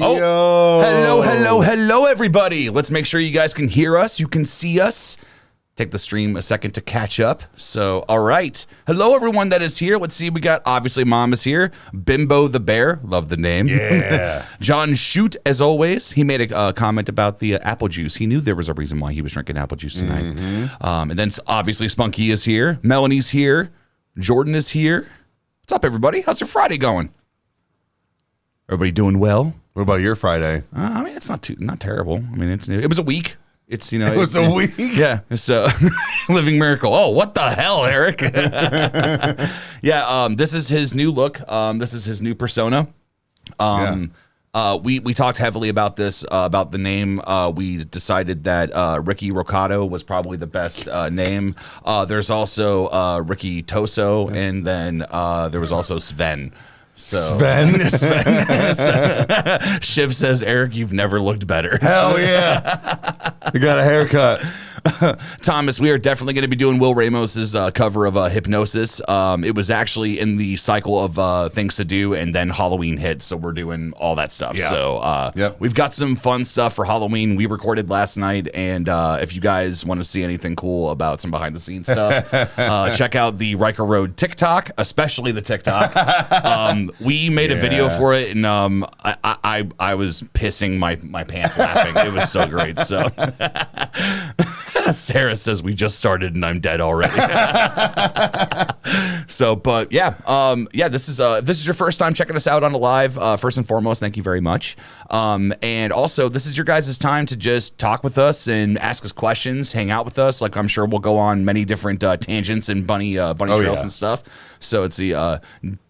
Oh, hello, everybody. Let's make sure you guys can hear us. You can see us. Take the stream a second to catch up. So, all right. Hello, everyone that is here. Let's see. We got, obviously, Mom is here. Bimbo the Bear. Love the name. Yeah. John Shoot, as always. He made a comment about the apple juice. He knew there was a reason why he was drinking apple juice tonight. Mm-hmm. And then, obviously, Spunky is here. Melanie's here. Jordan is here. What's up, everybody? How's your Friday going? Everybody doing well? What about your Friday? I mean, it's not terrible. I mean, it was a week. It's, it was a week. Yeah, it's a living miracle. Oh, what the hell, Eric? Yeah, this is his new look. This is his new persona. We talked heavily about this, about the name. We decided that Ricky Rocado was probably the best name. There's also Ricky Toso, and then there was also Sven. So, Sven? Shiv says, Eric, you've never looked better. Hell yeah. You got a haircut. Thomas, we are definitely going to be doing Will Ramos's cover of Hypnosis. It was actually in the cycle of things to do, and then Halloween hit, so we're doing all that stuff. Yeah. So we've got some fun stuff for Halloween. We recorded last night, and if you guys want to see anything cool about some behind-the-scenes stuff, check out the Rykerroad TikTok, especially the TikTok. We made a video for it, and I was pissing my pants laughing. It was so great. So. Sarah says we just started and I'm dead already. So, but this is your first time checking us out on the live. First and foremost, thank you very much. And also, this is your guys' time to just talk with us and ask us questions, hang out with us. Like I'm sure we'll go on many different tangents and bunny trails and stuff. So it's the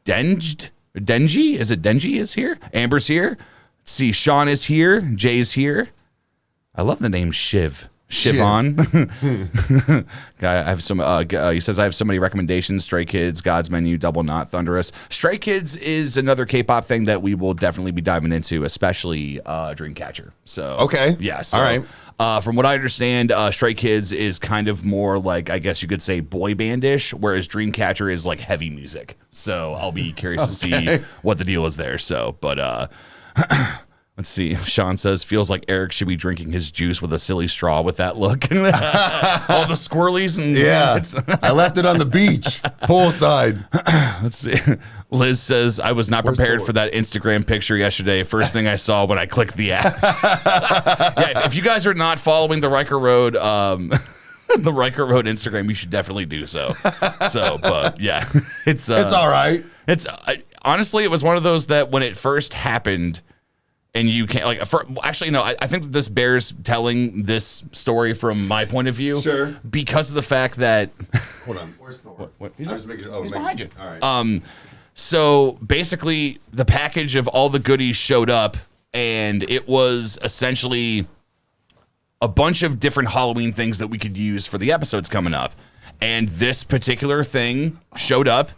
Denji. Is it Denji is here? Amber's here. Let's see, Sean is here. Jay's here. I love the name Shiv. Shivon. I have some. He says I have so many recommendations: Stray Kids, God's Menu, Double Knot, Thunderous. Stray Kids is another K-pop thing that we will definitely be diving into, especially Dreamcatcher. So okay, yeah. So, all right. From what I understand, Stray Kids is kind of more like, I guess you could say, boy bandish, whereas Dreamcatcher is like heavy music. So I'll be curious to see what the deal is there. So, but. Let's see. Sean says, feels like Eric should be drinking his juice with a silly straw with that look. All the squirrelies. And I left it on the beach, poolside. Let's see. Liz says, I was not prepared for that Instagram picture yesterday. First thing I saw when I clicked the app. Yeah, if you guys are not following the Rykerroad, the Rykerroad Instagram, you should definitely do so. But yeah, it's all right. Honestly, it was one of those that when it first happened, and you can't actually, no, I think that this bears telling this story from my point of view. Sure. Because of the fact that. Hold on. Where's Thor? What? I was making sure. He's behind you. All right. So basically, the package of all the goodies showed up, and it was essentially a bunch of different Halloween things that we could use for the episodes coming up. And this particular thing showed up.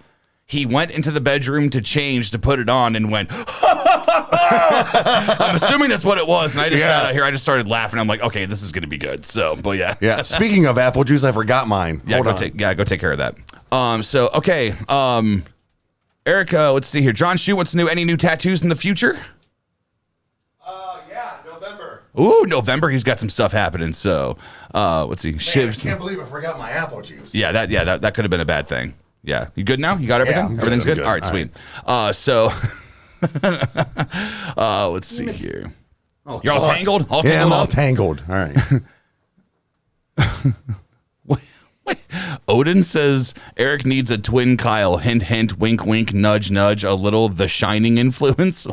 He went into the bedroom to change to put it on and went, I'm assuming that's what it was. And I just sat out here. I just started laughing. I'm like, okay, this is going to be good. So, but yeah. Yeah. Speaking of apple juice, I forgot mine. Yeah, go take care of that. Okay. Erica, let's see here. John Shue wants to know any new tattoos in the future? Yeah, November. Ooh, November. He's got some stuff happening. So, let's see. Man, I can't believe I forgot my apple juice. Yeah, that could have been a bad thing. Yeah. You good now? You got everything? Yeah, Everything's good? I'm good. All right, sweet. Let's see here. Oh, You're all tangled? All Yeah, I'm all up? tangled. All right. Wait. Odin says Eric needs a twin Kyle. Hint, hint, wink, wink, nudge, nudge. A little The Shining influence.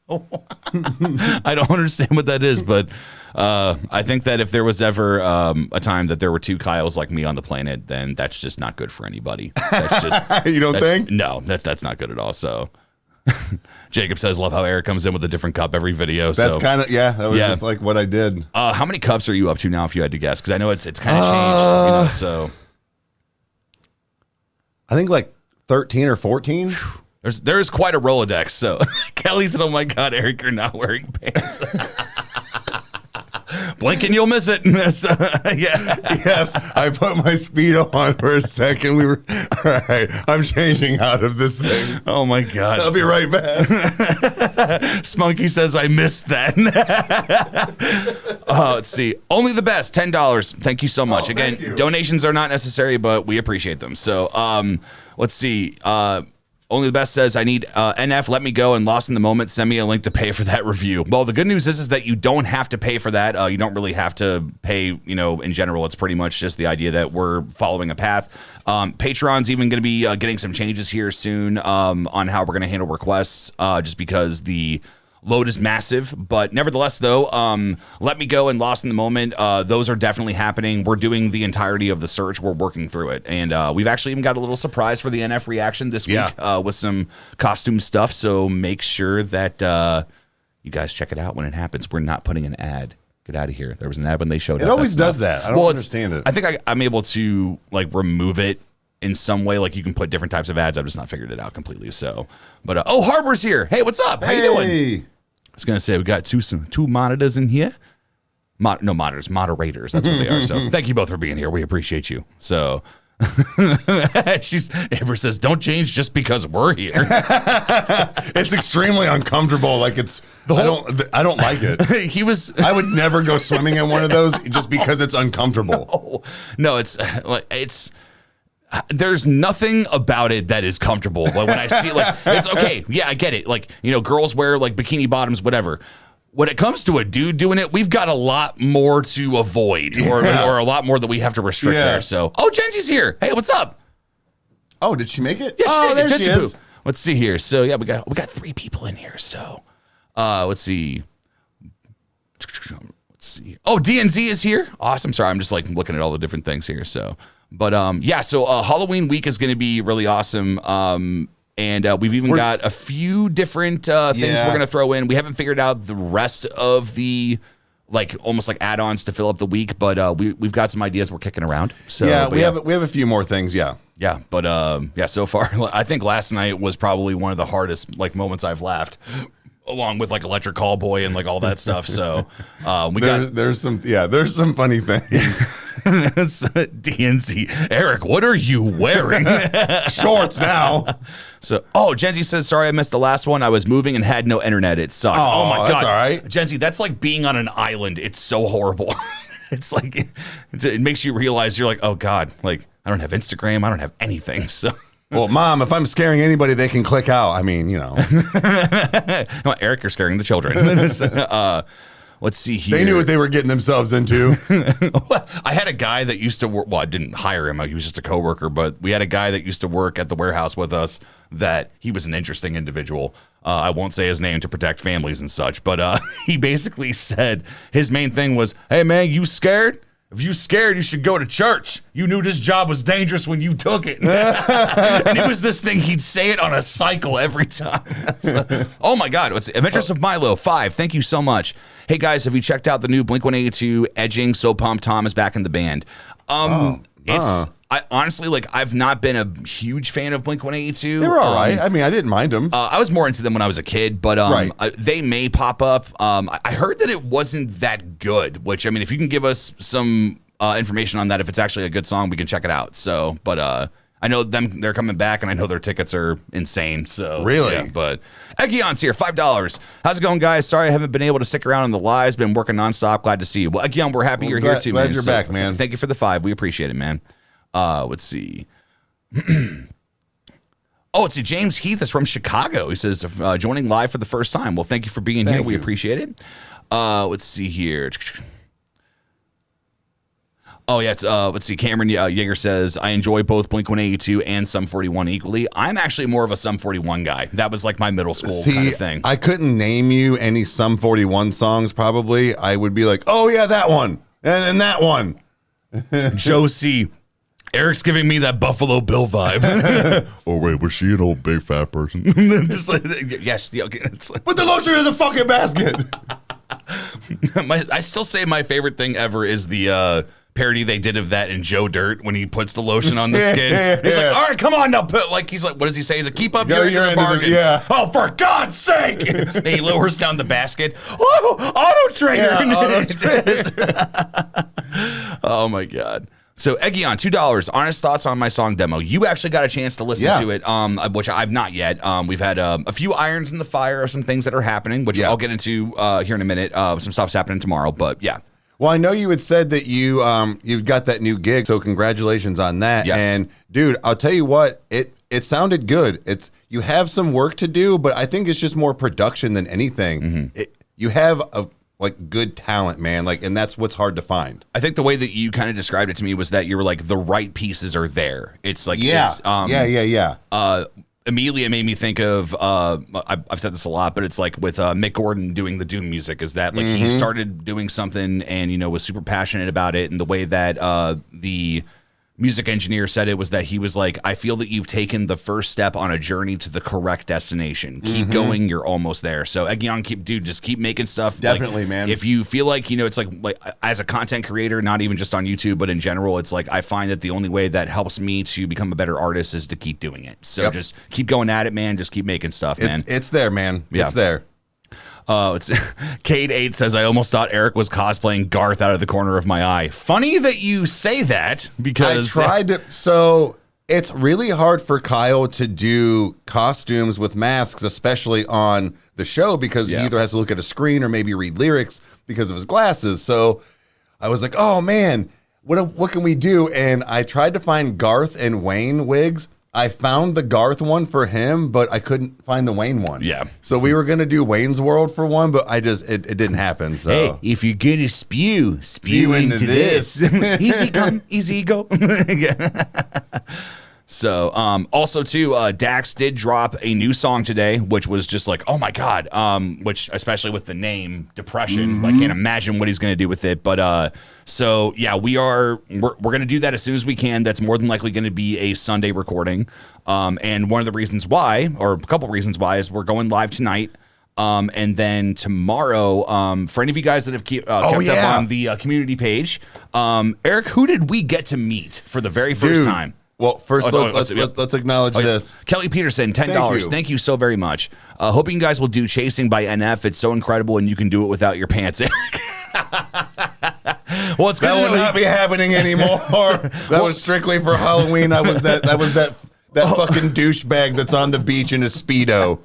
I don't understand what that is, but I think that if there was ever a time that there were two Kyles like me on the planet, then that's just not good for anybody. That's just You don't think? No, that's not good at all. So Jacob says, love how Eric comes in with a different cup every video. That's so. kind of, that was just like what I did. How many cups are you up to now, if you had to guess? Because I know it's kind of changed, so. I think like 13 or 14. There's quite a Rolodex. So Kelly said, oh my God, Eric, you're not wearing pants. Blink and you'll miss it. Yeah. Yes, I put my Speedo on for a second. All right, I'm changing out of this thing. Oh my God. I'll be right back. Spunky says, I missed that. Let's see. Only the best, $10. Thank you so much. Again, donations are not necessary, but we appreciate them. So let's see. Only the Best says, I need NF, let me go, and Lost in the Moment, send me a link to pay for that review. Well, the good news is that you don't have to pay for that. You don't really have to pay, in general. It's pretty much just the idea that we're following a path. Patreon's even going to be getting some changes here soon on how we're going to handle requests, just because the load is massive. But nevertheless, though, Let Me Go and Lost in the Moment, those are definitely happening. We're doing the entirety of the search. We're working through it. And we've actually even got a little surprise for the NF reaction this week with some costume stuff. So make sure that you guys check it out when it happens. We're not putting an ad. Get out of here. There was an ad when they showed up. It always does that. I don't understand it. I think I'm able to remove it in some way. Like you can put different types of ads. I've just not figured it out completely. So, but Harbor's here. Hey, what's up? How you doing? I was gonna say we got two monitors in here. Moderators. That's what they are. So thank you both for being here. We appreciate you. So Amber says, don't change just because we're here. It's extremely uncomfortable. Like I don't like it. I would never go swimming in one of those just because it's uncomfortable. No, it's there's nothing about it that is comfortable. Like when I see it's okay. Yeah, I get it. Girls wear bikini bottoms, whatever. When it comes to a dude doing it, we've got a lot more to avoid or a lot more that we have to restrict there. So, Jensy's here. Hey, what's up? Oh, did she make it? Yeah, she did. There she is. Let's see here. So, yeah, we got 3 people in here. So, let's see. Oh, DNZ is here. Awesome. Sorry, I'm just looking at all the different things here. So, but so Halloween week is going to be really awesome. And we've even got a few different things we're going to throw in. We haven't figured out the rest of the almost add-ons to fill up the week, but we've got some ideas we're kicking around. So we have a few more things. Yeah. Yeah, but so far I think last night was probably one of the hardest moments I've laughed, along with Electric Callboy and all that stuff. So there's some funny things. DNC. Eric, what are you wearing? Shorts now. So, Gen says, sorry, I missed the last one. I was moving and had no internet. It sucked. Oh my God. That's all right. Gen that's like being on an island. It's so horrible. It's like, it makes you realize you're like, oh God, like I don't have Instagram. I don't have anything. So. Well, Mom, if I'm scaring anybody, they can click out. I mean, you know. Well, Eric, you're scaring the children. Let's see here. They knew what they were getting themselves into. I had a guy that used to work. Well, I didn't hire him. He was just a coworker. But we had a guy that used to work at the warehouse with us that he was an interesting individual. I won't say his name to protect families and such. But he basically said his main thing was, hey, man, you scared? If you scared, you should go to church. You knew this job was dangerous when you took it. And it was this thing. He'd say it on a cycle every time. So, oh, my God. What's Adventures of Milo, 5. Thank you so much. Hey, guys, have you checked out the new Blink-182 Edging? So pumped Tom is back in the band. I honestly, like, I've not been a huge fan of Blink-182. They were all right. I mean, I didn't mind them. I was more into them when I was a kid, but they may pop up. I heard that it wasn't that good, which, I mean, if you can give us some information on that, if it's actually a good song, we can check it out. So, but I know they're coming back, and I know their tickets are insane. So really, yeah, but Egion's here, $5. How's it going, guys? Sorry I haven't been able to stick around on the lives. Been working nonstop. Glad to see you. Well, Egion, we're happy you're here too, man. Glad you're back, man. Thank you for the 5. We appreciate it, man. Let's see. It's James Heath is from Chicago. He says, joining live for the first time. Well, thank you for being here. We appreciate it. Let's see here. Let's see. Cameron Yeager says, I enjoy both Blink-182 and Sum 41 equally. I'm actually more of a Sum 41 guy. That was like my middle school kind of thing. I couldn't name you any Sum 41 songs, probably. I would be like, oh, yeah, that one. And that one. Josie. Eric's giving me that Buffalo Bill vibe. Oh, wait, was she an old big fat person? Just like, yes. Okay, it's like, put the lotion in the fucking basket. I still say my favorite thing ever is the parody they did of that in Joe Dirt when he puts the lotion on the skin. He's like, all right, come on now. He's like, what does he say? He's like, keep up your end of the bargain. Oh, for God's sake. And he lowers down the basket. Oh, auto trader. Oh, my God. So, Egion, $2. Honest thoughts on my song demo. You actually got a chance to listen to it, which I've not yet. We've had a few irons in the fire of some things that are happening, which I'll get into here in a minute. Some stuff's happening tomorrow, but yeah. Well, I know you had said that you got that new gig, so congratulations on that. Yes. And, dude, I'll tell you what, it sounded good. You have some work to do, but I think it's just more production than anything. Mm-hmm. You have good talent, man. And that's what's hard to find. I think the way that you kind of described it to me was that you were like, the right pieces are there. It's like, immediately it made me think of, I've said this a lot, but it's like with Mick Gordon doing the Doom music, is that like he started doing something and, was super passionate about it. And the way that the music engineer said it was that he was like, I feel that you've taken the first step on a journey to the correct destination. Keep going. You're almost there. So Egion, just keep making stuff. Definitely, man. If you feel like, it's like as a content creator, not even just on YouTube, but in general, it's like, I find that the only way that helps me to become a better artist is to keep doing it. So just keep going at it, man. Just keep making stuff, man. It's there, man. Yeah. It's there. It's Kate 8 says, I almost thought Eric was cosplaying Garth out of the corner of my eye. Funny that you say that, because I tried to. So it's really hard for Kyle to do costumes with masks, especially on the show, because he either has to look at a screen or maybe read lyrics because of his glasses. So I was like, oh man, what can we do? And I tried to find Garth and Wayne wigs. I found the Garth one for him, but I couldn't find the Wayne one. Yeah. So we were going to do Wayne's World for one, but it didn't happen. So hey, if you're going to spew into this. Easy come, easy go. So, also too, Dax did drop a new song today, which was just like, oh my God, which especially with the name Depression, I can't imagine what he's going to do with it. But, so yeah, we're going to do that as soon as we can. That's more than likely going to be a Sunday recording. And one of the reasons why, or a couple reasons why, is we're going live tonight. And then tomorrow, for any of you guys that have kept up on the community page, Eric, who did we get to meet for the very first time? Well, first, let's acknowledge this. Kelly Peterson, $10. Thank you so very much. Hoping you guys will do Chasing by NF. It's so incredible, and you can do it without your pants, Eric. Well, it's good that to will know not be happening anymore. That was strictly for Halloween. That was that fucking douchebag that's on the beach in a Speedo.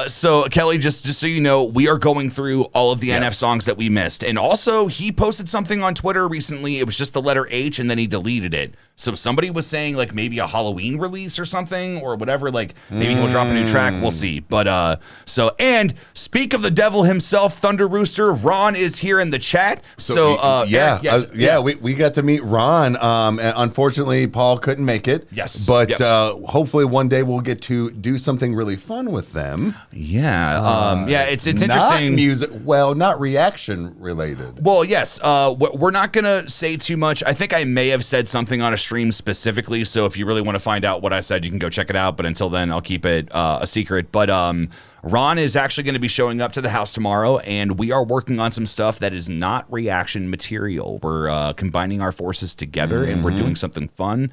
So Kelly, just so you know, we are going through all of the NF songs that we missed. And also he posted something on Twitter recently. It was just the letter H and then he deleted it. So somebody was saying like maybe a Halloween release or something or whatever. Like maybe he'll drop a new track. We'll see. But and speak of the devil himself, Thunder Rooster, Ron is here in the chat. So we got to meet Ron. And unfortunately, Paul couldn't make it. Yes. But hopefully one day we'll get to do something really fun with them. Yeah. It's not interesting. Music. Well, not reaction related. Well, yes. We're not going to say too much. I think I may have said something on a stream specifically. So if you really want to find out what I said, you can go check it out. But until then, I'll keep it a secret. But Ron is actually going to be showing up to the house tomorrow, and we are working on some stuff that is not reaction material. We're combining our forces together, and we're doing something fun.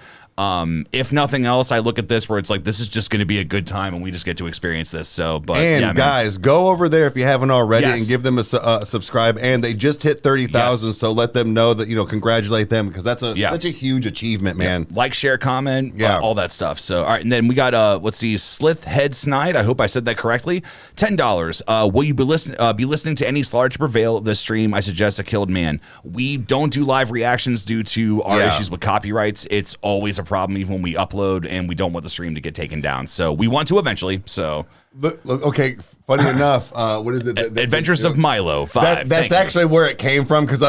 If nothing else, I look at this where it's like, this is just going to be a good time and we just get to experience this. So, but guys, go over there if you haven't already and give them a subscribe. And they just hit 30,000. So let them know that, congratulate them because that's such a huge achievement, man. Like, share, comment, all that stuff. So, all right. And then we got, let's see, Slith Head Snide. I hope I said that correctly. $10. Will you be listening to any slaughter to prevail this stream? I suggest A Killed Man. We don't do live reactions due to our issues with copyrights. It's always a problem even when we upload, and we don't want the stream to get taken down. So we want to eventually. So look okay, funny enough, what is it? Adventures of Milo 5. That's actually where it came from because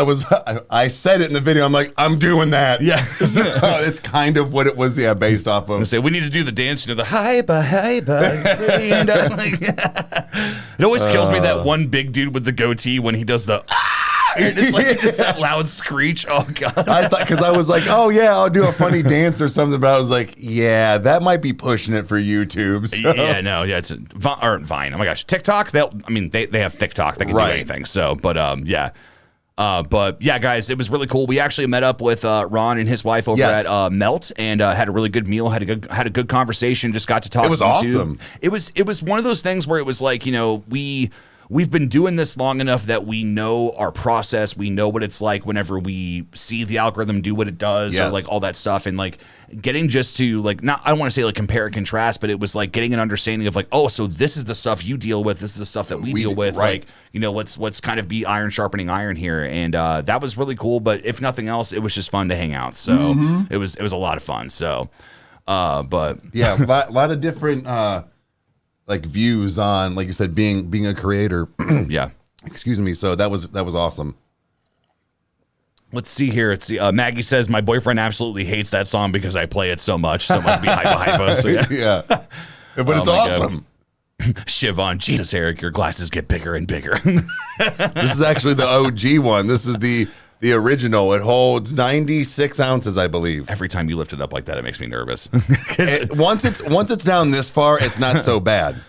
I said it in the video. I'm like, I'm doing that. Yeah. It's kind of what it was, based off of. Say we need to do the dance, the hyper. It always kills me that one big dude with the goatee when he does the it's just that loud screech. Oh god! I thought because I was like, oh yeah, I'll do a funny dance or something, but I was like, yeah, that might be pushing it for YouTube. So. It's Vine. Oh my gosh, TikTok. They have TikTok. They can do anything. So, but guys, it was really cool. We actually met up with Ron and his wife over at Melt and had a really good meal. Had a good conversation. Just got to talk. It was awesome. It was one of those things where it was like We've been doing this long enough that we know our process. We know what it's like whenever we see the algorithm do what it does or like all that stuff. And like getting just to like, not, I don't want to say like compare and contrast, but it was like getting an understanding of like, oh, so this is the stuff you deal with. This is the stuff that we deal with. Right. Like, let's kind of be iron sharpening iron here. And that was really cool. But if nothing else, it was just fun to hang out. So it was a lot of fun. So, but yeah, a lot of different, like views on, like you said, being a creator. Yeah. Excuse me. So that was awesome. Let's see here. Maggie says my boyfriend absolutely hates that song because I play it so much. So it must be hypo. So yeah. But it's awesome. Siobhan, Jesus, Eric, your glasses get bigger and bigger. This is actually the OG one. This is the original. It holds 96 ounces, I believe. Every time you lift it up like that, it makes me nervous. Once it's down this far, it's not so bad.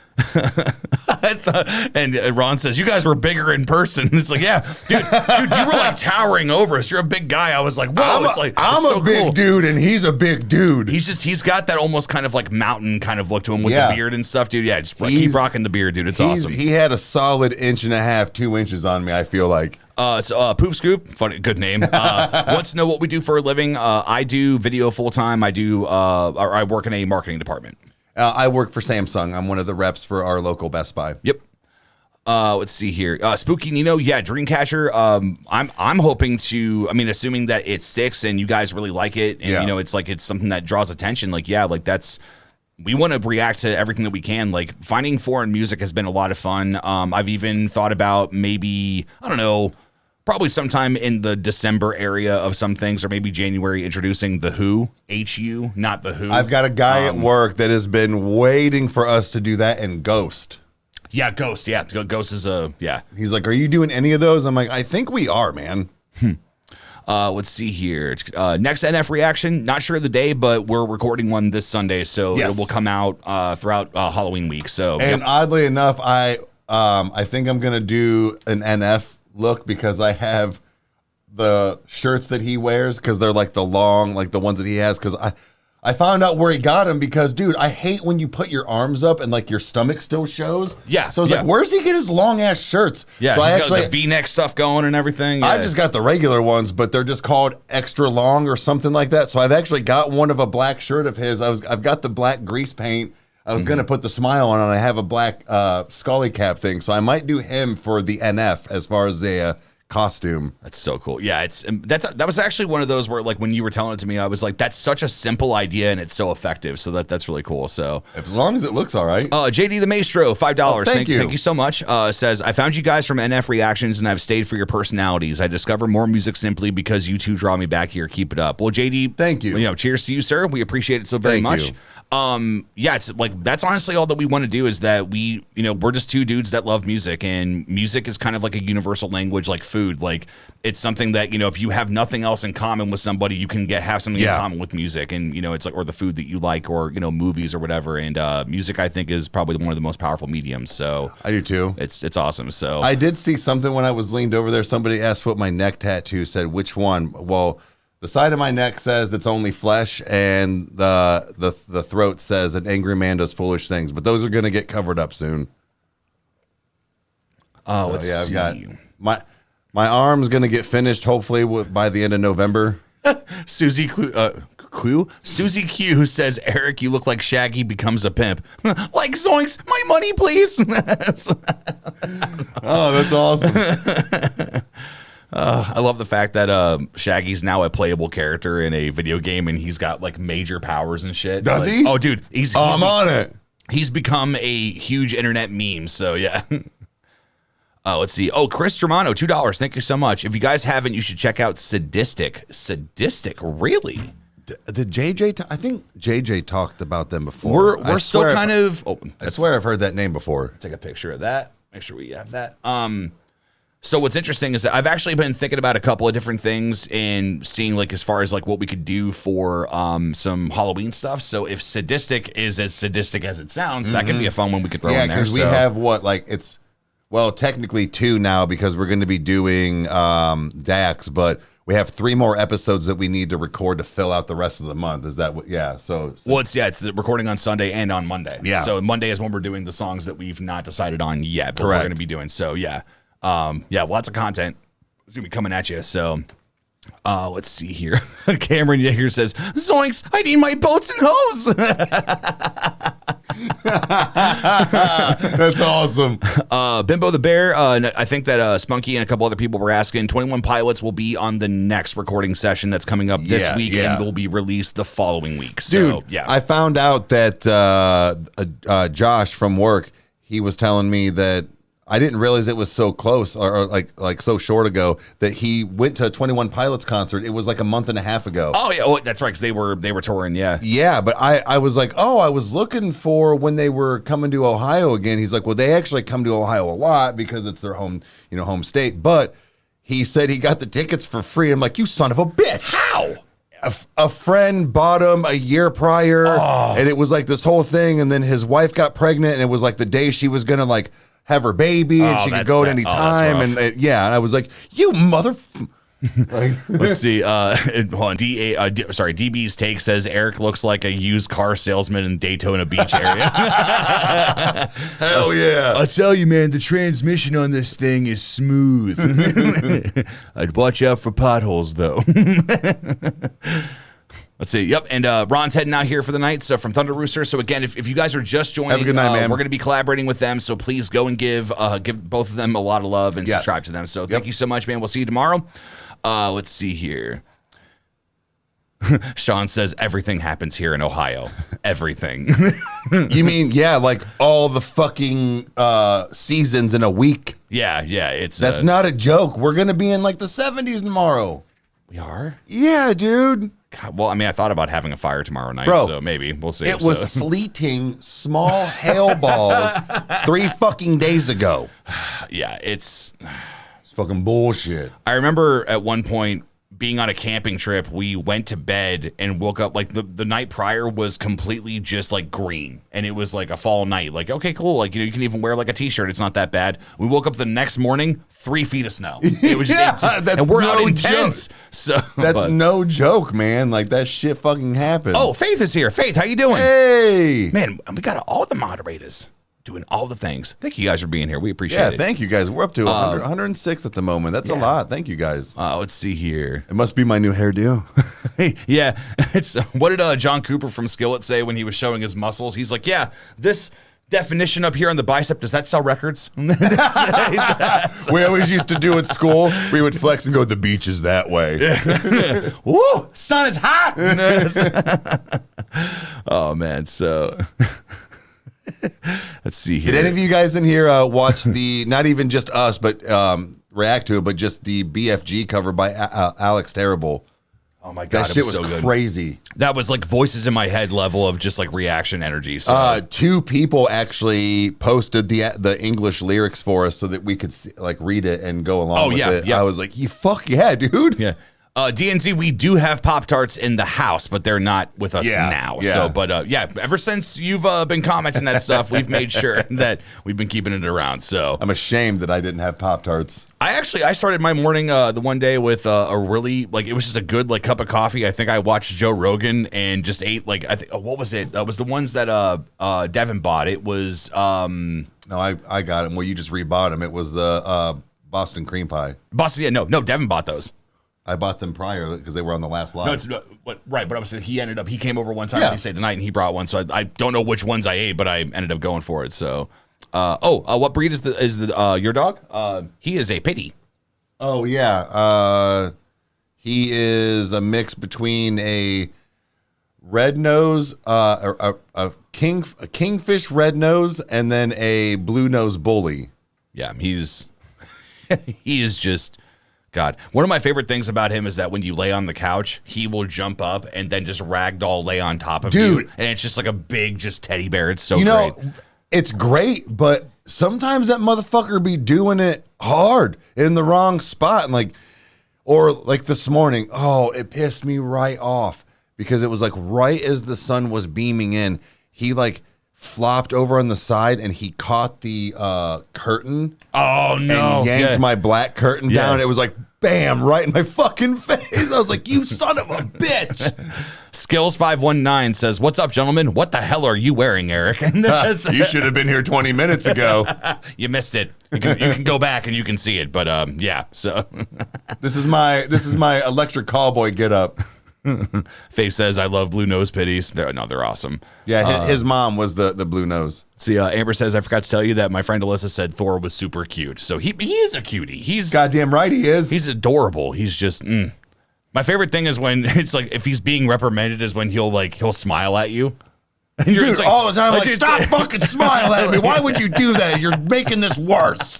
And Ron says, you guys were bigger in person. It's like, yeah, dude, you were like towering over us. You're a big guy. I was like, whoa, I'm a big dude and he's a big dude. He's got that almost kind of like mountain kind of look to him with the beard and stuff, dude. Yeah, just keep rocking the beard, dude. It's awesome. He had a solid 1.5 2 inches on me, I feel like. Poop Scoop, funny, good name. Wants to know what we do for a living. I do video full time. I work in a marketing department. I work for Samsung. I'm one of the reps for our local Best Buy. Yep. Let's see here. Spooky Nino, Dreamcatcher. I'm hoping to. Assuming that it sticks and you guys really like it, and it's something that draws attention. We want to react to everything that we can. Like finding foreign music has been a lot of fun. I've even thought about maybe, I don't know, probably sometime in the December area of some things, or maybe January, introducing The Who, H-U, not The Who. I've got a guy at work that has been waiting for us to do that, and Ghost. Yeah, Ghost. Yeah, Ghost is yeah. He's like, are you doing any of those? I'm like, I think we are, man. Let's see here. Next NF reaction, not sure of the day, but we're recording one this Sunday, so it will come out throughout Halloween week. So, and oddly enough, I think I'm gonna do an NF look because I have the shirts that he wears because they're like the long, like the ones that he has. Because I found out where he got them because, dude, I hate when you put your arms up and like your stomach still shows. Yeah. So I was like, where's he get his long ass shirts? Yeah. So I got actually the V-neck stuff going and everything. Yeah. I just got the regular ones, but they're just called extra long or something like that. So I've actually got one of a black shirt of his. I've got the black grease paint. I was gonna put the smile on, and I have a black Scully cap thing. So I might do him for the NF as far as a costume. That's so cool. Yeah, that was actually one of those where, like, when you were telling it to me, I was like, that's such a simple idea and it's so effective. So that's really cool. So as long as it looks all right. JD the Maestro, $5. Oh, thank you. Thank you so much. Says, I found you guys from NF Reactions and I've stayed for your personalities. I discover more music simply because you two draw me back here. Keep it up. Well, JD, thank you. You know, cheers to you, sir. We appreciate it so very much. You. Yeah, it's like, that's honestly all that we want to do, is that we, you know, we're just two dudes that love music, and music is kind of like a universal language, like food. Like, it's something that, you know, if you have nothing else in common with somebody, you can have something in common with music. And, you know, it's like, or the food that you like, or, you know, movies or whatever. And music, I think, is probably one of the most powerful mediums. So I do too. It's awesome. So I did see something when I was leaned over there. Somebody asked what my neck tattoo said. Which one? Well, the side of my neck says it's only flesh, and the throat says an angry man does foolish things. But those are going to get covered up soon. Oh, let's see. I've got my arm's going to get finished hopefully by the end of November. Susie Susie Q says, Eric, you look like Shaggy becomes a pimp. Like, zoinks, my money, please. Oh, that's awesome. I love the fact that Shaggy's now a playable character in a video game, and he's got like major powers and shit. Does like, he? Oh, dude, I'm on it. He's become a huge internet meme. So yeah. Let's see. Oh, Chris Germano, $2. Thank you so much. If you guys haven't, you should check out Sadistic. Sadistic, really? Did JJ? I think JJ talked about them before. We're still kind of. Oh, I swear I've heard that name before. Take a picture of that. Make sure we have that. So what's interesting is that I've actually been thinking about a couple of different things and seeing, like, as far as like what we could do for some Halloween stuff. So if Sadistic is as sadistic as it sounds, that could be a fun one we could throw in there. Yeah, because we have technically 2 now, because we're going to be doing Dax, but we have 3 more episodes that we need to record to fill out the rest of the month. Is that what? Yeah. So well, it's the recording on Sunday and on Monday. Yeah. So Monday is when we're doing the songs that we've not decided on yet, but Correct. we're going to be doing. So yeah. Lots of content is gonna be coming at you. So, let's see here. Cameron Yeager says, "Zoinks! I need my boats and hose." That's awesome. Bimbo the Bear. I think that Spunky and a couple other people were asking. 21 Pilots will be on the next recording session that's coming up this week, and will be released the following week. So, dude, I found out that Josh from work, he was telling me that. I didn't realize it was so close or like so short ago that he went to a 21 Pilots concert. It was like a month and a half ago. Oh yeah, that's right, because they were touring. Yeah, but I was like, I was looking for when they were coming to Ohio again. He's like, well, they actually come to Ohio a lot because it's their home state. But he said he got the tickets for free. I'm like, you son of a bitch! How? A friend bought him a year prior, and it was like this whole thing. And then his wife got pregnant, and it was like the day she was gonna like have her baby, and she could go at any time. And I was like, you mother. Like, let's see. Hold on. DB's take says Eric looks like a used car salesman in Daytona Beach area. Hell yeah! I tell you, man, the transmission on this thing is smooth. I'd watch out for potholes, though. Let's see. Yep. And Ron's heading out here for the night. So from Thunder Rooster. So again, if you guys are just joining, have a good night, man. We're going to be collaborating with them. So please go and give both of them a lot of love and subscribe to them. So thank you so much, man. We'll see you tomorrow. Let's see here. Sean says everything happens here in Ohio. Everything. You mean, like all the fucking seasons in a week? Yeah. That's not a joke. We're going to be in like the 70s tomorrow. We are? Yeah, dude. God, well, I mean, I thought about having a fire tomorrow night, Bro, so maybe we'll see. It was sleeting small hail balls 3 fucking days ago. Yeah, it's fucking bullshit. I remember at one point being on a camping trip, we went to bed and woke up like the night prior was completely just like green, and it was like a fall night. Like, okay, cool. Like, you can even wear like a t-shirt. It's not that bad. We woke up the next morning, 3 feet of snow. It was that's and we're no out in tents. joke. So That's no joke, man. Like, that shit fucking happened. Oh, Faith is here. Faith, how you doing? Hey, Man, we got all the moderators doing all the things. Thank you guys for being here. We appreciate it. yeah, thank you guys. We're up to 106 at the moment. That's a lot. Thank you guys. Let's see here. It must be my new hairdo. Yeah, it's what did John Cooper from Skillet say when he was showing his muscles? He's like, yeah, this definition up here on the bicep, does that sell records? We always used to do at school. We would flex and go, the beach is that way. Woo, sun is hot. Oh man, so let's see here. Did any of you guys in here watch the, not even just us, but react to it, but just the BFG cover by Alex Terrible? Oh my god, That shit was so good. crazy. That was like voices in my head level of just like reaction energy. So 2 people actually posted the English lyrics for us so that we could see, like read it and go along with it. Yeah. I was like, fuck yeah, dude. yeah. DNC, we do have Pop-Tarts in the house, but they're not with us now. Yeah. So, but yeah, ever since you've been commenting that stuff, we've made sure that we've been keeping it around. So I'm ashamed that I didn't have Pop-Tarts. I started my morning the one day with a really, like, it was just a good like cup of coffee. I think I watched Joe Rogan and just ate like, I think, what was it? It was the ones that Devin bought. It was No, I got them. Well, you just rebought them. It was the Boston cream pie. Boston. Yeah, no, Devin bought those. I bought them prior because they were on the last live. No, right, but I was saying he came over one time and he stayed the night and he brought one. So I don't know which ones I ate, but I ended up going for it. So, what breed is your dog? He is a pitty. Oh yeah, he is a mix between a red nose, a kingfish red nose, and then a blue nose bully. Yeah, he is just. God, one of my favorite things about him is that when you lay on the couch, he will jump up and then just ragdoll lay on top of you. And it's just like a big just teddy bear. It's so great. It's great, but sometimes that motherfucker be doing it hard in the wrong spot. And or this morning, it pissed me right off because it was like right as the sun was beaming in, he like flopped over on the side and he caught the curtain. Oh no! And yanked my black curtain down. It was like bam, right in my fucking face. I was like, "You son of a bitch!" Skills519 says, "What's up, gentlemen? What the hell are you wearing, Eric?" You should have been here 20 minutes ago. You missed it. You can go back and you can see it. But yeah. So this is my electric cowboy get up. Faye says, "I love blue nose pitties. They're awesome." Yeah, his mom was the blue nose. See, Amber says, "I forgot to tell you that my friend Alyssa said Thor was super cute. So he is a cutie. He's goddamn right he is. He's adorable. He's just my favorite thing is when it's like if he's being reprimanded is when he'll smile at you. And you're like, all the time, like stop fucking smiling at me. Why would you do that? You're making this worse.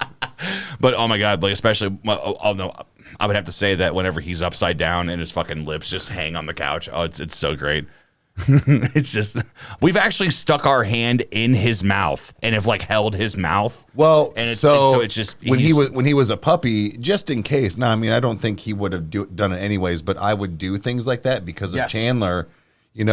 But oh my god, like especially I would have to say that whenever he's upside down and his fucking lips just hang on the couch. Oh, it's so great. It's just we've actually stuck our hand in his mouth and have like held his mouth. Well, and it's just when he was a puppy, just in case. Now, I mean, I don't think he would have done it anyways, but I would do things like that because of Chandler. Being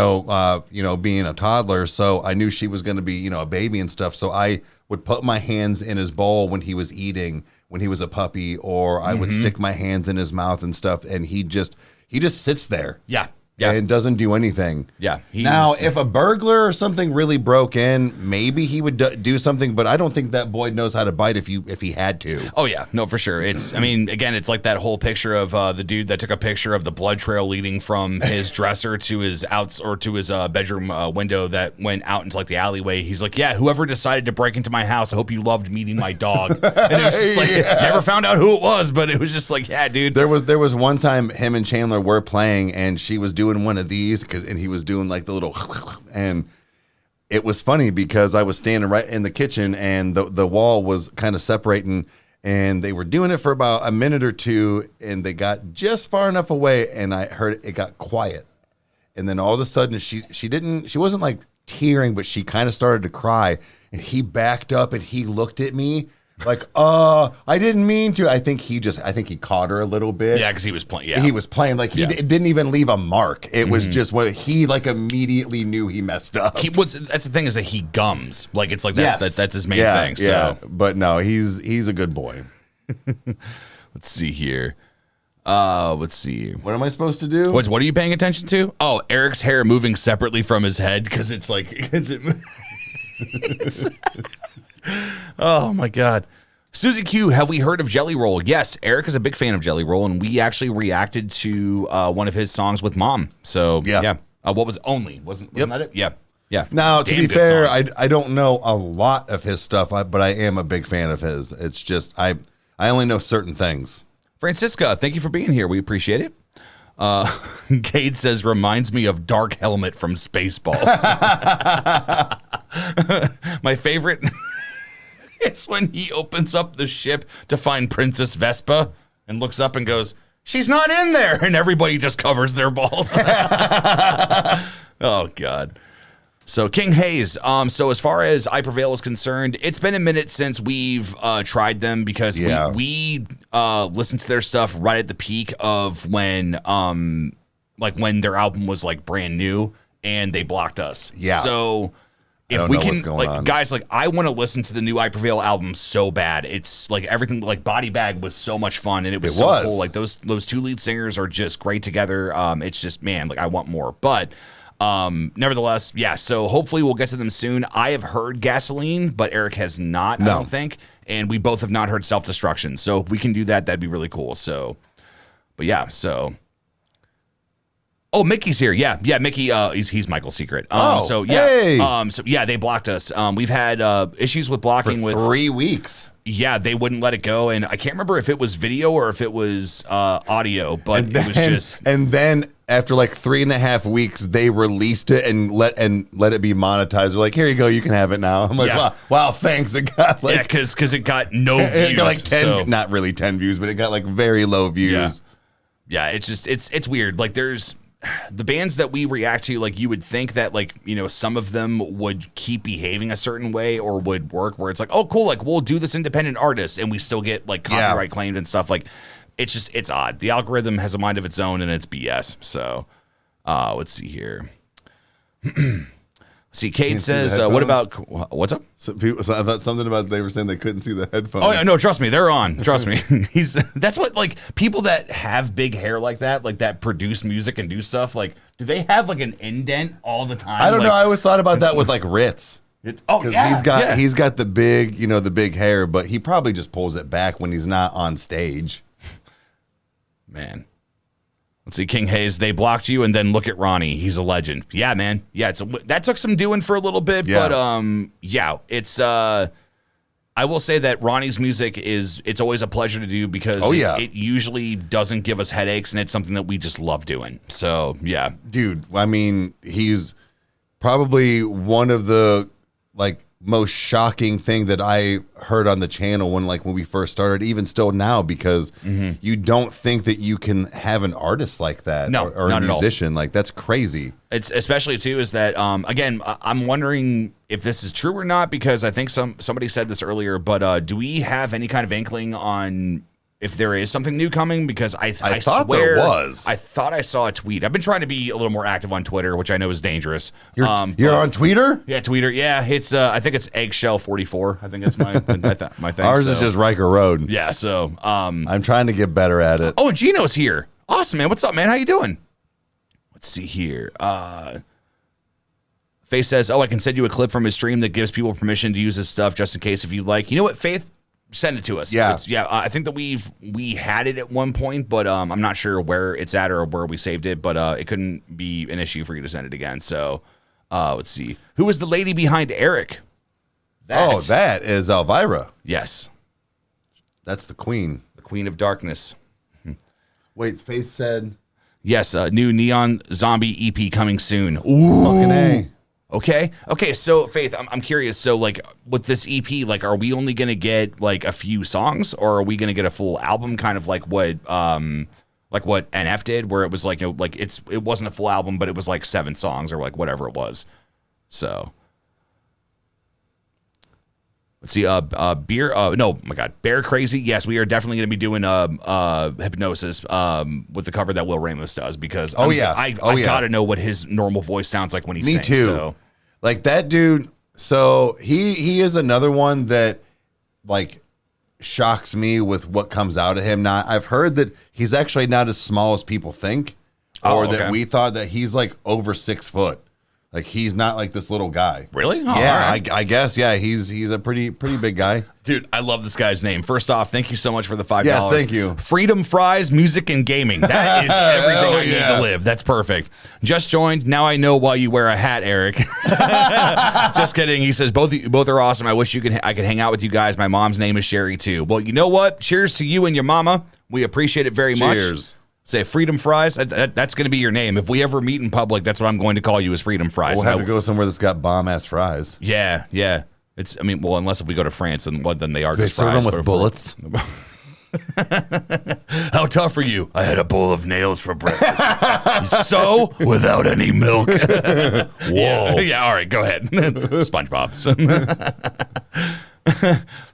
a toddler, so I knew she was going to be, a baby and stuff. So I would put my hands in his bowl when he was eating, when he was a puppy, or I would stick my hands in his mouth and stuff. And he just sits there. Yeah. And doesn't do anything. Yeah. Now, if a burglar or something really broke in, maybe he would do something, but I don't think that boy knows how to bite if he had to. Oh, yeah. No, for sure. Again, it's like that whole picture of the dude that took a picture of the blood trail leading from his dresser to his bedroom window that went out into like the alleyway. He's like, yeah, whoever decided to break into my house, I hope you loved meeting my dog. And it was just like, never found out who it was, but it was just like, yeah, dude. There was one time him and Chandler were playing and she was doing one of these and he was doing like the little and it was funny because I was standing right in the kitchen and the wall was kind of separating and they were doing it for about a minute or two and they got just far enough away and I heard it got quiet and then all of a sudden she wasn't like tearing but she kind of started to cry and he backed up and he looked at me Like, I didn't mean to. I think he caught her a little bit. Yeah, because he was playing. Yeah, he was playing like he didn't even leave a mark. It was just what he like immediately knew he messed up. That's the thing is that he gums. Like it's like that's his main thing. So. Yeah, but no, he's a good boy. Let's see here. Let's see. What am I supposed to do? What are you paying attention to? Oh, Eric's hair moving separately from his head because it's like oh my God. Susie Q, have we heard of Jelly Roll? Yes, Eric is a big fan of Jelly Roll, and we actually reacted to one of his songs with Mom. So yeah. What was Only? Wasn't that it? Yeah. Yeah. Now, to be fair, I don't know a lot of his stuff, but I am a big fan of his. It's just I only know certain things. Francisca, thank you for being here. We appreciate it. Cade says, reminds me of Dark Helmet from Spaceballs. My favorite is when he opens up the ship to find Princess Vespa and looks up and goes, she's not in there. And everybody just covers their balls. Oh, God. So King Hayes, so as far as I Prevail is concerned, it's been a minute since we've tried them because we listened to their stuff right at the peak of when when their album was like brand new and they blocked us. Yeah. So if we can, like, guys, like I want to listen to the new I Prevail album so bad. It's like everything, like Body Bag was so much fun and it was so cool. Like those two lead singers are just great together. It's just, man, like I want more, but. Nevertheless, yeah, so hopefully we'll get to them soon. I have heard Gasoline, but Eric has not, I don't think. And we both have not heard Self-Destruction. So if we can do that, that'd be really cool. So, but yeah, so. Oh, Mickey's here. Yeah, Mickey, he's Michael's secret. So yeah, they blocked us. We've had issues with blocking for 3 weeks. Yeah, they wouldn't let it go, and I can't remember if it was video or if it was audio, but it was just. And then after like 3.5 weeks, they released it and let it be monetized. They're like, here you go, you can have it now. I'm like, wow, thanks. It got like because it got no views. It got like 10, not really 10 views, but it got like very low views. Yeah, it's just it's weird. Like there's. The bands that we react to, like you would think that like, you know, some of them would keep behaving a certain way or would work where it's like, oh, cool. Like we'll do this independent artist and we still get like copyright claimed and stuff. Like it's odd. The algorithm has a mind of its own and it's BS. So let's see here. See, Cade says, what about, what's up? So I thought something about, they were saying they couldn't see the headphones. Oh, yeah, no, trust me, they're on. Trust me. That's what, like, people that have big hair like that produce music and do stuff, like, do they have, like, an indent all the time? I don't know. I always thought about that with, like, Ritz. Because he's got the big, the big hair, but he probably just pulls it back when he's not on stage. Man. Let's see, King Hayes, they blocked you, and then look at Ronnie. He's a legend. Yeah, man. Yeah, that took some doing for a little bit, but it's I will say that Ronnie's music it's always a pleasure to do because it usually doesn't give us headaches, and it's something that we just love doing. So, yeah. Dude, I mean, he's probably one of the, like, most shocking thing that I heard on the channel when we first started, even still now, because you don't think that you can have an artist like that or a musician. Like, that's crazy. It's especially too is that again, I'm wondering if this is true or not, because I think somebody said this earlier, but do we have any kind of inkling on if there is something new coming? Because I thought swear there was. I thought I saw a tweet. I've been trying to be a little more active on Twitter, which I know is dangerous. You're on Twitter? Yeah, Twitter. Yeah, it's I think it's Eggshell 44. I think that's my my thing. Ours is just Rykerroad. Yeah, so I'm trying to get better at it. Oh, Gino's here. Awesome, man. What's up, man? How you doing? Let's see here. Faith says, "Oh, I can send you a clip from his stream that gives people permission to use his stuff just in case if you like." You know what, Faith? Send it to us. Yeah. I think that we had it at one point, but I'm not sure where it's at or where we saved it, but it couldn't be an issue for you to send it again. So let's see. Who is the lady behind Eric? That is Elvira. Yes. That's the queen. The Queen of Darkness. Wait, Faith said... Yes, new Neon Zombie EP coming soon. Ooh. Fucking A. Okay. So Faith, I'm curious. So like with this EP, like, are we only gonna get like a few songs, or are we gonna get a full album, kind of like what NF did, where it was like, it wasn't a full album, but it was like 7 songs or like whatever it was. So Let's see, beer. No, my God, Bear Crazy. Yes, we are definitely going to be doing hypnosis with the cover that Will Ramos does because I got to know what his normal voice sounds like when he sings. Me too. So. Like that dude. So he is another one that like shocks me with what comes out of him. Now I've heard that he's actually not as small as people think, or that we thought that he's like over 6 foot. Like he's not like this little guy. Really? Oh, yeah, right. I guess. Yeah, he's a pretty big guy. Dude, I love this guy's name. First off, thank you so much for the $5. Yes, thank you. Freedom Fries, Music, and Gaming. That is everything I need to live. That's perfect. Just joined. Now I know why you wear a hat, Eric. Just kidding. He says both are awesome. I wish I could hang out with you guys. My mom's name is Sherry too. Well, you know what? Cheers to you and your mama. We appreciate it very much. Cheers. Say Freedom Fries. That's going to be your name. If we ever meet in public, that's what I'm going to call you, is Freedom Fries. We'll have to go somewhere that's got bomb-ass fries. Yeah. Unless if we go to France, then they are just serve fries. Them with bullets. How tough are you? I had a bowl of nails for breakfast. So, without any milk. Whoa. Yeah, all right, go ahead. SpongeBob.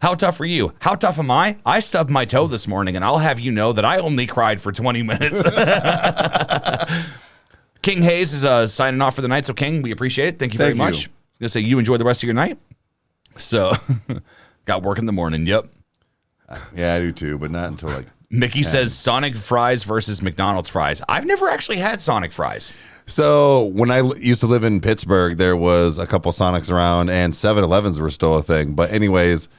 How tough are you? How tough am I? I stubbed my toe this morning, and I'll have you know that I only cried for 20 minutes. King Hayes is signing off for the night. So, King, we appreciate it. Thank you very much. I'm going to say you enjoy the rest of your night. So, got work in the morning. Yep. Yeah, I do too, but not until like Mickey 10. Says Sonic fries versus McDonald's fries. I've never actually had Sonic fries. So when I used to live in Pittsburgh, there was a couple Sonics around, and 7-Elevens were still a thing. But anyways,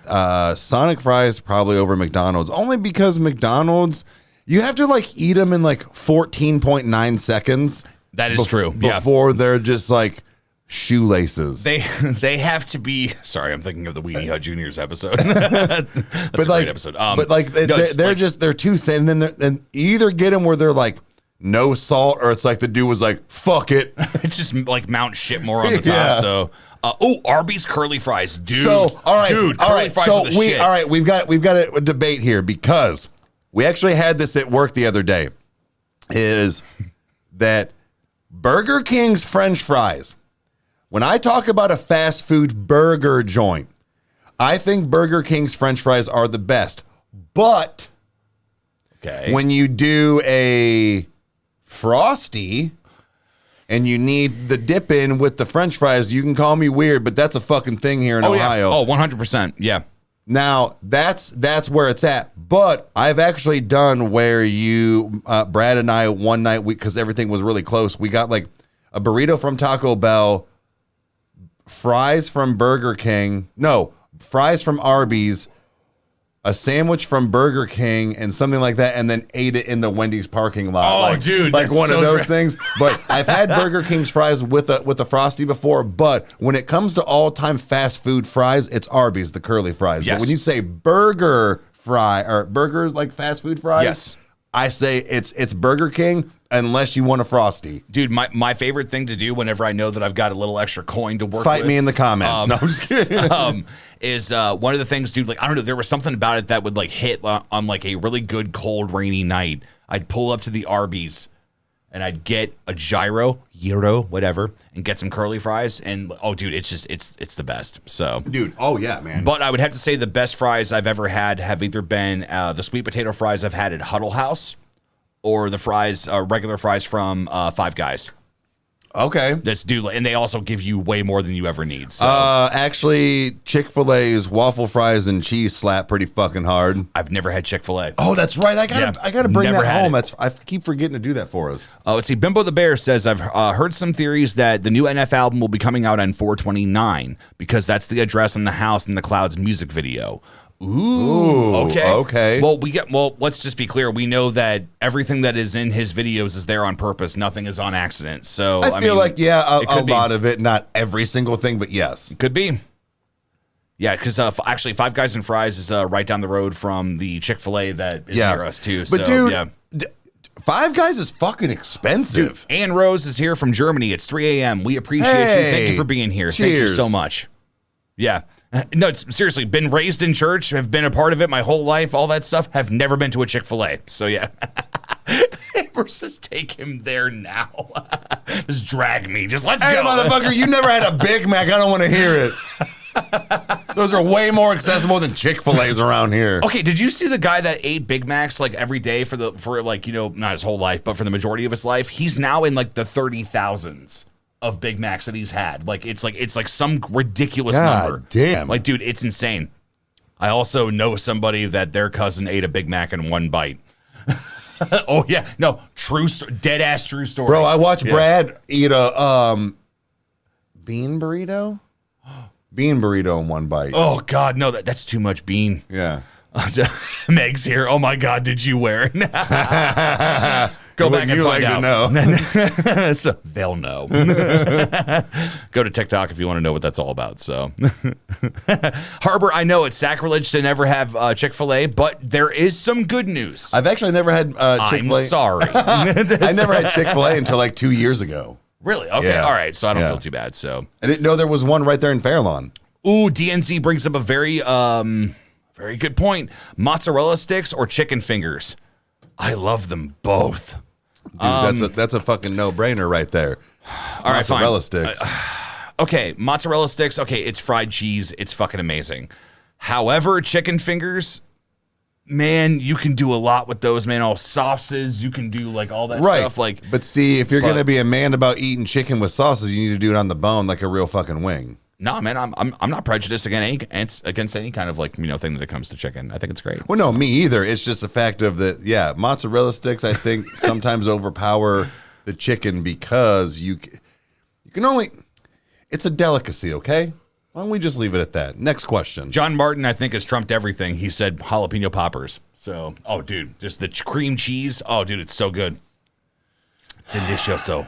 Sonic fries probably over McDonald's, only because McDonald's, you have to like eat them in like 14.9 seconds. That is true. Before they're just like shoelaces. They have to be. Sorry, I'm thinking of the Weenie Hut Juniors episode. That's a great episode. But like they're too thin. And then you either get them where they're like no salt, or it's like the dude was like, fuck it. It's just like Mount Shitmore on the top. Yeah. So, Arby's curly fries, dude. So, all right, dude, curly fries so are the shit. All right, we've got a debate here because we actually had this at work the other day. Is that Burger King's French fries? When I talk about a fast food burger joint, I think Burger King's French fries are the best. But when you do a Frosty and you need the dip in with the French fries, you can call me weird, but that's a fucking thing here in Ohio. Yeah. Oh, 100%. Yeah. Now, that's where it's at. But I've actually done where Brad and I, one night, because everything was really close, we got like a burrito from Taco Bell, fries from Burger King, fries from Arby's, a sandwich from Burger King, and something like that, and then ate it in the Wendy's parking lot. Oh, dude, like one so of those great. Things. But I've had Burger King's fries with a Frosty before. But when it comes to all-time fast food fries, it's Arby's, the curly fries. Yes. But when you say burger fry or burger like fast food fries, yes, I say it's Burger King. Unless you want a Frosty. Dude, my favorite thing to do whenever I know that I've got a little extra coin to work Fight with. me in the comments. No, I'm just kidding. Is one of the things, dude, like, I don't know, there was something about it that would like hit on like a really good, cold, rainy night. I'd pull up to the Arby's and I'd get a gyro, whatever, and get some curly fries. And, oh, dude, it's just, it's the best. So, dude, oh, yeah, man. But I would have to say the best fries I've ever had have either been the sweet potato fries I've had at Huddle House, or the fries, regular fries from Five Guys. Okay. And they also give you way more than you ever need. So. Actually, Chick-fil-A's waffle fries and cheese slap pretty fucking hard. I've never had Chick-fil-A. Oh, that's right. I gotta bring never that home. it. I keep forgetting to do that for us. Oh, let's see. Bimbo the Bear says, I've heard some theories that the new NF album will be coming out on 4/29 because that's the address on the House in the Clouds music video. Ooh, okay. Well, let's just be clear. We know that everything that is in his videos is there on purpose. Nothing is on accident. So I feel like, a lot of it, not every single thing, but yes. Could be. Yeah, because actually Five Guys and Fries is right down the road from the Chick-fil-A that is near us too. But so, dude, Five Guys is fucking expensive. Dude, Ann Rose is here from Germany. It's 3 a.m. We appreciate you. Thank you for being here. Cheers. Thank you so much. Yeah. No, it's seriously, been raised in church, have been a part of it my whole life, all that stuff, have never been to a Chick-fil-A. So, yeah. Versus take him there now. Just drag me. Just let's go. Hey, motherfucker, you never had a Big Mac. I don't want to hear it. Those are way more accessible than Chick-fil-A's around here. Okay, did you see the guy that ate Big Macs like every day for like, you know, not his whole life, but for the majority of his life? He's now in like the 30,000s of Big Macs that he's had. Like it's like some ridiculous number. Damn. Like, dude, it's insane. I also know somebody that their cousin ate a Big Mac in one bite. Oh yeah, no, dead ass true story. Bro, I watched Brad eat a bean burrito. Bean burrito in one bite. Oh God, no, that's too much bean. Yeah. Meg's here. Oh my God, did you wear it? Go back and find out. Know. So they'll know. Go to TikTok if you want to know what that's all about. So, Harbor, I know it's sacrilege to never have Chick-fil-A, but there is some good news. I've actually never had Chick-fil-A. I'm sorry. I never had Chick-fil-A until like 2 years ago. Really? Okay. Yeah. All right. So I don't feel too bad. So I didn't know there was one right there in Fairlawn. Ooh, DNZ brings up a very good point. Mozzarella sticks or chicken fingers? I love them both. Dude, that's a fucking no-brainer right there. All right, fine. Mozzarella sticks. Okay, mozzarella sticks. Okay, it's fried cheese. It's fucking amazing. However, chicken fingers, man, you can do a lot with those, man. All sauces, you can do like all that stuff. Like, but see, if you're gonna be a man about eating chicken with sauces, you need to do it on the bone like a real fucking wing. No, man, I'm not prejudiced against any kind of like, you know, thing that it comes to chicken. I think it's great. Well, no, me either. It's just the fact of the mozzarella sticks. I think sometimes overpower the chicken because you can only. It's a delicacy, okay? Why don't we just leave it at that? Next question. John Martin, I think, has trumped everything. He said jalapeno poppers. So, oh, dude, just the cream cheese. Oh, dude, it's so good. Delicioso.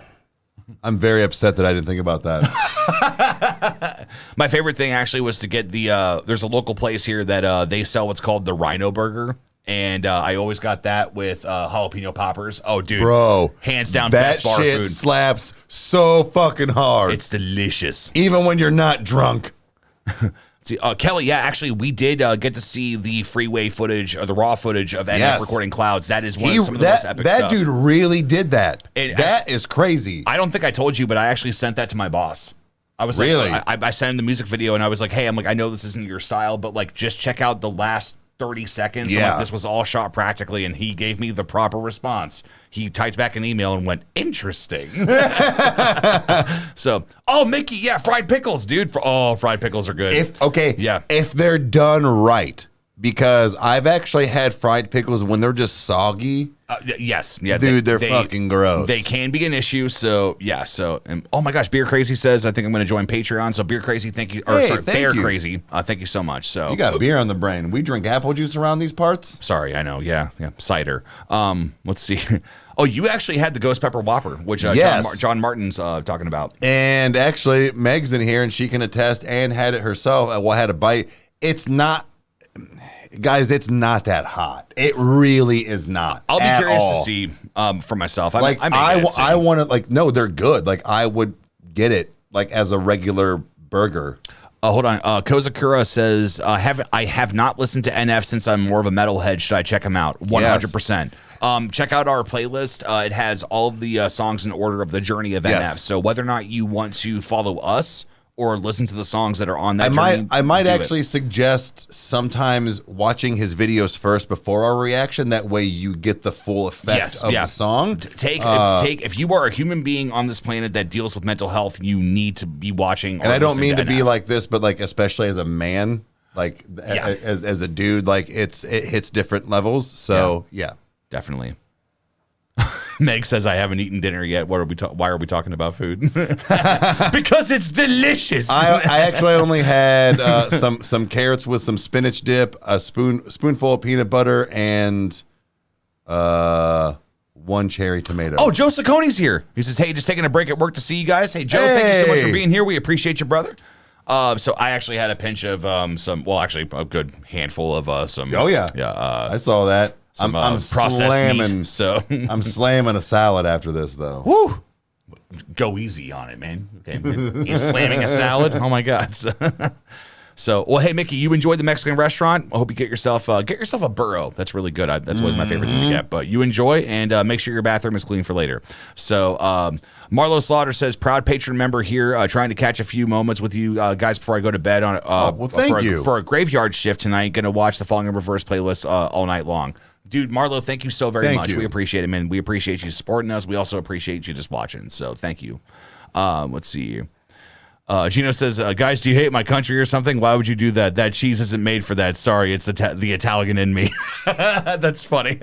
I'm very upset that I didn't think about that. My favorite thing actually was to get there's a local place here that they sell what's called the Rhino Burger. And I always got that with jalapeno poppers. Oh, dude. Bro. Hands down, that best bar shit food. slaps so fucking hard. It's delicious. Even when you're not drunk. See, Kelly, yeah, actually, we did get to see the freeway footage or the raw footage of NF recording Clouds. That is one of some of the most epic stuff. That dude really did that. That is crazy. I don't think I told you, but I actually sent that to my boss. I was really? Like, I sent him the music video, and I was like, hey, I know this isn't your style, but like, just check out the last 30 seconds. Yeah. Like, this was all shot practically, and he gave me the proper response. He typed back an email and went, interesting. So, oh, Mickey, yeah, fried pickles, dude. Fried pickles are good. If they're done right, because I've actually had fried pickles when they're just soggy. Yes. Yeah, dude, they're fucking gross. They can be an issue. So, yeah. So, and oh my gosh, Beer Crazy says, I think I'm going to join Patreon. So, Beer Crazy, thank you. Bear Crazy, thank you so much. So, you got beer on the brain. We drink apple juice around these parts. Sorry, I know. Yeah. Cider. Let's see. Oh, you actually had the Ghost Pepper Whopper, which John Martin's talking about. And actually, Meg's in here, and she can attest and had it herself. Had a bite. It's not. Guys, it's not that hot. It really is not. I'll be curious to see for myself. I want to no, they're good. Like I would get it like as a regular burger. Hold on. Kozakura says, I have not listened to NF since I'm more of a metalhead. Should I check him out? 100%. Check out our playlist. It has all of the songs in order of the journey of NF. So whether or not you want to follow us or listen to the songs that are on that journey, I might actually suggest sometimes watching his videos first before our reaction. That way you get the full effect of the song. Take if you are a human being on this planet that deals with mental health, you need to be watching. And I don't mean to be like this, but like especially as a man, like as a dude, like it hits different levels. So yeah. Definitely. Meg says, I haven't eaten dinner yet. Why are we talking about food? Because it's delicious. I actually only had some carrots with some spinach dip, a spoonful of peanut butter, and one cherry tomato. Oh, Joe Siccone's here. He says, hey, just taking a break at work to see you guys. Hey, Joe, thank you so much for being here. We appreciate you, brother. So I actually had a pinch of a good handful of some. Oh, yeah. Yeah. I saw that. I'm processed slamming. meat, so I'm slamming a salad after this, though. Woo! Go easy on it, man. Okay, he's slamming a salad. Oh my God! So, well, hey, Mickey, you enjoyed the Mexican restaurant. I hope you get yourself a burro. That's really good. That's always my favorite thing to get. But you enjoy, and make sure your bathroom is clean for later. So, Marlo Slaughter says, proud patron member here, trying to catch a few moments with you guys before I go to bed on for a graveyard shift tonight. Going to watch the Falling in Reverse playlist all night long. Dude, Marlo, thank you so very much. We appreciate it, man. We appreciate you supporting us. We also appreciate you just watching. So, thank you. Let's see. Gino says, guys, do you hate my country or something? Why would you do that? That cheese isn't made for that. Sorry, it's the Italian in me. That's funny.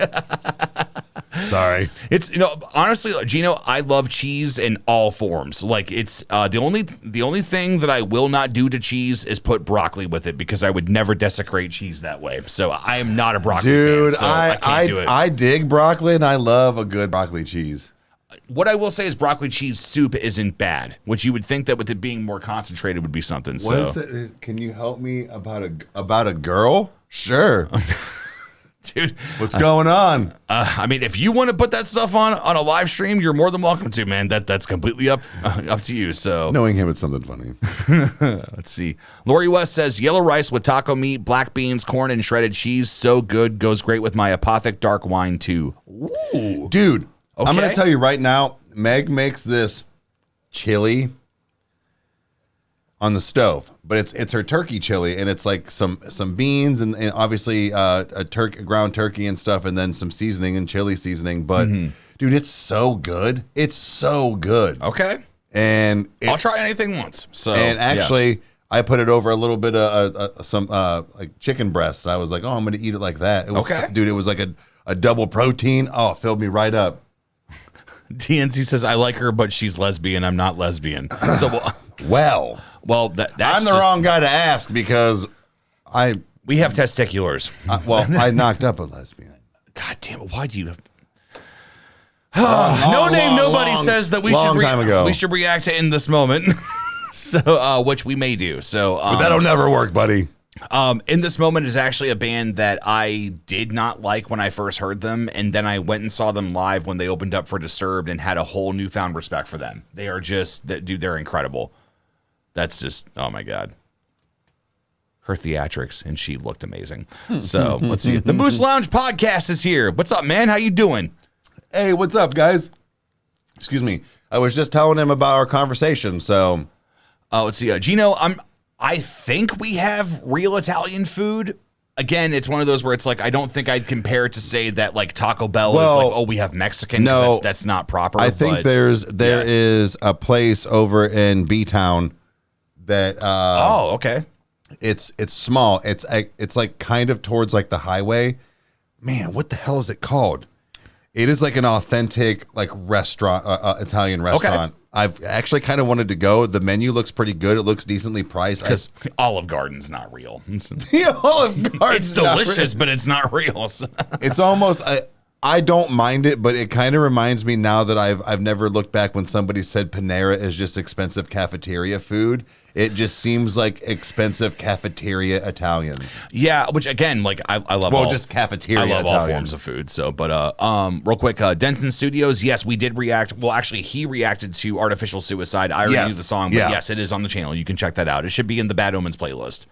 Sorry. It's, honestly, Gino, I love cheese in all forms. Like, it's the only thing that I will not do to cheese is put broccoli with it, because I would never desecrate cheese that way. So I am not a broccoli fan, so I can't do it. I dig broccoli, and I love a good broccoli cheese. What I will say is broccoli cheese soup isn't bad, which you would think that with it being more concentrated would be something. What is it? Can you help me about a girl? Sure. Dude, what's going on? I mean, if you want to put that stuff on a live stream, you're more than welcome to, man. That's completely up to you. So knowing him, it's something funny. Let's see. Lori West says, yellow rice with taco meat, black beans, corn, and shredded cheese. So good. Goes great with my Apothic dark wine, too. Ooh. Dude. Okay. I'm going to tell you right now, Meg makes this chili on the stove, but it's her turkey chili, and it's like some beans and obviously a ground turkey and stuff, and then some seasoning and chili seasoning. But dude, it's so good. It's so good. Okay. And I'll try anything once. So and actually, I put it over a little bit of some like chicken breast. I was like, oh, I'm going to eat it like that. It was, dude, it was like a double protein. Oh, it filled me right up. DNC says, I like her, but she's lesbian. I'm not lesbian. So, well, that's I'm the wrong guy to ask, because we have testiculars. I knocked up a lesbian. God damn it! Why do you? Nobody says that we should react to in this moment. So, which we may do. So, but that'll never work, buddy. In This Moment is actually a band that I did not like when I first heard them, and then I went and saw them live when they opened up for Disturbed and had a whole newfound respect for them. They are just, dude, they're incredible. That's just, oh my God. Her theatrics, and she looked amazing. So, let's see. The Moose Lounge podcast is here. What's up, man? How you doing? Hey, what's up, guys? Excuse me. I was just telling him about our conversation, so. Let's see. Gino, I think we have real Italian food. Again, it's one of those where it's like, I don't think I'd compare it to say that like Taco Bell is like, oh, we have Mexican. No, that's not proper. I think there is a place over in B-Town that. Oh, okay. It's small. It's like kind of towards like the highway. Man, what the hell is it called? It is like an authentic like restaurant, Italian restaurant. Okay. I've actually kind of wanted to go. The menu looks pretty good. It looks decently priced. Because Olive Garden's not real. Olive Garden's it's delicious, but it's not real. It's almost. I don't mind it, but it kind of reminds me now that I've never looked back when somebody said Panera is just expensive cafeteria food. It just seems like expensive cafeteria Italian. Yeah, which again, like I love. Well, just cafeteria. I love Italian. all forms of food. So, but real quick, Denson Studios. Yes, we did react. Well, actually, he reacted to Artificial Suicide. I reviewed the song, but yes, it is on the channel. You can check that out. It should be in the Bad Omens playlist.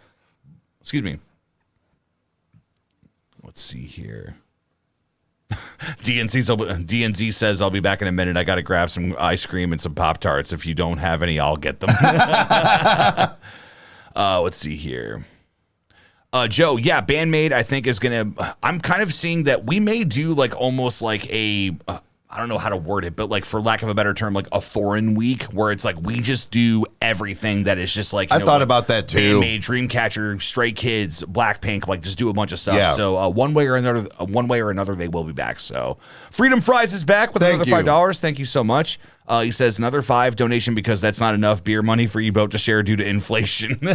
Excuse me. Let's see here. DNZ says, I'll be back in a minute. I got to grab some ice cream and some Pop-Tarts. If you don't have any, I'll get them. Let's see here. Joe, yeah, Bandmade, I think is going to, I'm kind of seeing that we may do like almost like a, I don't know how to word it, but like for lack of a better term, like a foreign week where it's like we just do everything that is just like, I thought about that too. Bandmade, Dreamcatcher, Stray Kids, Blackpink, like just do a bunch of stuff. Yeah. So one way or another, they will be back. So Freedom Fries is back with another $5. Thank you so much. He says another $5 donation because that's not enough beer money for you both to share due to inflation. He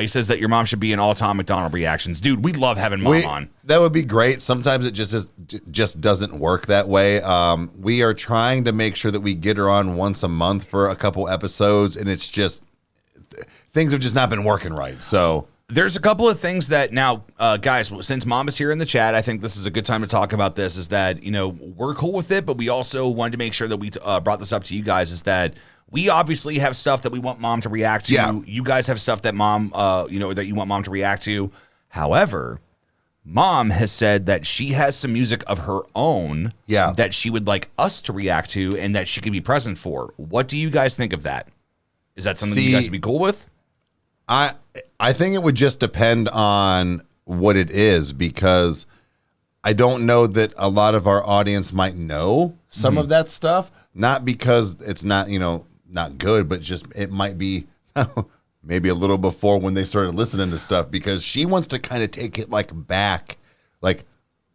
says that your mom should be in all Tom McDonald reactions. Dude, we love having mom on. That would be great. Sometimes it just doesn't work that way. We are trying to make sure that we get her on once a month for a couple episodes, and it's just things have just not been working right. So there's a couple of things that now, guys, since Mom is here in the chat, I think this is a good time to talk about this, is that, we're cool with it, but we also wanted to make sure that we brought this up to you guys, is that we obviously have stuff that we want mom to react to. Yeah. You guys have stuff that mom, that you want mom to react to. However, mom has said that she has some music of her own that she would like us to react to and that she could be present for. What do you guys think of that? Is that something you guys would be cool with? I think it would just depend on what it is, because I don't know that a lot of our audience might know some of that stuff. Not because it's not, not good, but just it might be maybe a little before when they started listening to stuff, because she wants to kind of take it like back, like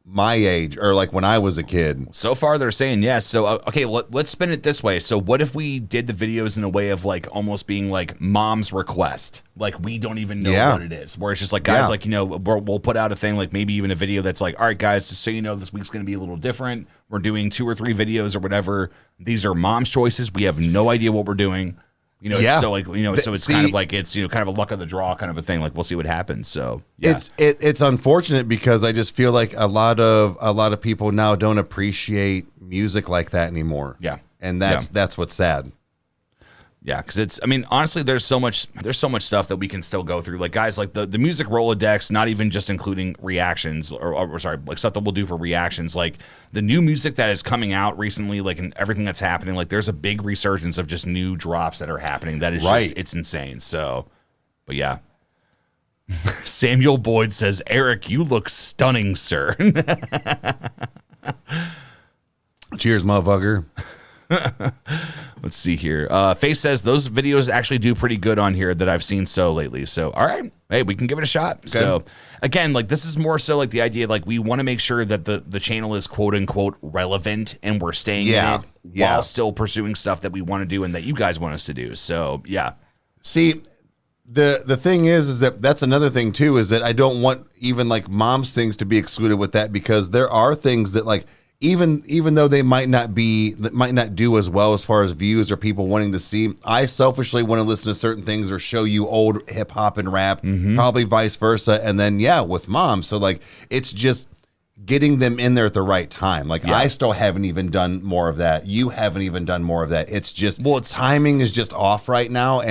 my age or like when I was a kid. So far they're saying yes. So okay, let's spin it this way. So what if we did the videos in a way of like almost being like mom's request, like we don't even know what it is, where it's just like guys like we'll put out a thing, like maybe even a video that's like, all right guys, just so you know, this week's going to be a little different. We're doing 2 or 3 videos or whatever. These are mom's choices. We have no idea what we're doing. So like, so it's kind of like, it's, kind of a luck of the draw kind of a thing. Like we'll see what happens. So yeah, it's unfortunate because I just feel like a lot of people now don't appreciate music like that anymore. Yeah. And that's what's sad. Yeah, because honestly, there's so much stuff that we can still go through. Like guys, like the music Rolodex, not even just including reactions or sorry, like stuff that we'll do for reactions. Like the new music that is coming out recently, like and everything that's happening, like there's a big resurgence of just new drops that are happening. That is just, it's insane. So, but yeah. Samuel Boyd says, Eric, you look stunning, sir. Cheers, motherfucker. Let's see here. Face says those videos actually do pretty good on here that I've seen lately. So, all right. Hey, we can give it a shot. Okay. So, again, like this is more so like the idea, like we want to make sure that the channel is quote unquote relevant and we're staying in it while still pursuing stuff that we want to do and that you guys want us to do. So, yeah. See, the thing is that that's another thing too, is that I don't want even like mom's things to be excluded with that, because there are things that like, even though they might not do as well as far as views or people wanting to see, I selfishly want to listen to certain things or show you old hip hop and rap, probably vice versa. And then, with mom. So like, it's just getting them in there at the right time. Like I still haven't even done more of that. You haven't even done more of that. It's just, timing is just off right now.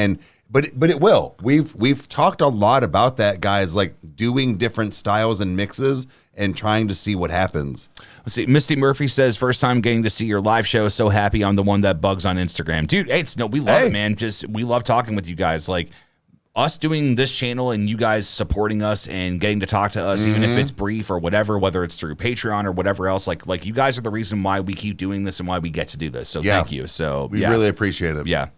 But it will. We've talked a lot about that, guys, like doing different styles and mixes and trying to see what happens. Let's see. Misty Murphy says, first time getting to see your live show. So happy I'm the one that bugs on Instagram. Dude, we love it, man. We love talking with you guys. Like us doing this channel and you guys supporting us and getting to talk to us, even if it's brief or whatever, whether it's through Patreon or whatever else, like you guys are the reason why we keep doing this and why we get to do this. So thank you. So we really appreciate it. Yeah.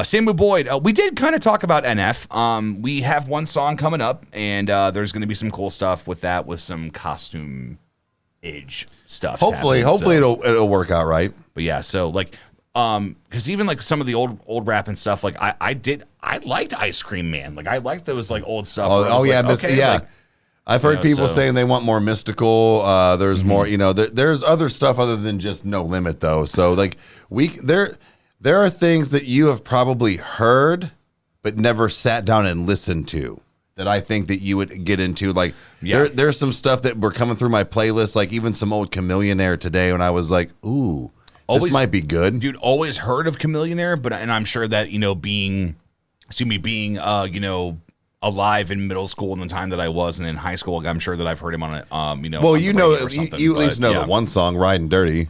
Samuel Boyd, we did kind of talk about NF. We have one song coming up, and there's going to be some cool stuff with that, with some costume age stuff. Hopefully it'll work out right. But yeah, so like, because even like some of the old rap and stuff, like I liked Ice Cream Man. Like I liked those like old stuff. I've heard people saying they want more mystical. There's more, there's other stuff other than just No Limit though. So like there are things that you have probably heard, but never sat down and listened to, that I think that you would get into. Like there's some stuff that were coming through my playlist, like even some old Chameleonaire today, when I was like, ooh, this might be good. Dude, always heard of Chameleonaire, and I'm sure that, being alive in middle school in the time that I was and in high school, I'm sure that I've heard him on it, well, you at least know the one song, Riding Dirty.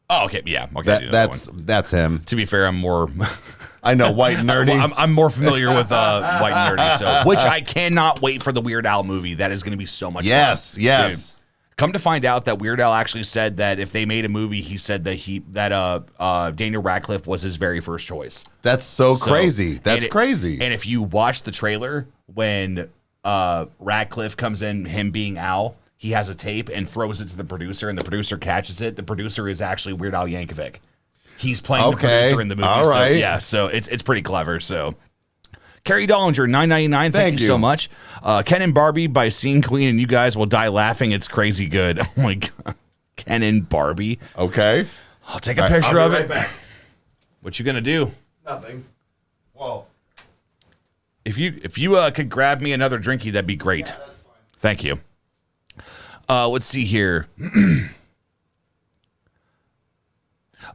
Oh, okay, yeah. Okay, that's him. To be fair, I'm more... I know, White and Nerdy. I'm more familiar with White and Nerdy, which I cannot wait for the Weird Al movie. That is going to be so much fun. Yes. Dude, come to find out that Weird Al actually said that if they made a movie, he said that Daniel Radcliffe was his very first choice. That's so crazy. That's crazy. And if you watch the trailer, when Radcliffe comes in, him being Al, he has a tape and throws it to the producer, and the producer catches it. The producer is actually Weird Al Yankovic. He's playing the producer in the movie. All right. So it's pretty clever. So Carrie Dollinger, $9.99. Thank you so much. Ken and Barbie by Scene Queen, and you guys will die laughing. It's crazy good. Oh my god. Ken and Barbie. Okay. I'll take a picture of it. Back. What you gonna do? Nothing. Well, if you could grab me another drinky, that'd be great. Yeah, that's fine. Thank you. Let's see here.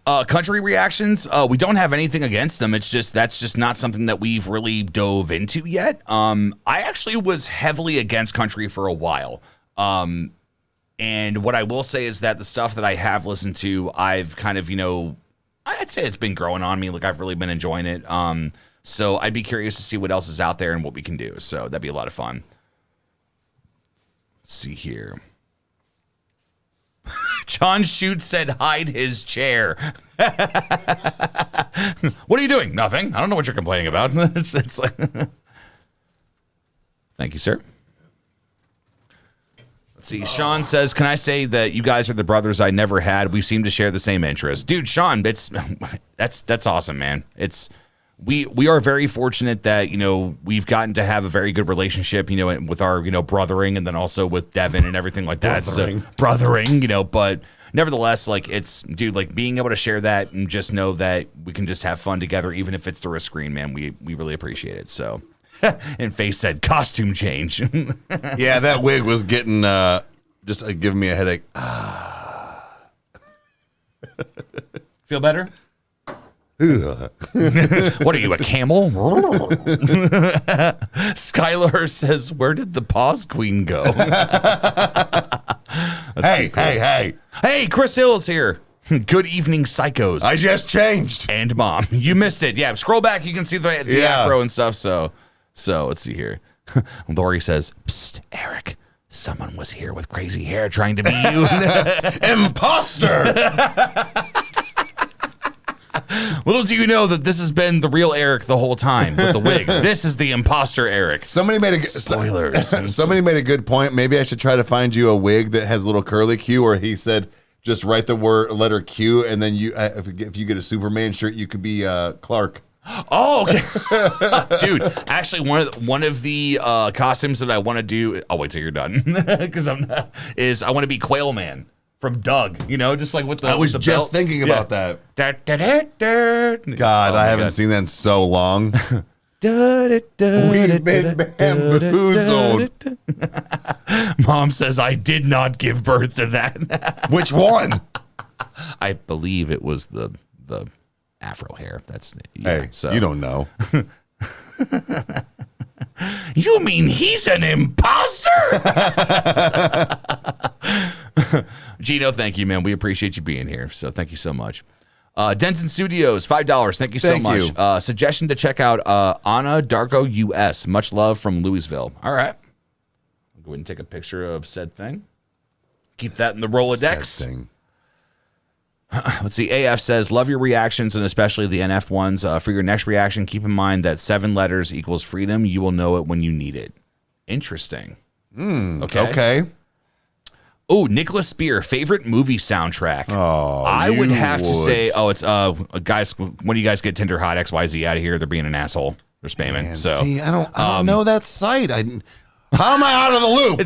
Country reactions, we don't have anything against them. It's just that's just not something that we've really dove into yet. I actually was heavily against country for a while. And what I will say is that the stuff that I have listened to, I've kind of, I'd say it's been growing on me. Like, I've really been enjoying it. So I'd be curious to see what else is out there and what we can do. So that'd be a lot of fun. Let's see here. John Shute said, hide his chair. What are you doing? Nothing. I don't know what you're complaining about. It's like, thank you, sir. Let's see. Sean says, can I say that you guys are the brothers I never had? We seem to share the same interests. Dude, Sean, that's awesome, man. We are very fortunate that, we've gotten to have a very good relationship, with our, brothering, and then also with Devin and everything like that. Brothering, but nevertheless, like, it's, dude, like, being able to share that and just know that we can just have fun together, even if it's through a screen, man, we really appreciate it. So, and Faye said, costume change. Yeah, that wig was getting, just giving me a headache. Feel better? What are you, a camel? Skylar says, where did the pause queen go? Hey, Chris Hill is here. Good evening, psychos. I just changed. And mom. You missed it. Yeah, scroll back. You can see the afro and stuff. So let's see here. Lori says, psst, Eric. Someone was here with crazy hair trying to be you. Imposter! Little do you know that this has been the real Eric the whole time with the wig. This is the imposter Eric. Somebody made a spoilers. Somebody made a good point. Maybe I should try to find you a wig that has a little curly Q, or he said just write the letter Q, and then you, if you get a Superman shirt, you could be Clark. Oh, okay. Dude, actually, one of the costumes that I want to do. I'll wait till you're done because I want to be Quail Man. From Doug, just like with the. I was just belt. thinking about that. God, oh I haven't seen that in so long. We've been bamboozled. Mom says I did not give birth to that. Which one? I believe it was the afro hair. That's hey. So you don't know. You mean he's an imposter? Gino, thank you, man. We appreciate you being here. So thank you so much. Denton Studios, $5. Thank you so much. Suggestion to check out Anna Darko US. Much love from Louisville. All right. I'll go ahead and take a picture of said thing. Keep that in the Rolodex. Said thing. Let's see. AF says, love your reactions and especially the NF ones. For your next reaction, keep in mind that 7 letters equals freedom. You will know it when you need it. Interesting. Okay. Oh, Nicholas Spear, favorite movie soundtrack. Oh, I would have to say, it's guys. When you guys get Tinder Hot XYZ out of here, they're being an asshole. They're spamming. Man, so see, I don't know that site. How am I out of the loop?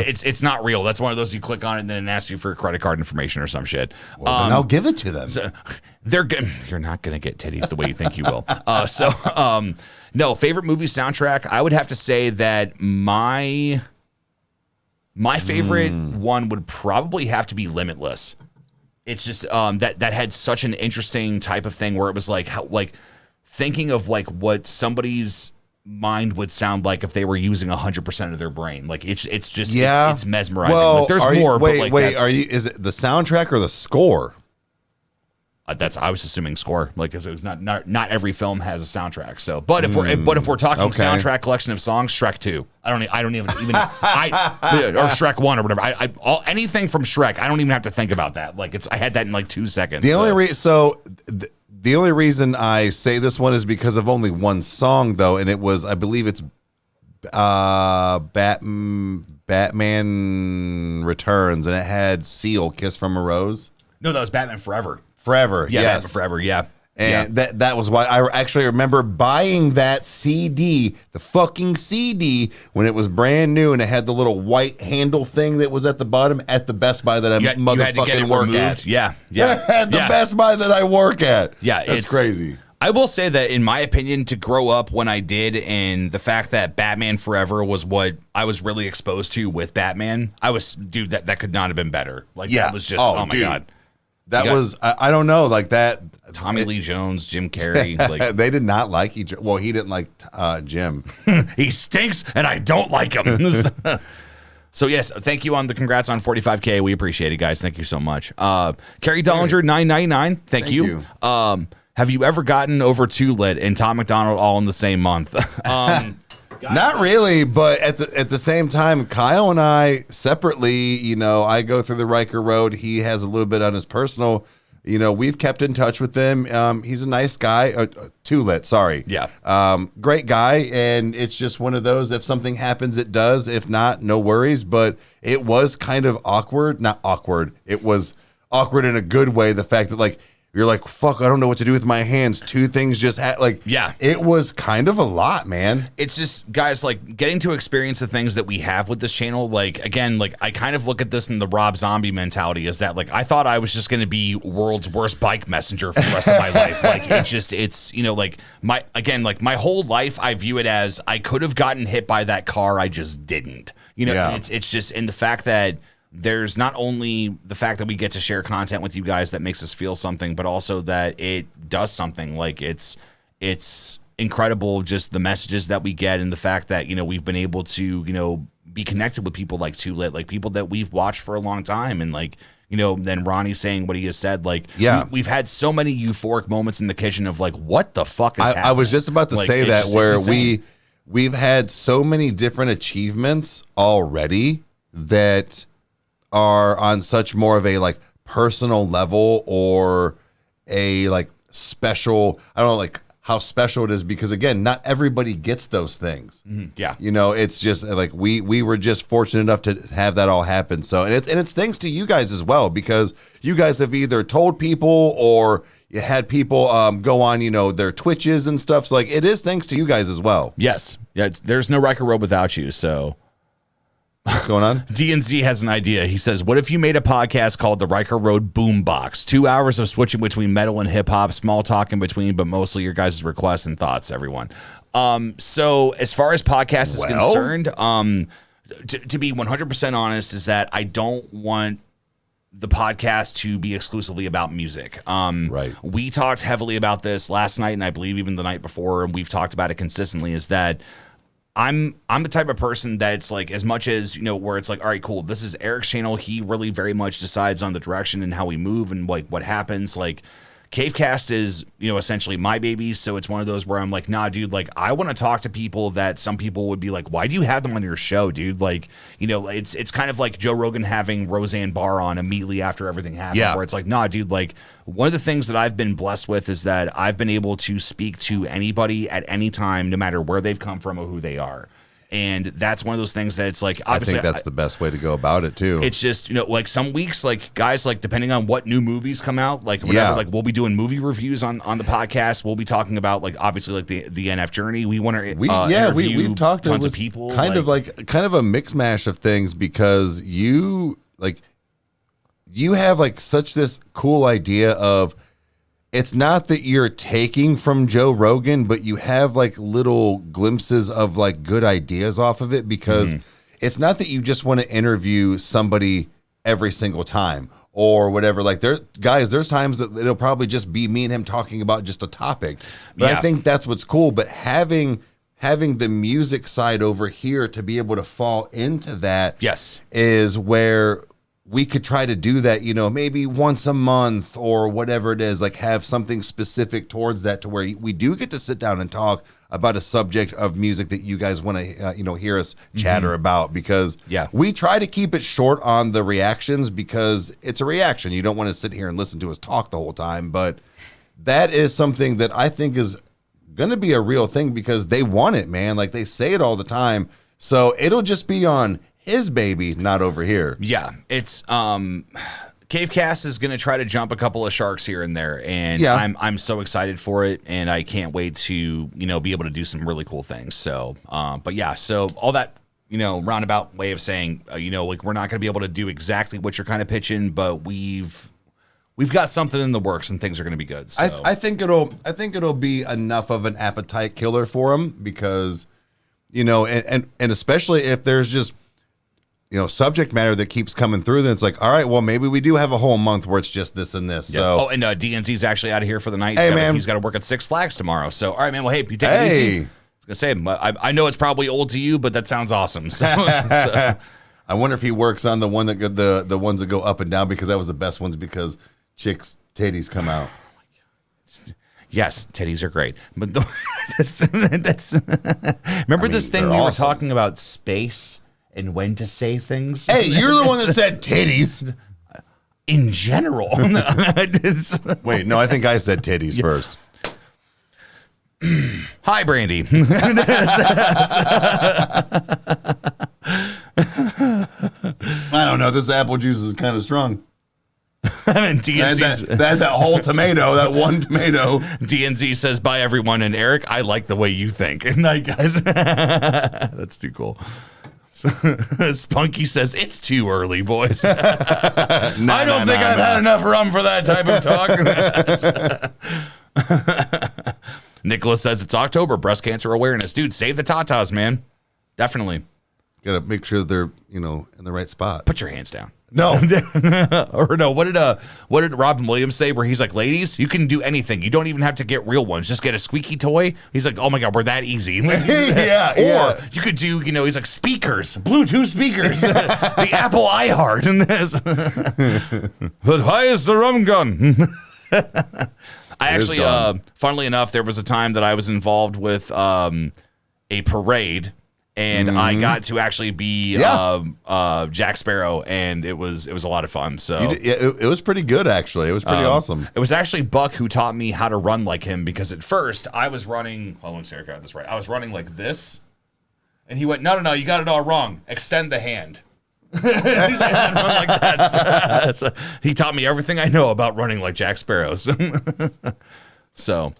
It's not real. That's one of those you click on it and then it asks you for credit card information or some shit. Well, then I'll give it to them. So they're good. You're not gonna get titties the way you think you will. No, favorite movie soundtrack. I would have to say that my favorite one would probably have to be Limitless. It's just that had such an interesting type of thing where it was like thinking of like what somebody's mind would sound like if they were using 100% of their brain. Like it's just it's mesmerizing. Well, like, there's more. Is it the soundtrack or the score? I was assuming score, like, because it was not every film has a soundtrack. So, but if we're talking soundtrack collection of songs, Shrek 2. I don't even or Shrek 1 or whatever. Anything from Shrek, I don't even have to think about that. Like I had that in like 2 seconds. The only reason I say this one is because of only one song though, and it was, I believe it's Batman Returns, and it had Seal, Kiss from a Rose. No, that was Batman Forever. Forever, yeah, yes. Batman Forever, yeah. And that was why I actually remember buying that CD, the fucking CD, when it was brand new, and it had the little white handle thing that was at the bottom at the Best Buy that I motherfucking work at. Yeah. At the Best Buy that I work at. Yeah, it's crazy. I will say that, in my opinion, to grow up when I did, and the fact that Batman Forever was what I was really exposed to with Batman, that could not have been better. Like, that was just, oh my God. That was, I don't know, like that. Tommy Lee Jones, Jim Carrey. Like, they did not like each other. Well, he didn't like Jim. He stinks, and I don't like him. So, yes, thank you on the congrats on 45K. We appreciate it, guys. Thank you so much. Carrie Dollinger, $9.99. Thank you. Have you ever gotten over Too Lit and Tom McDonald all in the same month? Not really, but at the same time, Kyle and I separately, you know, I go through the Rykerroad. He has a little bit on his personal. You know, we've kept in touch with him. He's a nice guy. Too Lit, sorry. Yeah. Great guy, and it's just one of those. If something happens, it does. If not, no worries. But it was kind of awkward. Not awkward. It was awkward in a good way. The fact that, like, you're like, fuck, I don't know what to do with my hands. Two things just yeah. It was kind of a lot, man. It's just, guys, like, getting to experience the things that we have with this channel. Like, again, like, I kind of look at this in the Rob Zombie mentality, is that, like, I thought I was just going to be world's worst bike messenger for the rest of my life. Like, it's, you know, like, my whole life, I view it as I could have gotten hit by that car, I just didn't. You know, Yeah. it's just, in the fact that there's not only the fact that we get to share content with you guys that makes us feel something, but also that it does something. Like, it's incredible, just the messages that we get, and the fact that, you know, we've been able to, you know, be connected with people like Too Lit, like people that we've watched for a long time. And, like, you know, then Ronnie saying what he has said, like, yeah, we've had so many euphoric moments in the kitchen of, like, what the fuck is happening? I was just about to like, say that, just, where we've had so many different achievements already that are on such more of a, like, personal level, or a, like, special, I don't know, like, how special it is, because, again, not everybody gets those things. Mm-hmm. Yeah. You know, it's just like we were just fortunate enough to have that all happen. So, and it's thanks to you guys as well, because you guys have either told people, or you had people go on, you know, their Twitches and stuff. So, like, it is thanks to you guys as well. Yes. Yeah. There's no Rykerroad without you. So what's going on? DNZ has an idea. He says, what if you made a podcast called the Rykerroad Boombox? 2 hours of switching between metal and hip hop, small talk in between, but mostly your guys' requests and thoughts, everyone. So as far as podcast is concerned, to be 100% honest, is that I don't want the podcast to be exclusively about music. Right. We talked heavily about this last night, and I believe even the night before, and we've talked about it consistently, is that I'm the type of person that it's like, as much as, you know, where it's like, all right, cool, this is Eric's channel. He really very much decides on the direction and how we move and, like, what happens. Like, Cavecast is, you know, essentially my baby. So it's one of those where I'm like, nah, dude, like, I want to talk to people that some people would be like, why do you have them on your show, dude? Like, you know, it's kind of like Joe Rogan having Roseanne Barr on immediately after everything happened, yeah, where it's like, nah, dude, like, one of the things that I've been blessed with is that I've been able to speak to anybody at any time, no matter where they've come from or who they are. And that's one of those things that it's like, obviously, I think that's the best way to go about it too. It's just, you know, like, some weeks, like, guys, like, depending on what new movies come out, like, whatever, like, we'll be doing movie reviews on the podcast. We'll be talking about, like, obviously, like, the NF journey. We want to we've talked to tons of people. Kind of a mix mash of things, because you have, like, such this cool idea of, it's not that you're taking from Joe Rogan, but you have, like, little glimpses of, like, good ideas off of it, because it's not that you just want to interview somebody every single time or whatever. Like, there's times that it'll probably just be me and him talking about just a topic. But I think that's what's cool. But having the music side over here to be able to fall into that, yes, is where we could try to do that, you know, maybe once a month or whatever it is, like, have something specific towards that, to where we do get to sit down and talk about a subject of music that you guys want to, you know, hear us chatter about, because we try to keep it short on the reactions, because it's a reaction. You don't want to sit here and listen to us talk the whole time, but that is something that I think is going to be a real thing, because they want it, man. Like, they say it all the time. So it'll just be on his baby, not over here. Yeah, it's Cavecast is going to try to jump a couple of sharks here and there, and I'm so excited for it, and I can't wait to, you know, be able to do some really cool things. So, but yeah, so all that, you know, roundabout way of saying, you know, like, we're not going to be able to do exactly what you're kind of pitching, but we've got something in the works, and things are going to be good. So. I think it'll be enough of an appetite killer for him, because, you know, and especially if there's just subject matter that keeps coming through, then it's like, all right, well, maybe we do have a whole month where it's just this and this. Yeah. So, oh, and DNZ's actually out of here for the night. Hey, man. He's got to work at Six Flags tomorrow. So, all right, man. Well, hey, you take it easy. I was going to say, I know it's probably old to you, but that sounds awesome. So, I wonder if he works on the one that the ones that go up and down, because that was the best ones, because chicks' titties come out. Yes, titties are great, but that's remember this thing we were talking about, space and when to say things. Hey, you're the one that said titties. In general. Wait, no, I think I said titties first. Hi, Brandy. I don't know. This apple juice is kind of strong. DNZ that whole tomato, that one tomato. DNZ says, bye, everyone. And Eric, I like the way you think. Good night, guys. That's too cool. Spunky says, it's too early, boys. I don't think I've had enough rum for that type of talk. Nicholas says, it's October, breast cancer awareness. Dude, save the tatas, man. Definitely. Got to make sure they're, in the right spot. Put your hands down. No. Or no, what did Robin Williams say, where he's like, ladies, you can do anything. You don't even have to get real ones. Just get a squeaky toy. He's like, oh my God, we're that easy. Yeah. Or you could do, he's like, speakers, Bluetooth speakers, the Apple iHeart. But why is the rum gun? I actually, funnily enough, there was a time that I was involved with a parade. And I got to actually be Jack Sparrow, and it was a lot of fun. So it was pretty good, actually. It was pretty awesome. It was actually Buck who taught me how to run like him, because at first I was running. Hold on, Sarah, got this right. I was running like this, and he went, "No, you got it all wrong. Extend the hand." He's like, I run like that. So he taught me everything I know about running like Jack Sparrow. So.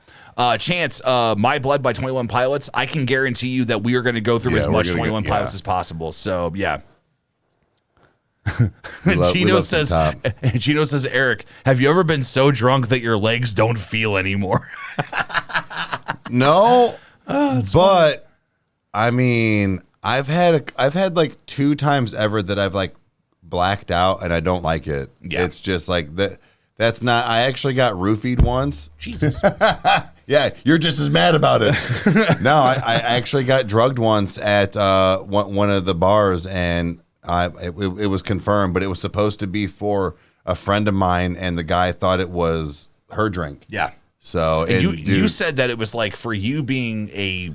Chance, My Blood by 21 Pilots, I can guarantee you that we are going to go through as much 21 Pilots as possible. So, yeah. Gino says, Eric, have you ever been so drunk that your legs don't feel anymore? No, but funny. I mean, I've had like 2 times ever that I've like blacked out, and I don't like it. Yeah. It's just like that. That's not. I actually got roofied once. Jesus. Yeah, you're just as mad about it. No, I actually got drugged once at one of the bars, and it was confirmed, but it was supposed to be for a friend of mine, and the guy thought it was her drink. Yeah. So you said that it was like, for you being a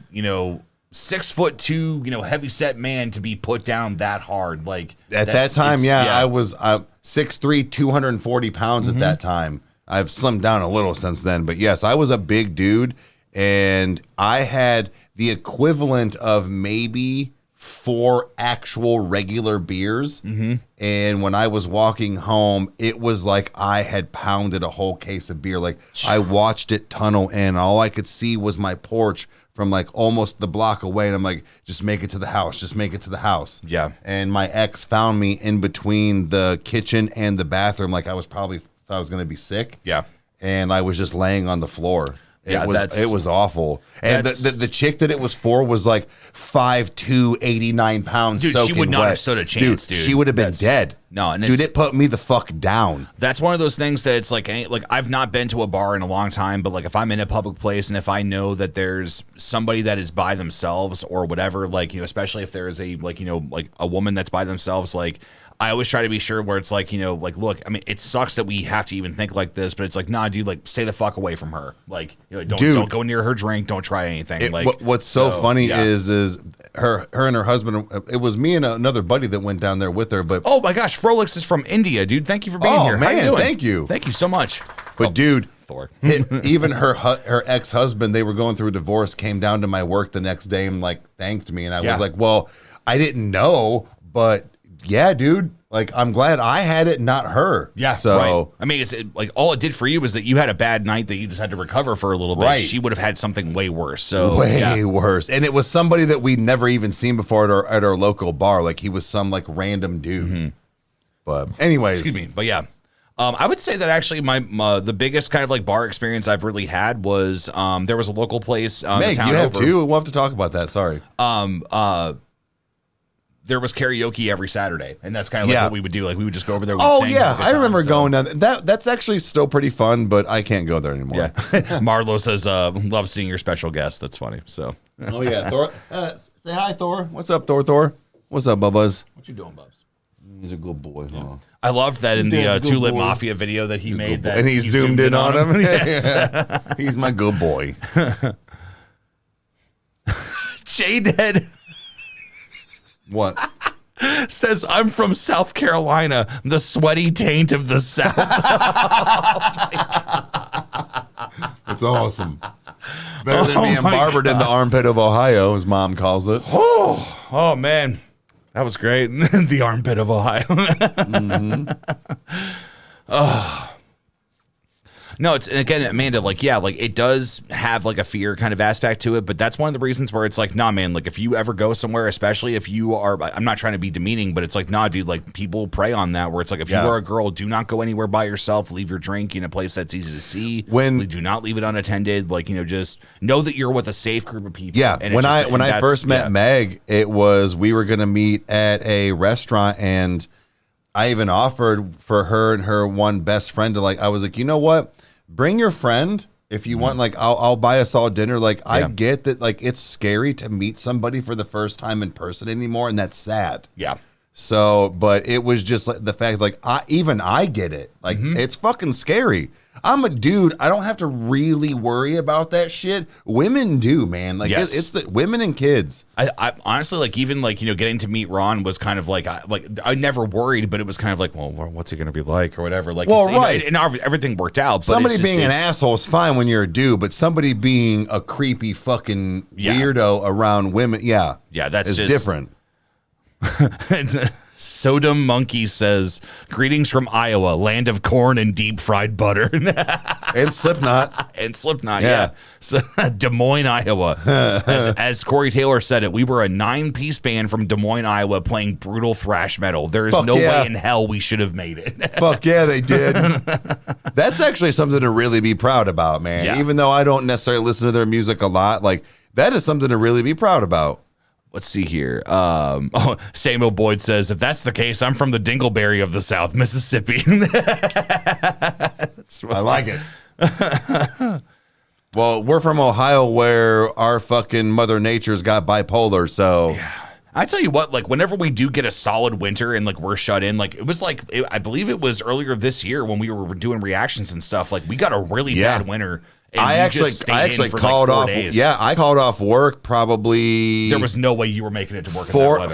6'2", heavy set man, to be put down that hard. Like at that time, I was 6'3", 240 pounds at that time. I've slimmed down a little since then, but yes, I was a big dude, and I had the equivalent of maybe 4 actual regular beers. And when I was walking home, it was like I had pounded a whole case of beer. Like, I watched it tunnel in. All I could see was my porch from like almost the block away, and I'm like, just make it to the house, just make it to the house. Yeah. And my ex found me in between the kitchen and the bathroom, like I was probably thought I was going to be sick. Yeah. And I was just laying on the floor. It was awful. And the chick that it was for was like 5'2", 89 pounds. Dude, she would not have stood a chance, dude. She would have been dead. No, and dude, it put me the fuck down. That's one of those things that it's like I've not been to a bar in a long time, but like if I'm in a public place and if I know that there's somebody that is by themselves or whatever, like, especially if there is a like a woman that's by themselves, like, I always try to be sure where it's like, like, look, I mean, it sucks that we have to even think like this, but it's like, nah, dude, like, stay the fuck away from her. Like, don't go near her drink. Don't try anything. What's so funny is her and her husband, it was me and another buddy that went down there with her, but. Oh my gosh, Frolix is from India, dude. Thank you for being here. Man, how you doing? Thank you. Thank you so much. But dude, Thor. Even her ex-husband, they were going through a divorce, came down to my work the next day and like thanked me. And I was like, well, I didn't know, but yeah, dude. Like, I'm glad I had it, not her. Yeah, so right. I mean, like all it did for you was that you had a bad night that you just had to recover for a little bit. Right. She would have had something way worse. So way worse. And it was somebody that we'd never even seen before at our local bar. Like, he was some like random dude. But anyways, excuse me. But yeah, I would say that actually the biggest kind of like bar experience I've really had was there was a local place. Meg, you have too. We'll have to talk about that. Sorry. there was karaoke every Saturday, and that's kind of like what we would do. Like we would just go over there. Oh yeah, I remember going down. That's actually still pretty fun, but I can't go there anymore. Yeah. Marlo says, "Love seeing your special guest." That's funny. So. Oh yeah, Thor. Say hi, Thor. What's up, Thor? Thor. What's up, Bubbas? What you doing, Bubs? He's a good boy. Yeah. Huh? I loved that in the Tulip Mafia video that he made. That and he zoomed in on him. Yes. He's my good boy. J-Dead. What? Says, I'm from South Carolina, the sweaty taint of the South. It's awesome. It's better than being barbered in the armpit of Ohio, as Mom calls it. Oh man. That was great. The armpit of Ohio. Mm-hmm. No, it's, and again, Amanda, like, yeah, like it does have like a fear kind of aspect to it, but that's one of the reasons where it's like, nah, man, like if you ever go somewhere, especially if you are, I'm not trying to be demeaning, but it's like, nah, dude, like people prey on that where it's like, if you are a girl, do not go anywhere by yourself, leave your drink in a place that's easy to see. Do not leave it unattended. Like, you know, just know that you're with a safe group of people. Yeah. And when I first met Meg, it was, we were going to meet at a restaurant, and I even offered for her and her one best friend to, like, I was like, you know what? Bring your friend if you want. Like, I'll buy us all dinner. Like, I get that, like, it's scary to meet somebody for the first time in person anymore, and that's sad. Yeah. So, but it was just like the fact, like, I get it. Like, it's fucking scary. I'm a dude. I don't have to really worry about that shit. Women do, man. Like, it's the women and kids. I honestly, like, even like, you know, getting to meet Ron was kind of like I never worried, but it was kind of like, well, what's he going to be like or whatever. Like, well, right. You know, and everything worked out. But somebody being an asshole is fine when you're a dude, but somebody being a creepy fucking weirdo around women, that's just different. Sodom Monkey says, greetings from Iowa, land of corn and deep fried butter. And Slipknot. Yeah. So Des Moines, Iowa. As Corey Taylor said it, we were a 9-piece band from Des Moines, Iowa playing brutal thrash metal. There is no way in hell we should have made it. Fuck yeah, they did. That's actually something to really be proud about, man. Yeah. Even though I don't necessarily listen to their music a lot, like, that is something to really be proud about. Let's see here. Samuel Boyd says, if that's the case, I'm from the Dingleberry of the South, Mississippi. I like it. Well, we're from Ohio, where our fucking Mother Nature's got bipolar, so... Yeah. I tell you what, like, whenever we do get a solid winter and, like, we're shut in, like, it was, like, I believe it was earlier this year when we were doing reactions and stuff, like, we got a really bad winter. I actually called off. Days. Yeah, I called off work probably. There was no way you were making it to work.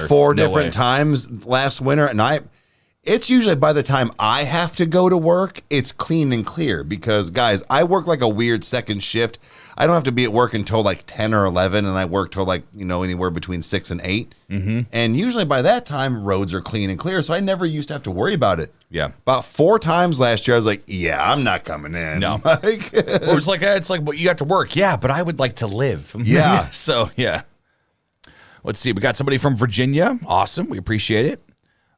Four different times last winter, and it's usually by the time I have to go to work, it's clean and clear because, guys, I work like a weird second shift. I don't have to be at work until like 10 or 11, and I work till like, you know, anywhere between 6 and 8. Mm-hmm. And usually by that time, roads are clean and clear, so I never used to have to worry about it. Yeah. About 4 times last year, I was like, yeah, I'm not coming in. No. Or it's like, well, you got to work. Yeah, but I would like to live. Yeah. So, yeah. Let's see. We got somebody from Virginia. Awesome. We appreciate it.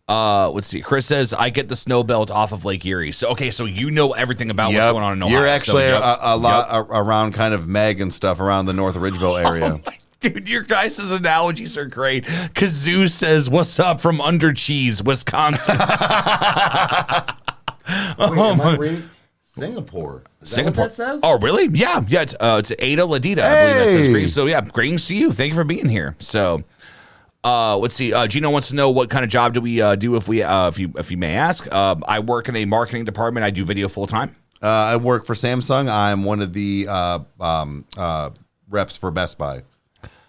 Let's see. Chris says, I get the snow belt off of Lake Erie. So, okay, so you know everything about what's going on in Ohio. You're actually a lot around kind of Meg and stuff around the North Ridgeville area. Oh, dude, your guys' analogies are great. Kazoo says, what's up from Under Cheese, Wisconsin? Wait, am I reading? Singapore. Is that what that says? Oh, really? Yeah. Yeah, it's Ada Ladita. I believe that says greetings. So, yeah, greetings to you. Thank you for being here. So... let's see. Gino wants to know what kind of job do we do if you may ask. I work in a marketing department. I do video full time. I work for Samsung. I'm one of the reps for Best Buy.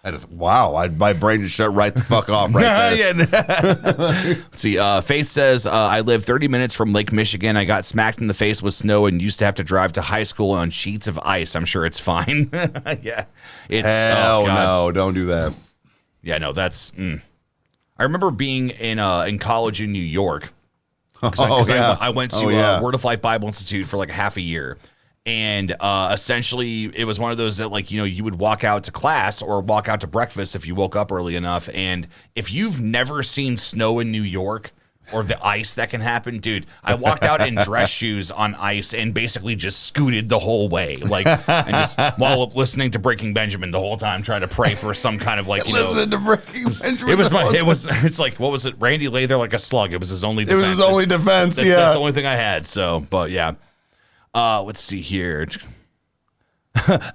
My brain just shut right the fuck off right there. Let's see. Faith says, I live 30 minutes from Lake Michigan. I got smacked in the face with snow and used to have to drive to high school on sheets of ice. I'm sure it's fine. Yeah. Hell no, don't do that. Yeah, no, that's... I remember being in college in New York. I went to Word of Life Bible Institute for like half a year. And essentially, it was one of those that, like, you know, you would walk out to class or walk out to breakfast if you woke up early enough. And if you've never seen snow in New York, or the ice that can happen, dude. I walked out in dress shoes on ice and basically just scooted the whole way, like, and just while listening to Breaking Benjamin the whole time, trying to pray for some kind of like, Listen to Breaking Benjamin. It's like, what was it? Randy lay there like a slug. It was his only defense. It was his only defense. That's the only thing I had. So, but yeah. Let's see here.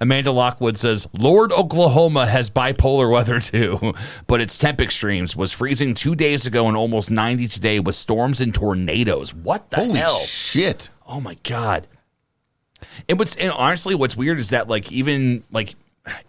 Amanda Lockwood says, Lord Oklahoma has bipolar weather too, but its temp extremes was freezing 2 days ago and almost 90 today with storms and tornadoes. What the hell? Holy shit. Oh my God. And honestly, what's weird is that like, even like,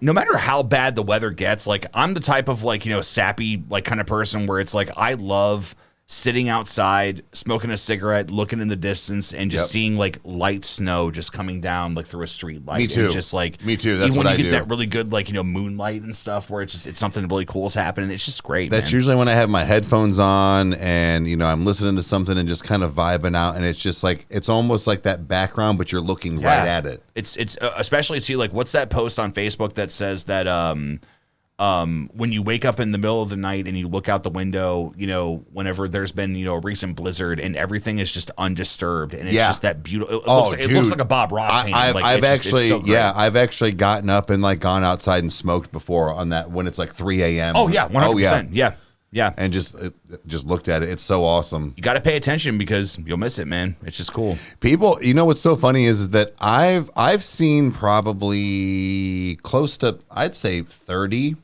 no matter how bad the weather gets, like I'm the type of like, sappy, like kind of person where it's like, I love sitting outside, smoking a cigarette, looking in the distance, and just seeing like light snow just coming down like through a street light. Me too. And just like me too. That's what I do. When you get that really good like moonlight and stuff, where it's something really cool is happening. It's just great. That's usually when I have my headphones on and I'm listening to something and just kind of vibing out, and it's just like it's almost like that background, but you're looking right at it. It's especially too like what's that post on Facebook that says that when you wake up in the middle of the night and you look out the window, whenever there's been, a recent blizzard and everything is just undisturbed and it's just that beautiful. It looks like a Bob Ross painting. I've actually gotten up and like gone outside and smoked before on that when it's like 3 a.m. Oh yeah, 100%. Yeah. And just looked at it. It's so awesome. You got to pay attention because you'll miss it, man. It's just cool. People, what's so funny is that I've seen probably close to, I'd say 30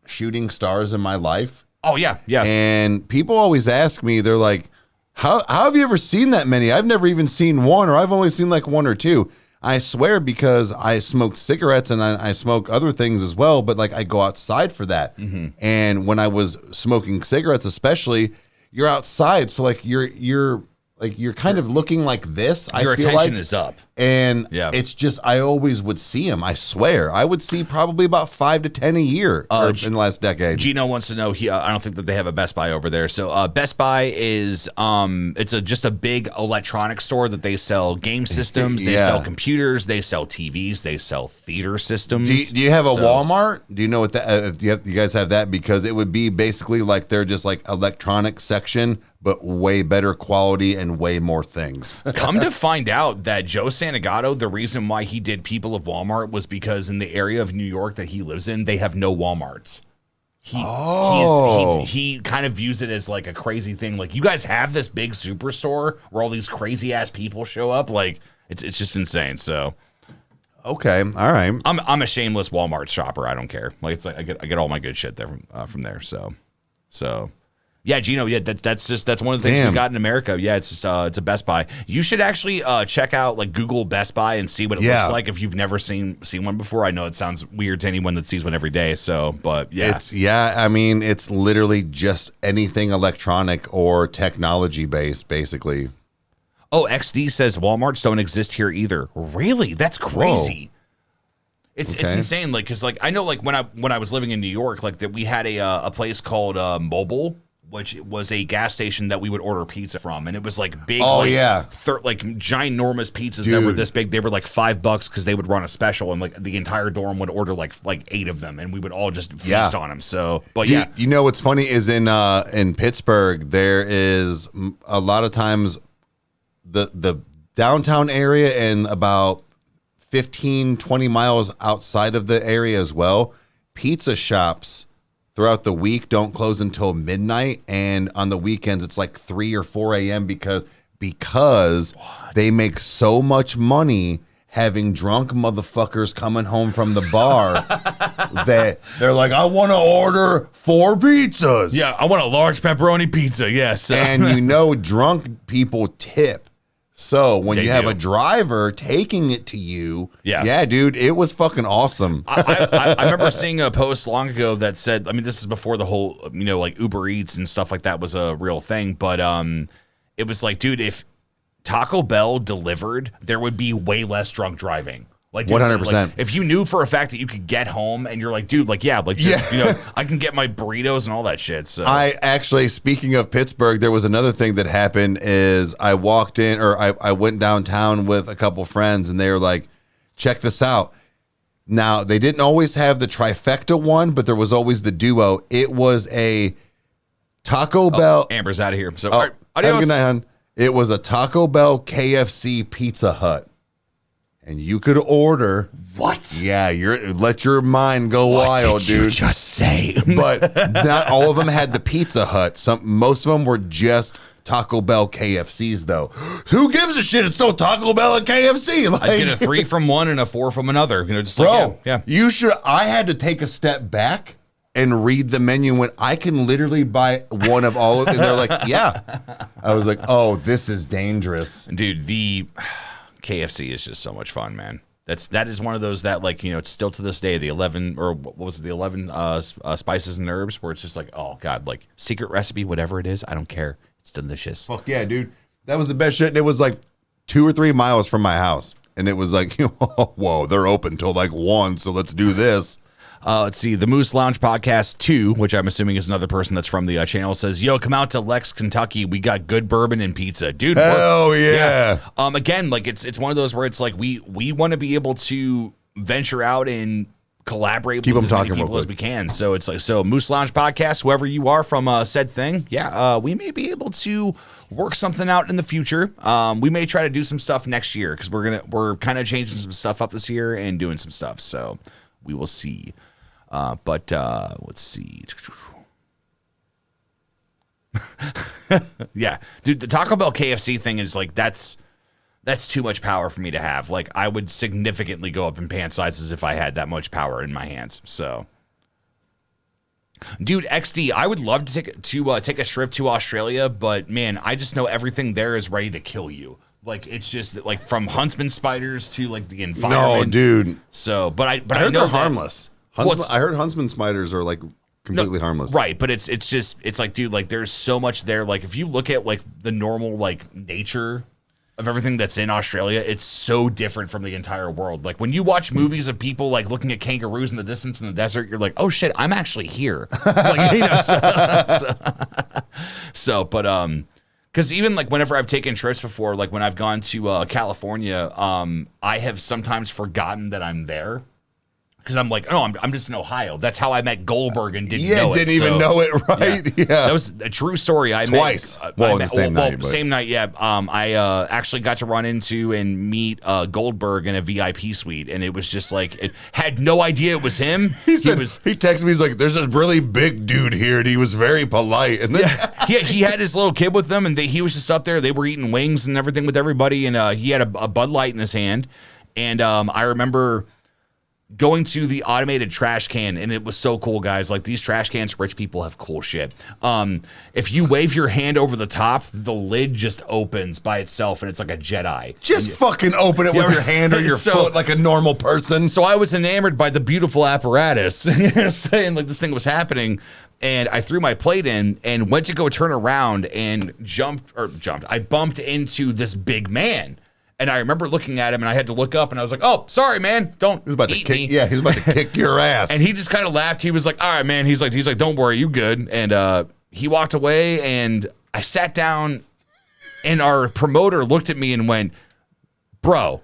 shooting stars in my life. Oh yeah. And people always ask me, they're like, how have you ever seen that many? I've never even seen one, or I've only seen like one or two. I swear, because I smoke cigarettes and I smoke other things as well, but like I go outside for that. Mm-hmm. And when I was smoking cigarettes, especially, you're outside, so like you're kind of looking like this. Your attention is up. And it's just, I always would see them. I swear. I would see probably about 5 to 10 a year in the last decade. Gino wants to know, I don't think that they have a Best Buy over there. So Best Buy is, it's just a big electronics store that they sell game systems, they sell computers, they sell TVs, they sell theater systems. Do you have a Walmart? Do you know what that, do you guys have that? Because it would be basically like they're just like electronics section, but way better quality and way more things. Come to find out that Joe Santagato, the reason why he did People of Walmart was because in the area of New York that he lives in, they have no Walmarts. He kind of views it as like a crazy thing. Like, you guys have this big superstore where all these crazy ass people show up. Like, it's just insane. So, okay, all right. I'm a shameless Walmart shopper. I don't care. Like, it's like I get all my good shit there from there. So. Yeah, Gino. Yeah, that's one of the things we got in America. Yeah, it's a Best Buy. You should actually check out like Google Best Buy and see what it looks like if you've never seen one before. I know it sounds weird to anyone that sees one every day. So, but yeah, I mean, it's literally just anything electronic or technology based, basically. Oh, XD says Walmarts don't exist here either. Really? That's crazy. Whoa. It's insane. Like, cause like I know like when I was living in New York, like that we had a place called Mobile, which was a gas station that we would order pizza from, and it was like big, like ginormous pizzas that were this big. They were like $5 because they would run a special, and like the entire dorm would order like 8 of them, and we would all just feast on them. So, but you know what's funny is in Pittsburgh there is a lot of times the downtown area and about 15-20 miles outside of the area as well, pizza shops throughout the week don't close until midnight, and on the weekends it's like 3 or 4 a.m. because they make so much money having drunk motherfuckers coming home from the bar that they're like, I want to order 4 pizzas. Yeah, I want a large pepperoni pizza. Yes. And drunk people tip. So when you have a driver taking it to you, dude, it was fucking awesome. I remember seeing a post long ago that said, I mean, this is before the whole, like Uber Eats and stuff like that was a real thing. But it was like, dude, if Taco Bell delivered, there would be way less drunk driving. Like 100%. Like, if you knew for a fact that you could get home and you're like, dude, like, I can get my burritos and all that shit. So I actually, speaking of Pittsburgh, there was another thing that happened is I walked in, or I went downtown with a couple friends, and they were like, check this out. Now, they didn't always have the trifecta one, but there was always the duo. It was a Taco Bell. Amber's out of here. So, Oh, all right, have a adios. good night, hon. It was a Taco Bell, KFC, Pizza Hut. And you could order. What? Yeah, let your mind go wild, did dude. you just say? But not all of them had the Pizza Hut. Most of them were just Taco Bell KFCs, though. Who gives a shit? It's still Taco Bell and KFC. Like, I'd get a 3 from one and a 4 from another. You know, just bro, like, yeah. you should. I had to take a step back and read the menu when I can literally buy one of all of them. And they're like, yeah. I was like, oh, this is dangerous. Dude, the KFC is just so much fun, man. That is one of those that, like, you know, it's still to this day, the 11, or what was it, the 11 spices and herbs, where it's just like, oh, God, like, secret recipe, whatever it is, I don't care. It's delicious. Fuck yeah, dude. That was the best shit. And it was like 2 or 3 miles from my house. And it was like, whoa, they're open till like 1, so let's do this. Let's see. The Moose Lounge Podcast 2, which I'm assuming is another person that's from the channel, says, yo, come out to Lex, Kentucky. We got good bourbon and pizza. Dude. Hell yeah. Again, like, it's one of those where it's like we want to be able to venture out and collaborate Keep with them as many talking people real as we can. So it's like, Moose Lounge Podcast, whoever you are from said thing, we may be able to work something out in the future. We may try to do some stuff next year because we're kind of changing some stuff up this year and doing some stuff. So we will see. But let's see. Yeah, dude, the Taco Bell KFC thing is like, that's too much power for me to have. Like, I would significantly go up in pant sizes if I had that much power in my hands. So, dude, XD, I would love to take a trip to Australia, but man, I just know everything there is ready to kill you. Like, it's just like from huntsman spiders to like the environment. No, dude. So, but I heard know they're harmless. I heard huntsman spiders are like completely harmless. Right, but it's like, dude, like, there's so much there. Like, if you look at like the normal like nature of everything that's in Australia, it's so different from the entire world. Like, when you watch movies of people like looking at kangaroos in the distance in the desert, you're like, oh shit, I'm actually here. Like, you know, but because even like whenever I've taken trips before, like when I've gone to California, I have sometimes forgotten that I'm there. Because I'm like, oh, I'm just in Ohio. That's how I met Goldberg and didn't know it. Didn't even know it, right? Yeah. That was a true story. I Twice. Met, same night. Same night, yeah. I actually got to run into and meet Goldberg in a VIP suite, and it was just like, it had no idea it was him. He texted me, he's like, there's this really big dude here, and he was very polite. And then he had his little kid with him, and he was just up there. They were eating wings and everything with everybody, and he had a Bud Light in his hand. And I remember going to the automated trash can, and it was so cool, guys. Like, these trash cans, rich people have cool shit. If you wave your hand over the top, the lid just opens by itself, and it's like a Jedi. Just fucking open it with your hand or your foot like a normal person. So I was enamored by the beautiful apparatus, saying like this thing was happening, and I threw my plate in and went to go turn around and I bumped into this big man. And I remember looking at him, and I had to look up, and I was like, "Oh, sorry, man, don't He was about to eat kick. me." Yeah, he was about to kick your ass. And he just kind of laughed. He was like, "All right, man." He's like, "Don't worry, you good." And he walked away, and I sat down, and our promoter looked at me and went, "Bro,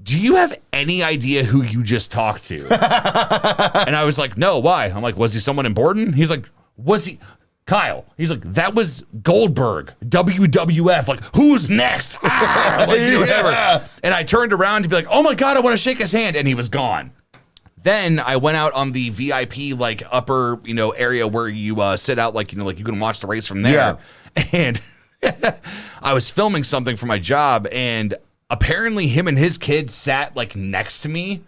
do you have any idea who you just talked to?" And I was like, "No, why?" I'm like, "Was he someone important?" He's like, "Was he?" Kyle, he's like, "That was Goldberg, WWF. Like, who's next?" Like, you know, whatever. Yeah. And I turned around to be like, "Oh my God, I want to shake his hand," and he was gone. Then I went out on the VIP like upper, you know, area where you sit out, like, you know, like you can watch the race from there. Yeah. And I was filming something for my job, and apparently him and his kid sat like next to me.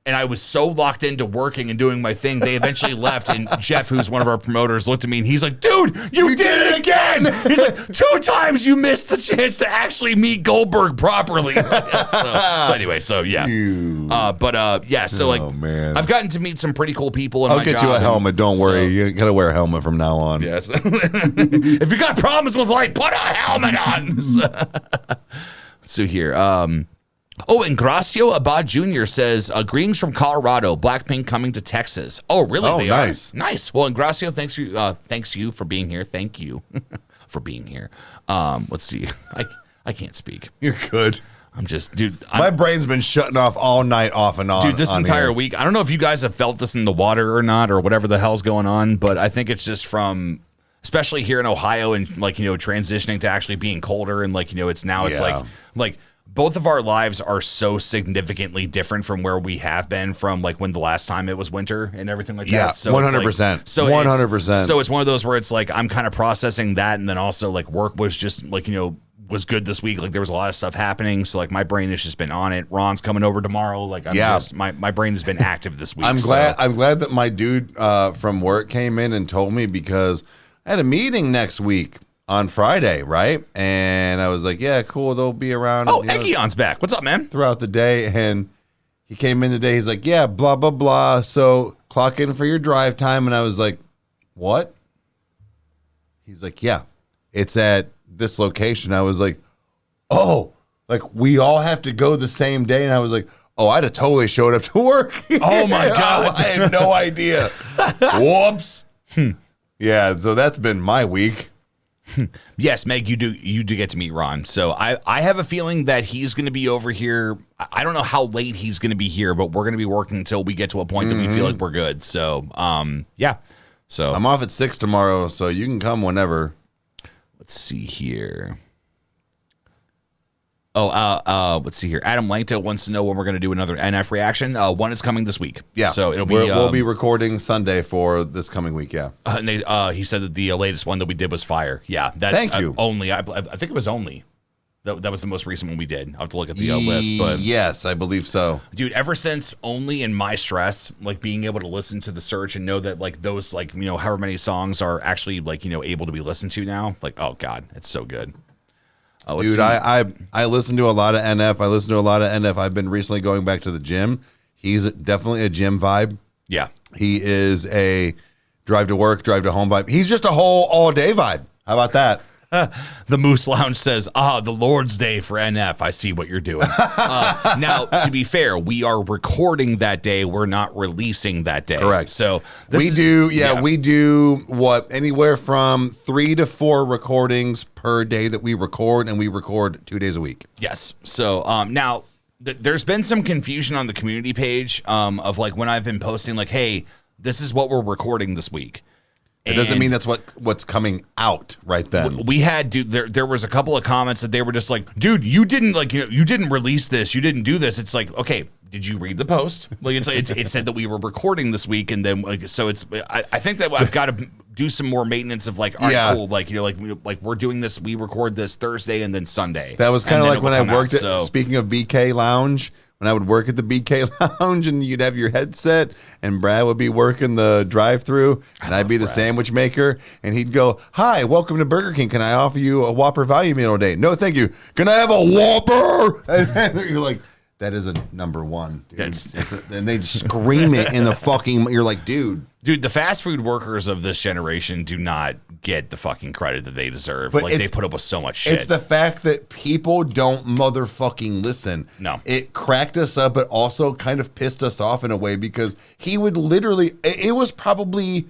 And I was so locked into working and doing my thing, they eventually left. And Jeff, who's one of our promoters, looked at me and he's like, "Dude, you did it again!" He's like, "2 times you missed the chance to actually meet Goldberg properly." So anyway, so yeah. Yeah, so like, man. I've gotten to meet some pretty cool people in my job. I'll get you a helmet. Don't worry. You got to wear a helmet from now on. Yes. If you got problems with light, put a helmet on. So here, oh, and Gracio Abad Jr. says, greetings from Colorado, Blackpink coming to Texas. Oh, really? Oh, they nice. Are? Nice. Well, and Gracio, thanks you for being here. Thank you for being here. Let's see. I can't speak. You're good. I'm just, dude. My brain's been shutting off all night, off and on. Dude, this entire week, I don't know if you guys have felt this in the water or not, or whatever the hell's going on, but I think it's just from especially here in Ohio and like, transitioning to actually being colder and like, it's now it's like both of our lives are so significantly different from where we have been from like when the last time it was winter and everything like that. So 100%. So 100%. So it's one of those where it's like I'm kind of processing that, and then also like work was just like, was good this week. Like there was a lot of stuff happening. So like my brain has just been on it. Ron's coming over tomorrow. Like I'm just my brain has been active this week. I'm glad that my dude from work came in and told me, because I had a meeting next week on Friday, right? And I was like, yeah, cool, they'll be around. Oh, Eggion's back. What's up, man? Throughout the day. And he came in today. He's like, yeah, blah, blah, blah. So clock in for your drive time. And I was like, what? He's like, yeah, it's at this location. I was like, oh, like we all have to go the same day. And I was like, oh, I'd have totally showed up to work. Oh my God. I had no idea. Whoops. Yeah. So that's been my week. Yes, Meg, you do get to meet Ron. So I have a feeling that he's going to be over here. I don't know how late he's going to be here, but we're going to be working until we get to a point that we feel like we're good. So, yeah. So I'm off at 6 tomorrow, so you can come whenever. Let's see here. Oh, let's see here. Adam Langto wants to know when we're going to do another NF reaction. One is coming this week. Yeah. So it'll be. We'll be recording Sunday for this coming week. Yeah. And he said that the latest one that we did was fire. Yeah. That's Thank you. Only. I think it was only. That was the most recent one we did. I'll have to look at the list, but yes, I believe so. Dude, ever since Only and My Stress, like being able to listen to the search and know that like those like however many songs are actually like able to be listened to now, like oh god, it's so good. Dude, I listen to a lot of NF. I've been recently going back to the gym. He's definitely a gym vibe. Yeah, he is a drive to work, drive to home vibe. He's just a whole all day vibe. How about that? The Moose Lounge says, the Lord's Day for NF. I see what you're doing. Now, to be fair, we are recording that day. We're not releasing that day. Correct. So we do what, anywhere from 3 to 4 recordings per day that we record, and we record 2 days a week. Yes. So now there's been some confusion on the community page of like when I've been posting like, hey, this is what we're recording this week. It doesn't mean that's what's coming out right then. We had, dude, there was a couple of comments that they were just like, dude, you didn't you didn't release this, you didn't do this. It's like, okay, did you read the post? Like it said that we were recording this week, and then like so it's I think that I've got to do some more maintenance of like, all right, cool, like like we're doing this, we record this Thursday and then Sunday. That was kind of like when I worked at, speaking of BK Lounge. When I would work at the BK Lounge and you'd have your headset and Brad would be working the drive-through and I'd be the sandwich maker and he'd go, hi, welcome to Burger King. Can I offer you a Whopper value meal today? No, thank you. Can I have a Whopper? And you're like, that is a number one, dude. And they scream it in the fucking, you're like, dude. Dude, the fast food workers of this generation do not get the fucking credit that they deserve. But like they put up with so much shit. It's the fact that people don't motherfucking listen. No. It cracked us up, but also kind of pissed us off in a way because he would literally, it was probably,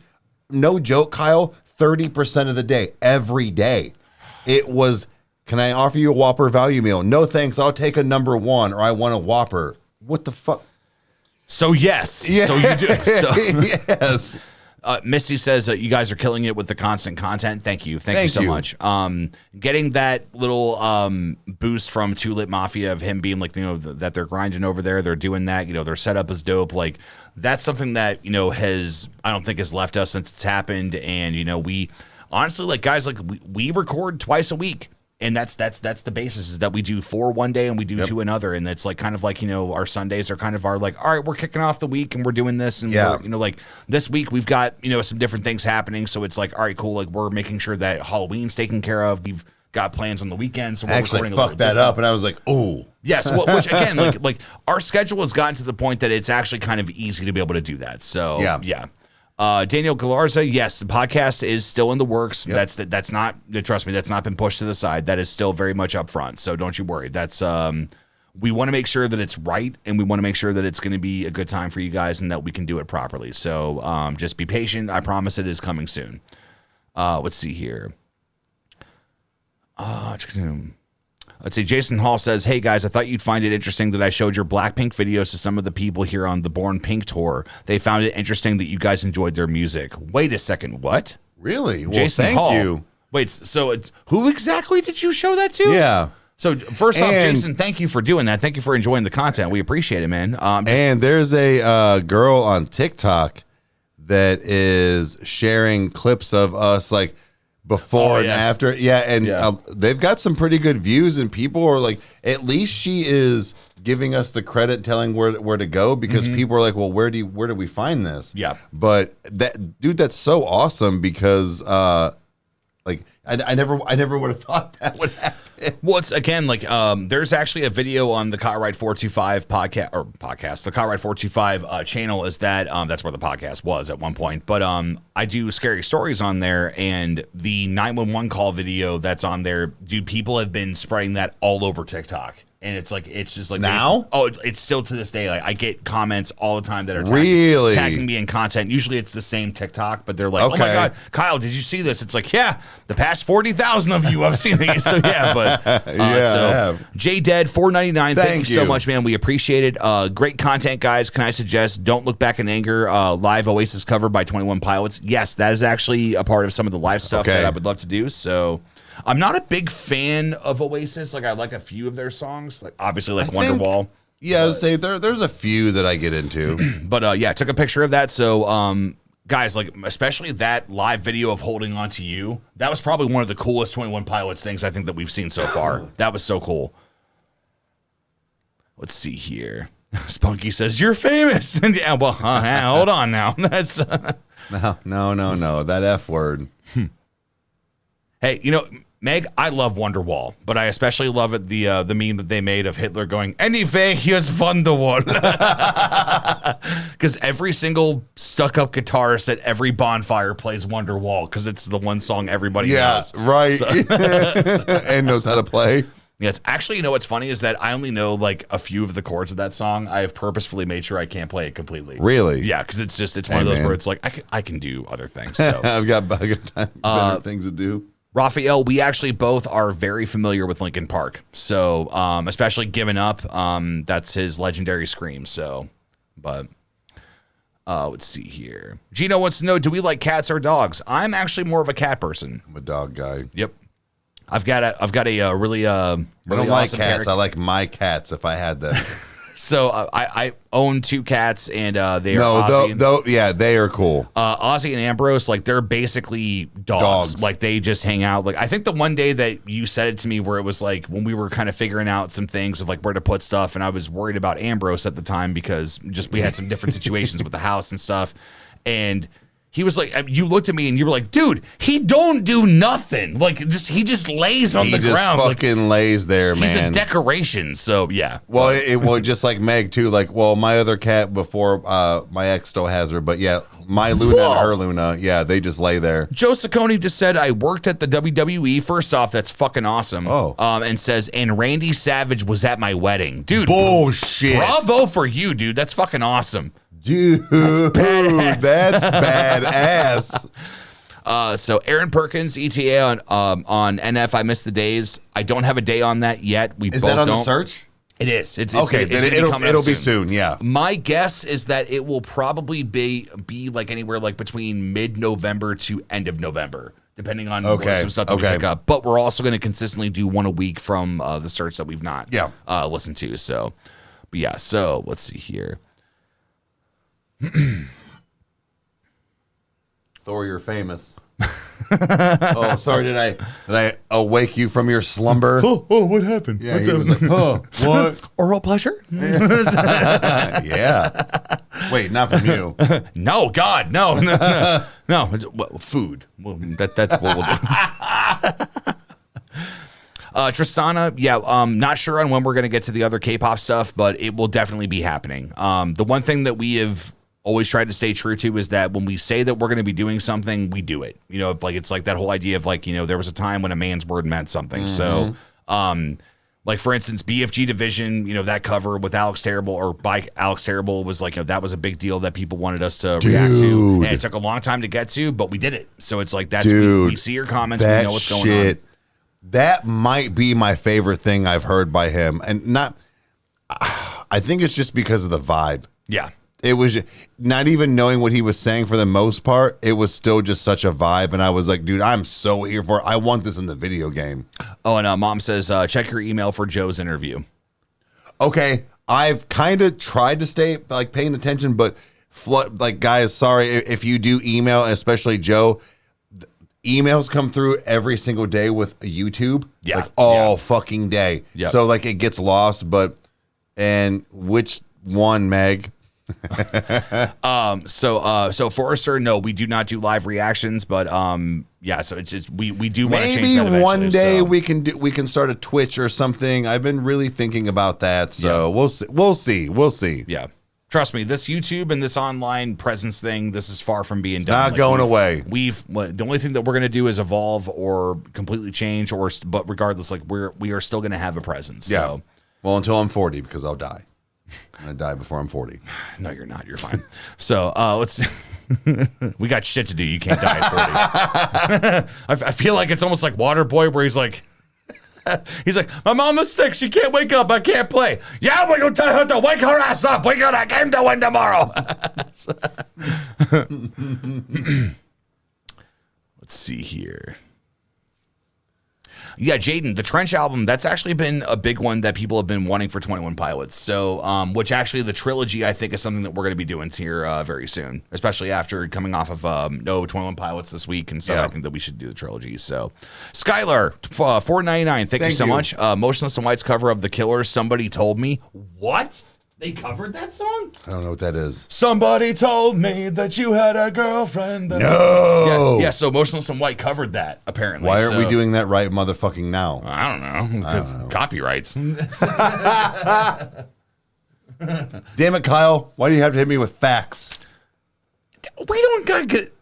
no joke, Kyle, 30% of the day, every day. It was, can I offer you a Whopper value meal? No, thanks. I'll take a number 1 or I want a Whopper. What the fuck? So yes, yeah. So you do. So. Yes. Misty says you guys are killing it with the constant content. Thank you so much. Getting that little boost from Tulip Mafia of him being like that they're grinding over there, they're doing that. Their setup is dope. Like that's something that has I don't think has left us since it's happened. And we honestly like guys like we record twice a week. And that's the basis is that we do 4 one day and we do 2 another, and it's like kind of like our Sundays are kind of our like, all right, we're kicking off the week and we're doing this, and we're, like this week we've got some different things happening, so it's like, all right, cool, like we're making sure that Halloween's taken care of. We've got plans on the weekend, so we're actually fucked that up, and I was like, oh yes, which again like our schedule has gotten to the point that it's actually kind of easy to be able to do that. So yeah. Daniel Galarza, yes, the podcast is still in the works. Yep. That's not, trust me, that's not been pushed to the side. That is still very much up front. So don't you worry. That's we want to make sure that it's right, and we want to make sure that it's going to be a good time for you guys and that we can do it properly. So just be patient. I promise it is coming soon. Let's see here. Let's see. Jason Hall says, hey guys, I thought you'd find it interesting that I showed your Blackpink videos to some of the people here on the Born Pink tour. They found it interesting that you guys enjoyed their music. Wait a second. What? Really? Well, Jason thank Hall. you. Wait, so who exactly did you show that to? Yeah. So first off, Jason, thank you for doing that. Thank you for enjoying the content. We appreciate it, man. And there's a girl on TikTok that is sharing clips of us like before and after. Yeah, and they've got some pretty good views, and people are like, at least she is giving us the credit, telling where to go, because people are like, well, where do we find this? Yeah. But that's so awesome, because like I never would have thought that would happen. Well, it's again like there's actually a video on the Copyright 425 podcast, the Copyright 425 channel is that's where the podcast was at one point. But I do scary stories on there, and the 911 call video that's on there, dude, people have been spreading that all over TikTok. And it's just like now. It's still to this day. Like I get comments all the time that are tagging me in content. Usually it's the same TikTok, but they're like, "Oh my God, Kyle, did you see this?" It's like, yeah, the past 40,000 of you have seen it. So yeah, but so JDead 499. Thank you so much, man. We appreciate it. Great content, guys. Can I suggest "Don't Look Back in Anger" live Oasis cover by 21 Pilots? Yes, that is actually a part of some of the live stuff that I would love to do. So. I'm not a big fan of Oasis. Like I like a few of their songs, like obviously like Wonderwall. Yeah, I would say there's a few that I get into. But yeah, I took a picture of that. So guys, like especially that live video of Holding On to You, that was probably one of the coolest 21 Pilots things I think that we've seen so far. That was so cool. Let's see here. Spunky says, "You're famous." And yeah, well, hold on now. That's no. That F word. Hey, Meg, I love Wonderwall, but I especially love it the meme that they made of Hitler going, "Anyway, here's Wonderwall." Because every single stuck-up guitarist at every bonfire plays Wonderwall, because it's the one song everybody knows. Yeah, right. And knows how to play. Yeah, it's actually, what's funny is that I only know like a few of the chords of that song. I have purposefully made sure I can't play it completely. Really? Yeah, because it's one of those where it's like I can do other things. So. I've got better things to do. Raphael, we actually both are very familiar with Linkin Park. So, especially Given Up, that's his legendary scream. So, but let's see here. Gino wants to know, do we like cats or dogs? I'm actually more of a cat person. I'm a dog guy. Yep. I've got a really I don't awesome like cats. character. I like my cats if I had them. So I own 2 cats, and they are Ozzy they are cool. Ozzy and Ambrose, like they're basically dogs. Like they just hang out. Like I think the one day that you said it to me, where it was like when we were kind of figuring out some things of like where to put stuff, and I was worried about Ambrose at the time because we had some different situations with the house and stuff, and. He was like, you looked at me and you were like, dude, he don't do nothing. Like, he just lays on the ground. He just fucking lays there, man. He's a decoration, so yeah. Well, it was just like Meg, too. Like, well, my other cat before my ex still has her. But yeah, my Luna and her Luna, yeah, they just lay there. Joe Saccone just said, I worked at the WWE. First off, that's fucking awesome. Oh. And says, and Randy Savage was at my wedding. Dude. Bullshit. Bravo for you, dude. That's fucking awesome. Dude, that's badass. So Aaron Perkins, ETA on NF. I missed the days. I don't have a day on that yet. Is that on the search? It is. It's okay. Then it'll be soon. Yeah. My guess is that it will probably be like anywhere like between mid-November to end of November, depending on some stuff that we pick up. But we're also going to consistently do one a week from the search that we've not listened to. So, but yeah. So let's see here. Thor, you're famous. Oh, sorry. Did I awake you from your slumber? Oh, what happened? Yeah, he was like, what? Oral pleasure? Yeah. Wait, not from you. No, God, no. It's, food. Well, that's what we'll do. Tristana, not sure on when we're going to get to the other K-pop stuff, but it will definitely be happening. The one thing that we have always tried to stay true to is that when we say that we're going to be doing something, we do it. Like it's like that whole idea of like, there was a time when a man's word meant something. Mm-hmm. So, like for instance, BFG Division, that cover with Alex Terrible or by Alex Terrible was like, that was a big deal that people wanted us to react to. And it took a long time to get to, but we did it. So it's like, we see your comments, we know what's going on. That might be my favorite thing I've heard by him. And I think it's just because of the vibe. Yeah. it was not even knowing what he was saying for the most part. It was still just such a vibe. And I was like, dude, I'm so here for it. I want this in the video game. Oh, and Mom says, check your email for Joe's interview. Okay. I've kind of tried to stay like paying attention, but like, guys, sorry if you do email, especially Joe. Emails come through every single day with YouTube, like all fucking day. Yep. So like it gets lost, and which one, Meg? So Forrester, no, we do not do live reactions, but yeah, so it's just we do want to change that maybe one day so. we can start a Twitch or something. I've been really thinking about that, so we'll see. Yeah. Trust me, this YouTube and this online presence thing, this is far from being done. Not like going away. The only thing that we're going to do is evolve or completely change, but regardless, like we are still going to have a presence. Yeah. So. Well, until I'm 40, because I'll die. I'm going to die before I'm 40. No, you're not. You're fine. So let's. We got shit to do. You can't die at 40. I feel like it's almost like Waterboy, where he's like. My mom is sick. She can't wake up. I can't play. Yeah, we're going to tell her to wake her ass up. We got a game to win tomorrow. Let's see here. Yeah, Jaden, the Trench album, that's actually been a big one that people have been wanting for 21 Pilots. So, which actually the trilogy, I think, is something that we're going to be doing here very soon, especially after coming off of 21 Pilots this week and stuff. Yeah. I think that we should do the trilogy. So, Skylar, $4.99. Thank you so much. Motionless in White's cover of The Killers, Somebody Told Me. What? They covered that song? I don't know what that is. Somebody told me that you had a girlfriend. No. Yeah, so Motionless in White covered that, apparently. Why aren't we doing that right motherfucking now? I don't know. Because copyrights. Damn it, Kyle. Why do you have to hit me with facts? We don't got good.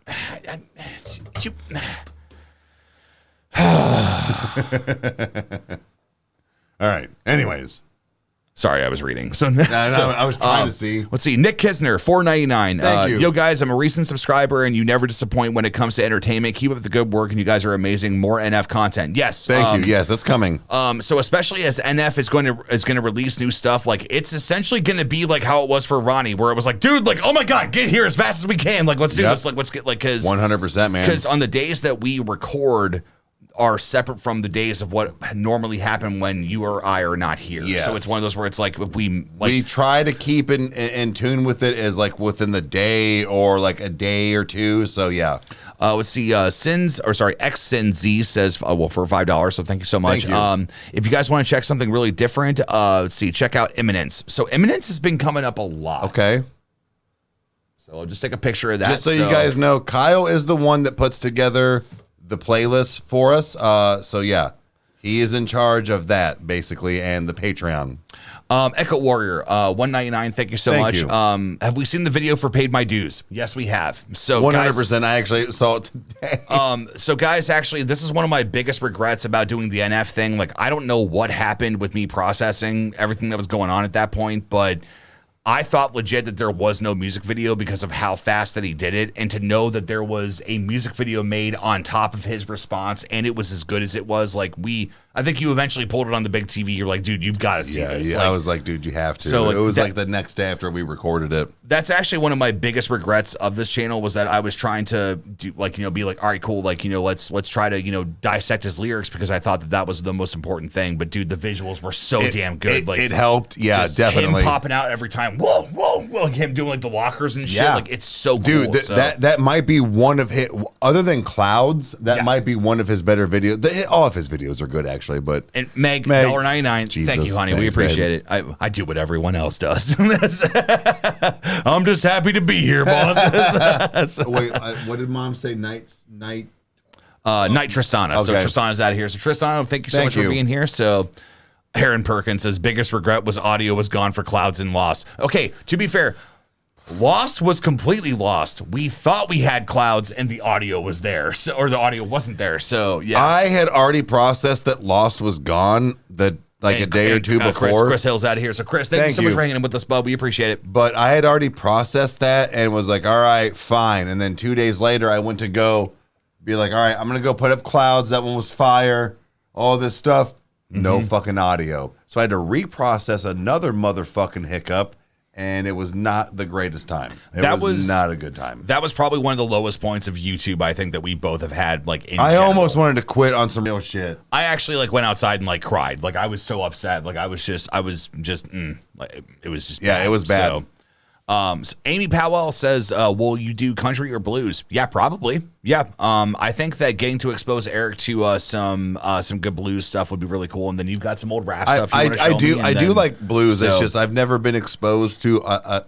All right. Anyways. Sorry, I was reading. So, I was trying to see. Let's see. Nick Kisner, $4.99. Thank you. Yo, guys, I'm a recent subscriber, and you never disappoint when it comes to entertainment. Keep up the good work, and you guys are amazing. More NF content. Yes. Thank you. Yes, that's coming. So especially as NF is going to release new stuff, like it's essentially going to be like how it was for Ronnie, where it was like, dude, like, oh my God, get here as fast as we can. Like, let's do this. Like, let's get like, because 100%, man. Because on the days that we record are separate from the days of what normally happen when you or I are not here. Yes. So it's one of those where it's like if we try to keep in tune with it as like within the day or like a day or two. So yeah. Let's see. XSinZ says, well, for $5. So thank you so much. Thank you. If you guys want to check something really different, let's see. Check out Imminence. So Imminence has been coming up a lot. Okay. So I'll just take a picture of that. Just so you guys know, Kyle is the one that puts together the playlist for us. So yeah, he is in charge of that basically, and the Patreon. Echo Warrior, $1.99. Thank you so much. Have we seen the video for Paid My Dues? Yes, we have. So 100%. I actually saw it today. So guys, actually, this is one of my biggest regrets about doing the NF thing. Like, I don't know what happened with me processing everything that was going on at that point, but I thought legit that there was no music video because of how fast that he did it, and to know that there was a music video made on top of his response and it was as good as it was, like I think you eventually pulled it on the big TV. You're like, dude, you've got to see this. Yeah, like, I was like, dude, you have to. So it was like the next day after we recorded it. That's actually one of my biggest regrets of this channel, was that I was trying to do be like, all right, cool, like, let's try to dissect his lyrics, because I thought that was the most important thing. But dude, the visuals were so damn good. Like, it helped. Yeah, definitely. Him popping out every time. Whoa, whoa, whoa. Him doing like the lockers and shit. Yeah. Like, it's so cool. Dude, that might be one of his, other than Clouds, that might be one of his better videos. All of his videos are good, actually. But Meg, $1.99. Thank you, honey. Thanks, we appreciate it. I do what everyone else does. I'm just happy to be here, boss. Wait, what did Mom say? Night Tristana. Okay. So Tristana's out of here. So Tristana, thank you so much for being here. So Aaron Perkins says, biggest regret was audio was gone for Clouds and Lost. Okay, to be fair, Lost was completely lost. We thought we had Clouds and the audio was there, or the audio wasn't there. So yeah, I had already processed that Lost was gone a day or two before. Chris Hill's out of here. So Chris, thank you so much for hanging in with us, bub. We appreciate it. But I had already processed that and was like, all right, fine. And then 2 days later, I went to go be like, all right, I'm going to go put up Clouds. That one was fire. All this stuff. No fucking audio. So I had to reprocess another motherfucking hiccup. and it was not the greatest time. It was not a good time. That was probably one of the lowest points of YouTube, I think, that we both have had. Like, I almost wanted to quit on some real shit. I actually like went outside and like cried. Like, I was so upset. Like, it was just yeah, it was bad. So Amy Powell says, will you do country or blues? Yeah, probably. Yeah. I think that getting to expose Eric to some good blues stuff would be really cool. And then you've got some old rap stuff. I do like blues. So, it's just I've never been exposed to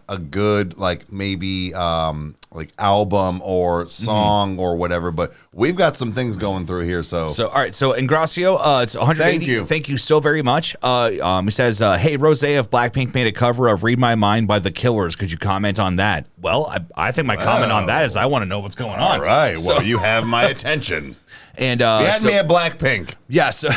a good like maybe like album or song or whatever. But we've got some things going through here. So all right. So Ingracio, it's 180. Thank you so very much. He says, hey, Rose of Blackpink made a cover of "Read My Mind" by The Killers. Could you comment on that? Well, I think my comment on that is I want to know what's going on. All right. Well, you have my attention. And you had me at Blackpink. Yeah. So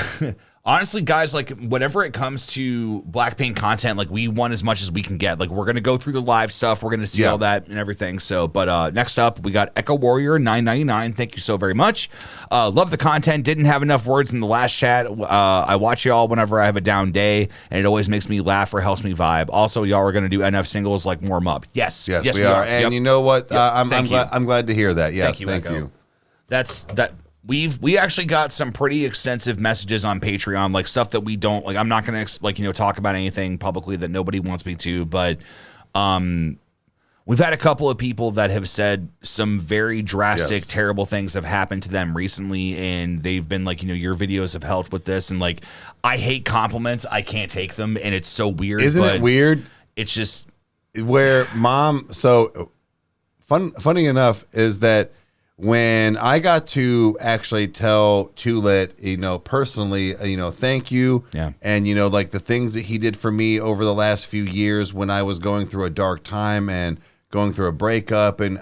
honestly, guys, like whenever it comes to Blackpink content, like we want as much as we can get. Like we're gonna go through the live stuff. We're gonna see all that and everything. So, but next up we got Echo Warrior 999. Thank you so very much. Love the content. Didn't have enough words in the last chat. I watch y'all whenever I have a down day, and it always makes me laugh or helps me vibe. Also, y'all are gonna do NF singles like warm up. Yes, we are. And you know what? I'm glad to hear that. Yes, thank you. That's that. We actually got some pretty extensive messages on Patreon, like stuff that we don't like. I'm not gonna talk about anything publicly that nobody wants me to, but we've had a couple of people that have said some very drastic, terrible things have happened to them recently, and they've been like, your videos have helped with this, and like I hate compliments, I can't take them, and it's so weird. Isn't it weird? It's just where mom. So funny enough is that. When I got to actually tell Tulit, personally, thank you. Yeah. And, like the things that he did for me over the last few years when I was going through a dark time and going through a breakup and,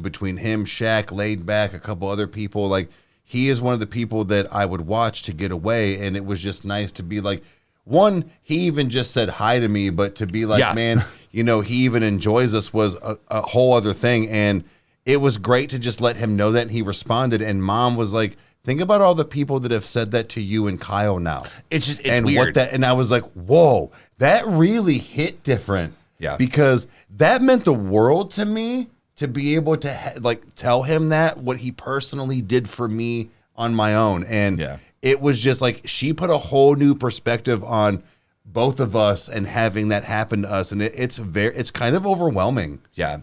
between him, Shaq, Laid Back, a couple other people, like he is one of the people that I would watch to get away. And it was just nice to be like, one, he even just said hi to me, but to be like, man, he even enjoys us was a whole other thing. And it was great to just let him know that, and he responded. And mom was like, "Think about all the people that have said that to you and Kyle now." It's weird. And I was like, "Whoa, that really hit different." Yeah, because that meant the world to me to be able to tell him that what he personally did for me on my own, and it was just like she put a whole new perspective on both of us and having that happen to us, and it's kind of overwhelming. Yeah,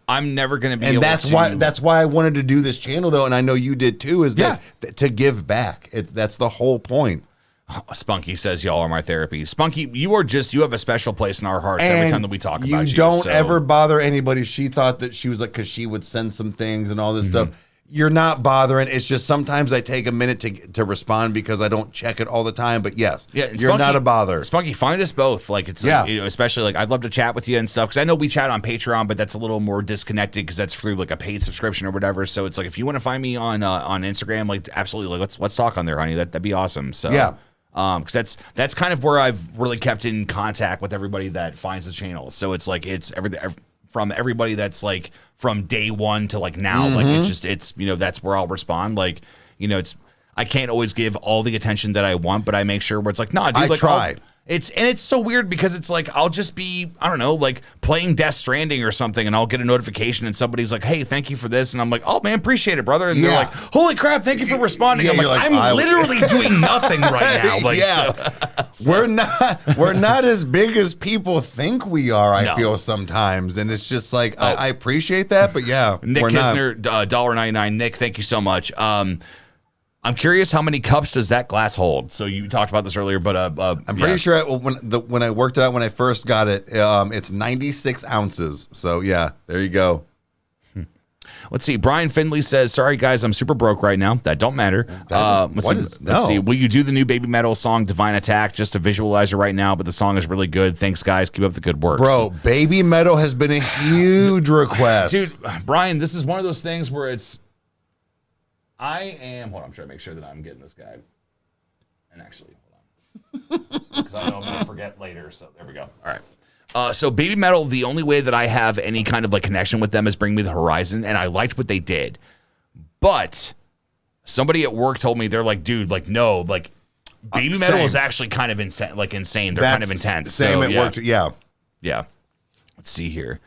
I'm never going to be and able that's why I wanted to do this channel, though, and I know you did too, is that to give back. That's the whole point. Spunky says, y'all are my therapy. Spunky, you have a special place in our hearts every time that we talk about you. You don't ever bother anybody. She thought that she was like, because she would send some things and all this stuff. You're not bothering. It's just sometimes I take a minute to respond because I don't check it all the time. But yes, you're not a bother. Spunky, find us both. Like it's especially like I'd love to chat with you and stuff because I know we chat on Patreon, but that's a little more disconnected because that's through like a paid subscription or whatever. So it's like if you want to find me on Instagram, like absolutely, like let's talk on there, honey. That'd be awesome. So because that's kind of where I've really kept in contact with everybody that finds the channel. So it's like it's from everybody that's like from day one to like now, like it's that's where I'll respond. Like, I can't always give all the attention that I want, but I make sure where it's like, nah, dude, I try. It's so weird because it's like I'll just be, I don't know, like playing Death Stranding or something, and I'll get a notification and somebody's like, hey, thank you for this, and I'm like, oh man, appreciate it, brother. And they're like, holy crap, thank you for responding. I'm like, I'm literally doing nothing right now. Like, so. We're not as big as people think we are. I feel sometimes, and it's just like I appreciate that, but Nick Kisner, $1.99. Nick, thank you so much. I'm curious how many cups does that glass hold? So you talked about this earlier, but I'm pretty sure when I worked it out when I first got it, it's 96 ounces. So yeah, there you go. Let's see. Brian Findley says, "Sorry guys, I'm super broke right now. That don't matter." Let's see. Will you do the new Baby Metal song "Divine Attack"? Just a visualizer right now, but the song is really good. Thanks guys, keep up the good work. Bro, Baby Metal has been a huge request, dude. Brian, this is one of those things where it's. Hold on, I'm trying to make sure that I'm getting this guy. And actually, hold on. Because I know I'm going to forget later, so there we go. All right. So Baby Metal, the only way that I have any kind of like connection with them is Bring Me the Horizon, and I liked what they did. But somebody at work told me, they're like, dude, like, no, like, Baby Metal is actually kind of insane. Like, insane. They're kind of intense. Same at work, Yeah. Let's see here.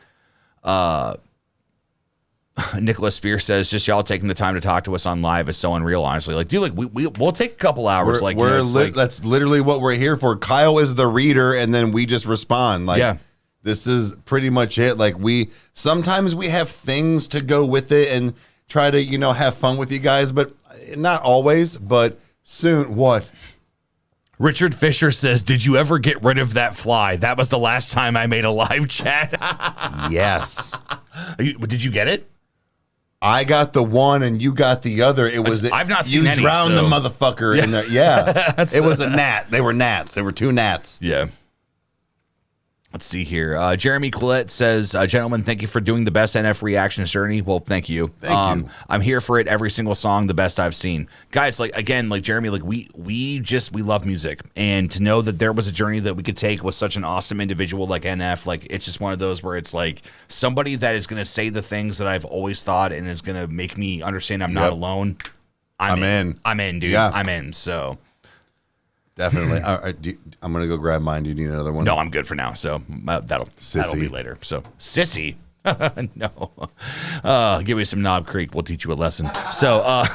Nicholas Spear says, just y'all taking the time to talk to us on live is so unreal, honestly. Like, dude, like we'll take a couple hours. That's literally what we're here for. Kyle is the reader, and then we just respond. Like, this is pretty much it. Like, sometimes we have things to go with it and try to, have fun with you guys, but not always. But soon, what? Richard Fisher says, did you ever get rid of that fly? That was the last time I made a live chat. Yes. Did you get it? I got the one and you got the other. I've not seen any. You drowned the motherfucker in there. Yeah. It was a gnat. They were gnats. They were 2 gnats. Yeah. Let's see here. Jeremy Collette says, gentlemen, thank you for doing the best NF reactions journey. Well, thank you. Thank you. I'm here for it. Every single song, the best I've seen. Guys, like, again, like Jeremy, like we love music. And to know that there was a journey that we could take with such an awesome individual like NF, like it's just one of those where it's like somebody that is going to say the things that I've always thought and is going to make me understand I'm not alone. I'm in. I'm in, dude. Yeah. I'm in. So... Definitely. I'm going to go grab mine. Do you need another one? No, I'm good for now. So that'll be later. So Sissy. No. Give me some Knob Creek. We'll teach you a lesson. So,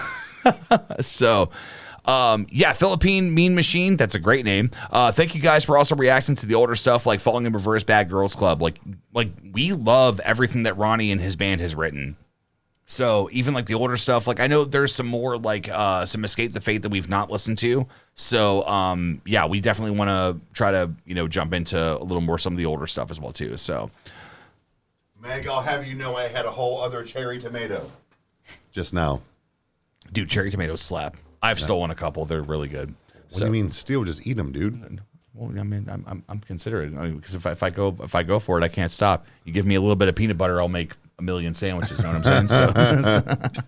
Philippine Mean Machine. That's a great name. Thank you guys for also reacting to the older stuff like Falling in Reverse, Bad Girls Club. Like we love everything that Ronnie and his band has written. So even like the older stuff, like I know there's some more like some Escape the Fate that we've not listened to. So we definitely want to try to jump into a little more some of the older stuff as well too. So Meg, I'll have you know I had a whole other cherry tomato just now. Dude, cherry tomatoes slap. I've stolen a couple. They're really good. What do you mean steal? Just eat them, dude. Well, I mean, I'm considerate because if I go for it, I can't stop. You give me a little bit of peanut butter, I'll make a million sandwiches. You know what I'm saying?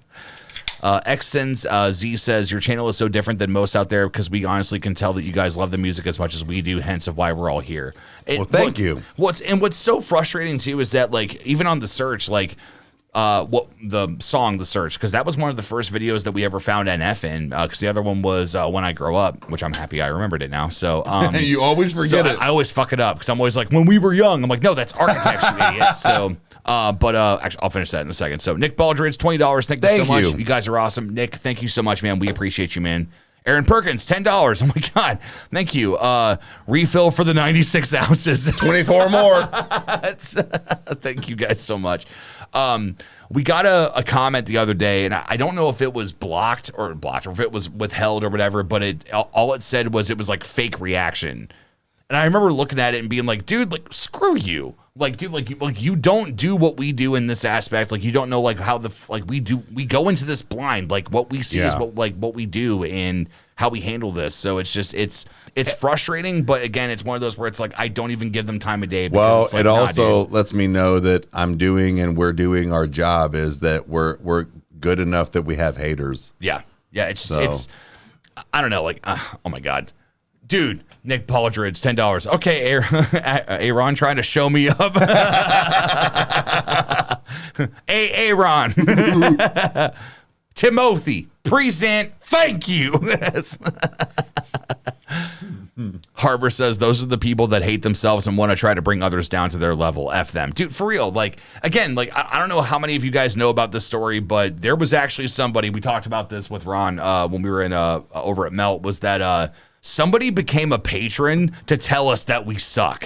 So, Xsens Z says your channel is so different than most out there because we honestly can tell that you guys love the music as much as we do. Hence, of why we're all here. Thank you. What's so frustrating too is that like even on the search, like. The search, because that was one of the first videos that we ever found NF in, because the other one was When I Grow Up, which I'm happy I remembered it now. So you always forget it. I always fuck it up because I'm always like, when we were young. I'm like, no, that's Architects, you idiots. So actually, I'll finish that in a second. So Nick Baldridge, $20. Thank you so much. You guys are awesome. Nick, thank you so much, man. We appreciate you, man. Aaron Perkins, $10. Oh my God. Thank you. Refill for the 96 ounces. 24 more. Thank you guys so much. We got a comment the other day, and I don't know if it was blocked or if it was withheld or whatever, but all it said was it was like fake reaction. And I remember looking at it and being like, dude, like, screw you. Like, dude, like you don't do what we do in this aspect. Like, you don't know like how we go into this blind. Like what we see is what we do and how we handle this. So it's just it's frustrating, but again, it's one of those where it's like I don't even give them time of day. Well, it's like, it also lets me know that I'm doing and we're doing our job is that we're good enough that we have haters. Yeah. It's I don't know. Like, oh my God. Dude, Nick Baldridge, $10. Okay, Aaron trying to show me up. Hey, Aaron. Timothy, present, thank you. Harbor says those are the people that hate themselves and want to try to bring others down to their level. F them. Dude, for real. Like, again, like, I don't know how many of you guys know about this story, but there was actually somebody, we talked about this with Ron when we were in over at Melt, was that somebody became a patron to tell us that we suck.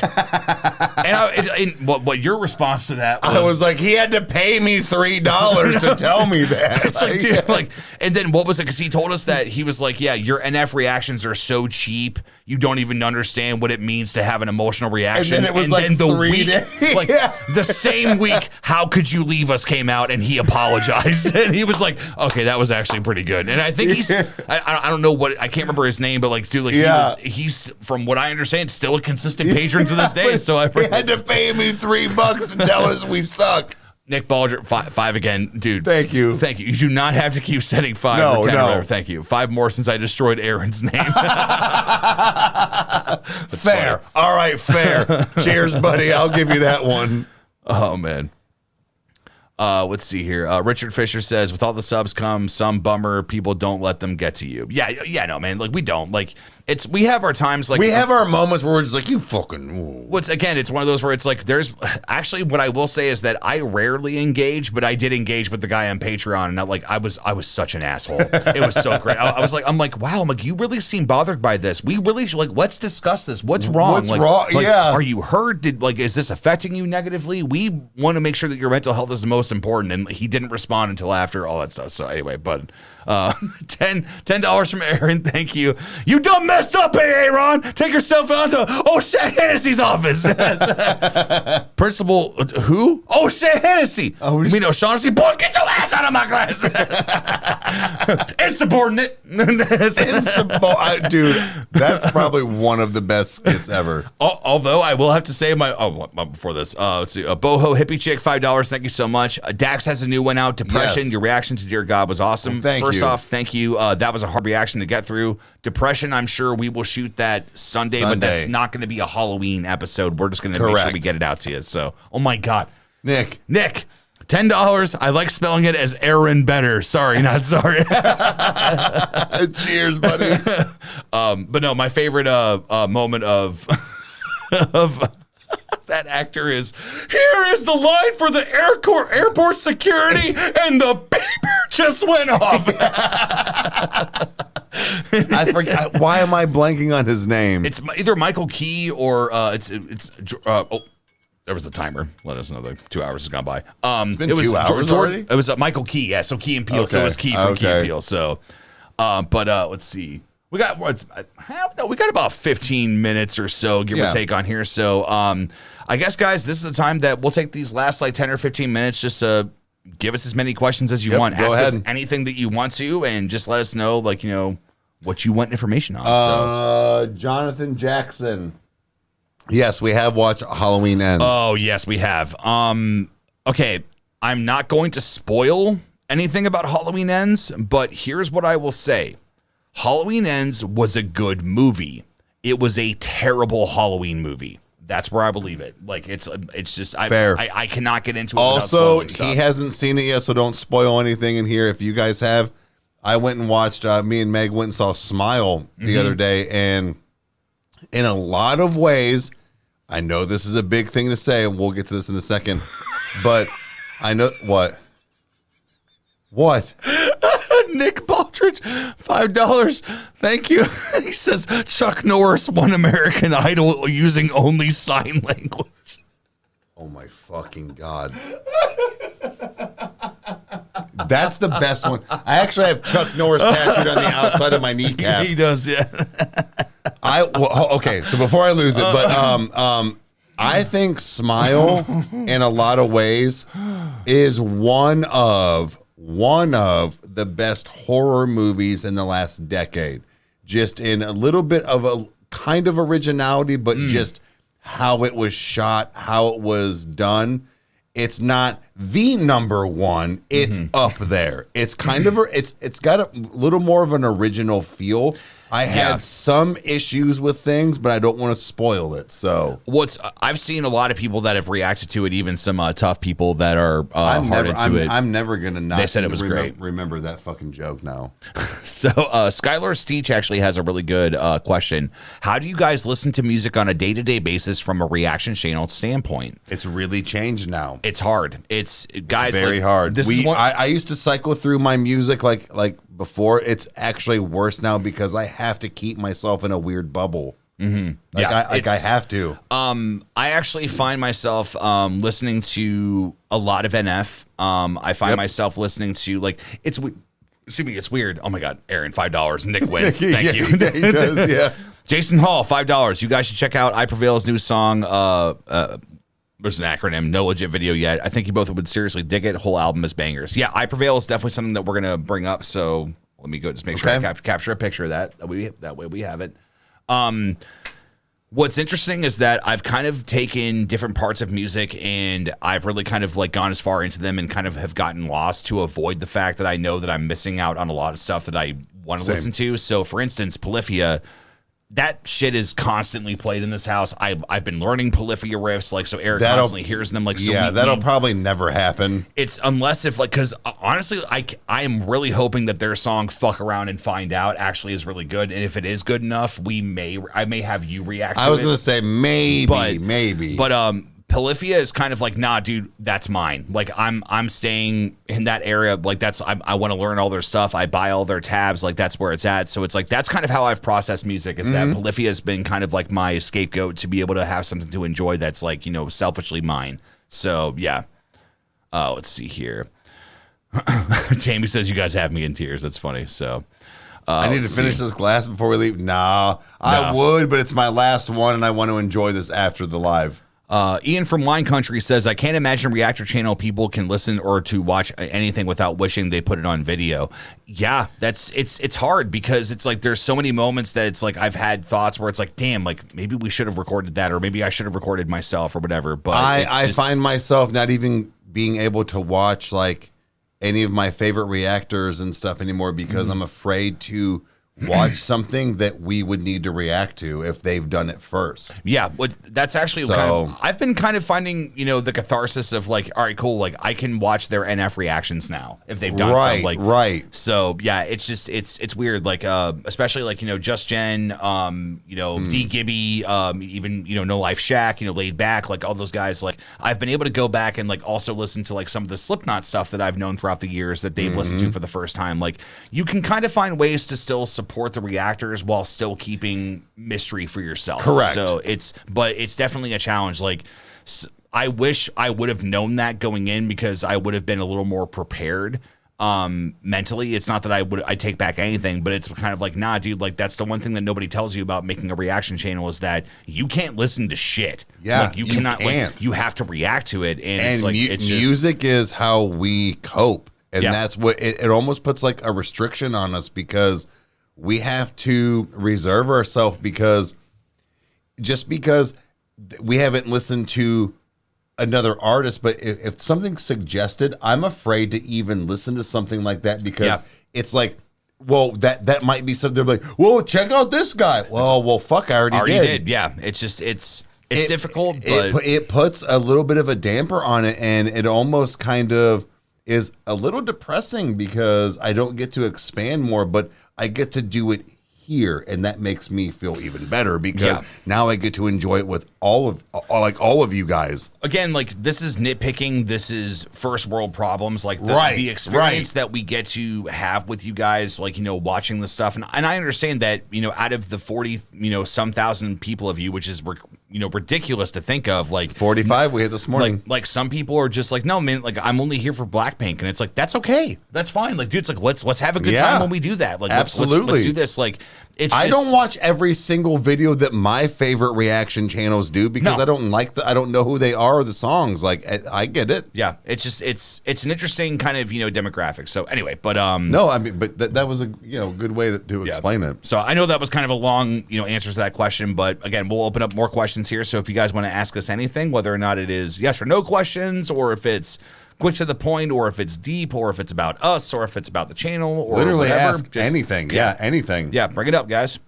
And what your response to that was? I was like, he had to pay me $3 to tell me that. It's like, dude, like, and then what was it? Because he told us that he was like, yeah, your NF reactions are so cheap, you don't even understand what it means to have an emotional reaction. And then it was like 3 days. Like the same week, How Could You Leave Us came out and he apologized. And he was like, okay, that was actually pretty good. And I think he's, I don't know what, I can't remember his name, but like, dude, like he's from what I understand, still a consistent patron to this day. So he had to pay me $3 to tell us we suck. Nick Baldridge, five again, dude. Thank you. You do not have to keep sending 5 or 10 or whatever. Thank you. 5 more since I destroyed Aaron's name. Fair. Funny. All right, fair. Cheers, buddy. I'll give you that one. Oh man. Let's see here. Richard Fisher says, with all the subs come some bummer. People don't let them get to you. Yeah, no, man. Like we don't. Like we have our times like we have our moments where we're just like, you fucking. It's one of those where it's like there's actually what I will say is that I rarely engage, but I did engage with the guy on Patreon, and I was such an asshole. It was so great. I'm like, wow, you really seem bothered by this. We really should, let's discuss this. What's wrong? What's wrong? Yeah. Are you hurt? Is this affecting you negatively? We want to make sure that your mental health is the most important, and he didn't respond until after all that stuff. So anyway, but $10 from Aaron, thank you. You done messed up, Aaron. Take yourself onto O'Shea Hennessy's office. Principal, who? O'Shea Hennessy. Oh, you mean O'Shaughnessy? Boy, get your ass out of my class. Insubordinate. Dude, that's probably one of the best skits ever. Although I will have to say before this, let's see, Boho Hippie Chick, $5. Thank you so much. Dax has a new one out. Depression. Yes. Your reaction to Dear God was awesome. Well, First off, thank you. That was a hard reaction to get through. Depression, I'm sure we will shoot that Sunday. But that's not going to be a Halloween episode. We're just going to make sure we get it out to you. So, oh my God. Nick, $10. I like spelling it as Aaron better. Sorry, not sorry. Cheers, buddy. But no, my favorite moment of that actor is, here is the line for the airport security, and the beeper just went off. I forget. Why am I blanking on his name? It's either Michael Key or there was the timer. Let us know the 2 hours has gone by. It's been 2 hours already? It was Michael Key, yeah. So Key and Peele. Okay. So it was Key from Key and Peele. So, but let's see. We got about 15 minutes or so, give or take, on here. So, I guess, guys, this is the time that we'll take these last 10 or 15 minutes just to give us as many questions as you want. Ask us anything that you want to, and just let us know, what you want information on. Jonathan Jackson. Yes, we have watched Halloween Ends. Oh, yes, we have. Okay, I'm not going to spoil anything about Halloween Ends, but here's what I will say. Halloween Ends was a good movie. It was a terrible Halloween movie. That's where I believe it. It's just fair. I cannot get into it. Also, he hasn't seen it yet, so don't spoil anything in here. If you guys have, I went and watched. Me and Meg went and saw Smile the other day, and in a lot of ways, I know this is a big thing to say, and we'll get to this in a second, but I know what. Nick Baldridge, $5. Thank you. He says Chuck Norris won American Idol using only sign language. Oh my fucking God. That's the best one. I actually have Chuck Norris tattooed on the outside of my kneecap. He does, yeah. Okay, so before I lose it, but I think Smile in a lot of ways is one of the best horror movies in the last decade. Just in a little bit of a kind of originality, but just how it was shot, how it was done. It's not the number one. It's up there. It's kind of it's got a little more of an original feel. I had some issues with things, but I don't want to spoil it. So I've seen a lot of people that have reacted to it, even some tough people that are hard into it. I'm never gonna not. They said it was great. Remember that fucking joke now. So Skylar Steech actually has a really good question. How do you guys listen to music on a day-to-day basis from a reaction channel standpoint? It's really changed now. It's hard. It's very hard. I used to cycle through my music like before. It's actually worse now because I have to keep myself in a weird bubble. I have to. I actually find myself listening to a lot of NF. I find myself listening to it's weird. Oh my God, Aaron, $5. Nick wins. Thank you. He does, yeah. Jason Hall, $5. You guys should check out I Prevail's new song. There's an acronym, no legit video yet. I think you both would seriously dig it. Whole album is bangers. Yeah, I Prevail is definitely something that we're going to bring up. So let me go just make sure I capture a picture of that. That way we have it. What's interesting is that I've kind of taken different parts of music and I've really kind of gone as far into them and kind of have gotten lost to avoid the fact that I know that I'm missing out on a lot of stuff that I want to listen to. So for instance, Polyphia, that shit is constantly played in this house. I've been learning Polyphia riffs, like, so Eric constantly hears them. Like, so that'll probably never happen. It's unless if, like, because honestly, I am really hoping that their song "Fuck Around and Find Out" actually is really good, and if it is good enough, I may have you react to it. I was gonna say maybe, but Polyphia is kind of like, nah, dude, that's mine. Like, I'm staying in that area. Like, I want to learn all their stuff. I buy all their tabs. Like, that's where it's at. So it's like, that's kind of how I've processed music, is that Polyphia has been kind of like my scapegoat to be able to have something to enjoy that's like, you know, selfishly mine. So yeah. Let's see here. Jamie says you guys have me in tears. That's funny. So I need to finish this glass before we leave. I would, but it's my last one, and I want to enjoy this after the live. Ian from Wine Country says, I can't imagine Reactor Channel people can listen or to watch anything without wishing they put it on video. Yeah, it's hard, because it's like there's so many moments that it's like I've had thoughts where it's like, damn, like maybe we should have recorded that, or maybe I should have recorded myself or whatever. But I find myself not even being able to watch like any of my favorite reactors and stuff anymore, because I'm afraid to watch something that we would need to react to if they've done it first. Yeah, that's actually I've been kind of finding, you know, the catharsis of like, all right, cool, like I can watch their NF reactions now if they've done something like So yeah, it's just it's weird, like especially like, you know, Just Jen, you know, D Gibby, even, you know, No Life Shack, you know, Laid Back, like all those guys. Like I've been able to go back and like also listen to like some of the Slipknot stuff that I've known throughout the years that they've listened to for the first time. Like you can kind of find ways to still support the reactors while still keeping mystery for yourself. Correct. So it's definitely a challenge. Like I wish I would have known that going in, because I would have been a little more prepared mentally. It's not that I'd take back anything, but it's kind of like, nah, dude, like that's the one thing that nobody tells you about making a reaction channel, is that you can't listen to shit. Yeah, like you cannot. Like, you have to react to it, and it's like it's music is how we cope, and that's what it almost puts like a restriction on us, because we have to reserve ourselves, because we haven't listened to another artist, but if something's suggested, I'm afraid to even listen to something like that, because it's like, well, that might be something. They're like, whoa, check out this guy. Well, fuck, I already did. Yeah, it's just it's difficult, but it puts a little bit of a damper on it, and it almost kind of is a little depressing, because I don't get to expand more, but I get to do it here, and that makes me feel even better, because now I get to enjoy it with all of you guys. Again, like this is nitpicking. This is first world problems. Like the experience that we get to have with you guys, like, you know, watching this stuff. And I understand that, you know, out of the 40, you know, some thousand people of you, which is, you know, ridiculous to think of, like 45 we had this morning. Like some people are just like, no, man, like I'm only here for Blackpink, and it's like, that's okay, that's fine. Like, dude, it's like let's have a good time when we do that. Like, absolutely, let's do this. Like, I don't watch every single video that my favorite reaction channels do, because I don't know who they are or the songs. Like, I get it. Yeah, it's just it's an interesting kind of, you know, demographic. So anyway, but no, I mean, but that was a, you know, good way to explain it. So I know that was kind of a long, you know, answer to that question, but again, we'll open up more questions here. So if you guys want to ask us anything, whether or not it is yes or no questions, or if it's quick to the point, or if it's deep, or if it's about us, or if it's about the channel, or literally whatever, ask anything. Yeah, anything. Yeah, bring it up, guys.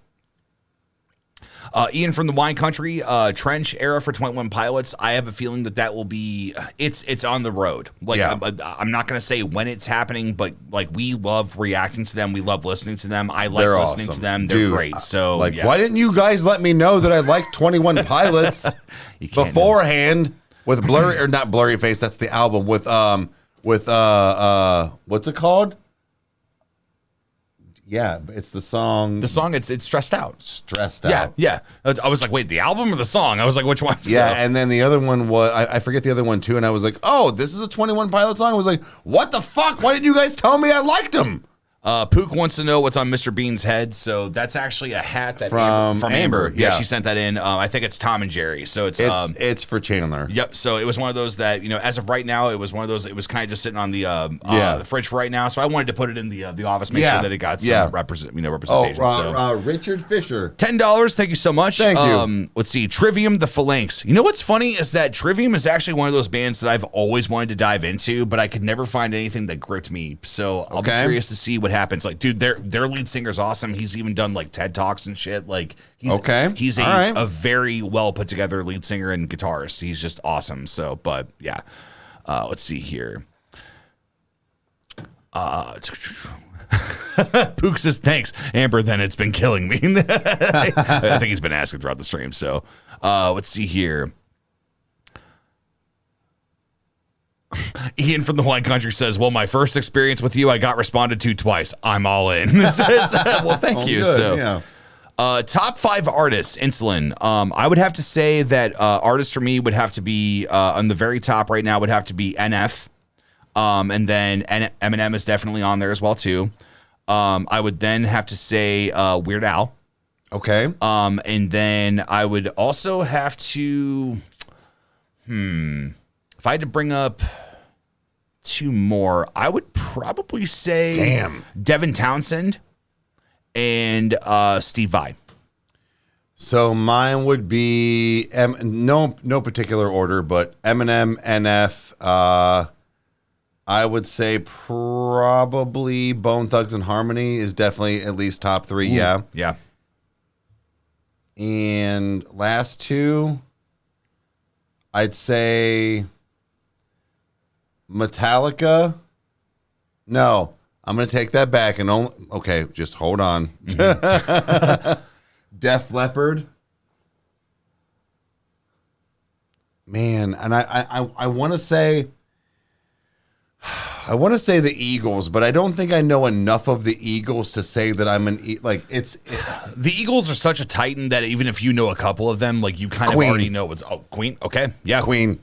Ian from the Wine Country, Trench era for 21 Pilots. I have a feeling that will be, it's on the road. Like, I'm not going to say when it's happening, but like we love reacting to them. We love listening to them. I like listening to them. They're great. So like, why didn't you guys let me know that I like 21 Pilots beforehand with blurry, or not Blurry Face? That's the album with what's it called? Yeah, it's the song. The song, it's Stressed Out. Stressed Out. Yeah. I was like, wait, the album or the song? I was like, which one? Yeah, and then the other one was, I forget the other one too, and I was like, oh, this is a 21 Pilot song? I was like, what the fuck? Why didn't you guys tell me I liked him? Pook wants to know what's on Mr. Bean's head. So that's actually a hat that from Amber. Yeah, she sent that in. I think it's Tom and Jerry. So it's for Chandler. Yep. So it was one of those that, you know, as of right now, it was one of those. It was kind of just sitting on the fridge for right now. So I wanted to put it in the office, make sure that it got some representation. Richard Fisher, $10. Thank you so much. Thank you. Let's see, Trivium the Phalanx. You know what's funny is that Trivium is actually one of those bands that I've always wanted to dive into, but I could never find anything that gripped me. So I'll be curious to see what happens. Like, dude, their lead singer's awesome. He's even done like TED Talks and shit. Like, he's a very well put together lead singer and guitarist. He's just awesome. So, but yeah, let's see here. Pook says, thanks, Amber, then it's been killing me. I think he's been asking throughout the stream. So let's see here. Ian from the Wine Country says, well, my first experience with you, I got responded to twice. I'm all in. Well, thank you. Good, so yeah. Top 5 artists, Insulin. I would have to say that artists for me would have to be on the very top right now would have to be NF. And then Eminem is definitely on there as well too. I would then have to say Weird Al. Okay. And then I would also have to if I had to bring up 2 more, I would probably say Devin Townsend and Steve Vai. So mine would be no particular order, but Eminem, NF, I would say probably Bone Thugs and Harmony is definitely at least top 3. Ooh, yeah. Yeah. And last 2, I'd say Metallica. No, I'm going to take that back and okay, just hold on. Def Leppard. Man, and I want to say the Eagles, but I don't think I know enough of the Eagles to say that I'm the Eagles are such a titan that even if you know a couple of them, like you kind of already know what's Queen. Okay, yeah, Queen.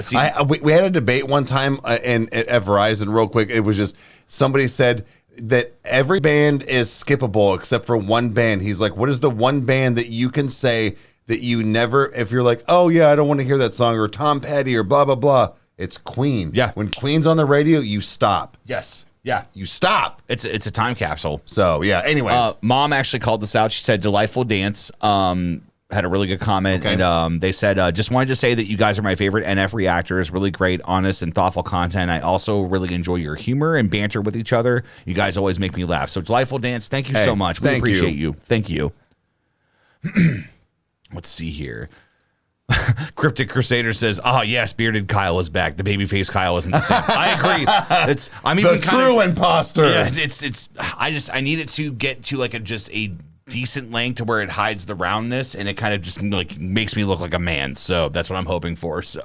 See, we had a debate one time at Verizon real quick. It was just somebody said that every band is skippable except for one band. He's like, what is the one band that you can say that you never, if you're like, oh yeah, I don't want to hear that song, or Tom Petty or blah, blah, blah. It's Queen. Yeah. When Queen's on the radio, you stop. Yes. Yeah. You stop. It's a time capsule. So yeah. Anyways, Mom actually called this out. She said, delightful dance. Had a really good comment. Okay. And they said, just wanted to say that you guys are my favorite NF reactors. Really great, honest, and thoughtful content. I also really enjoy your humor and banter with each other. You guys always make me laugh. So delightful dance. Thank you so much. We appreciate you. Thank you. Let's see here. Cryptic Crusader says, yes, bearded Kyle is back. The babyface Kyle isn't the same. I agree. I'm even the true imposter. Yeah, I need it to get to like a decent length to where it hides the roundness and it kind of just like makes me look like a man. So that's what I'm hoping for. So,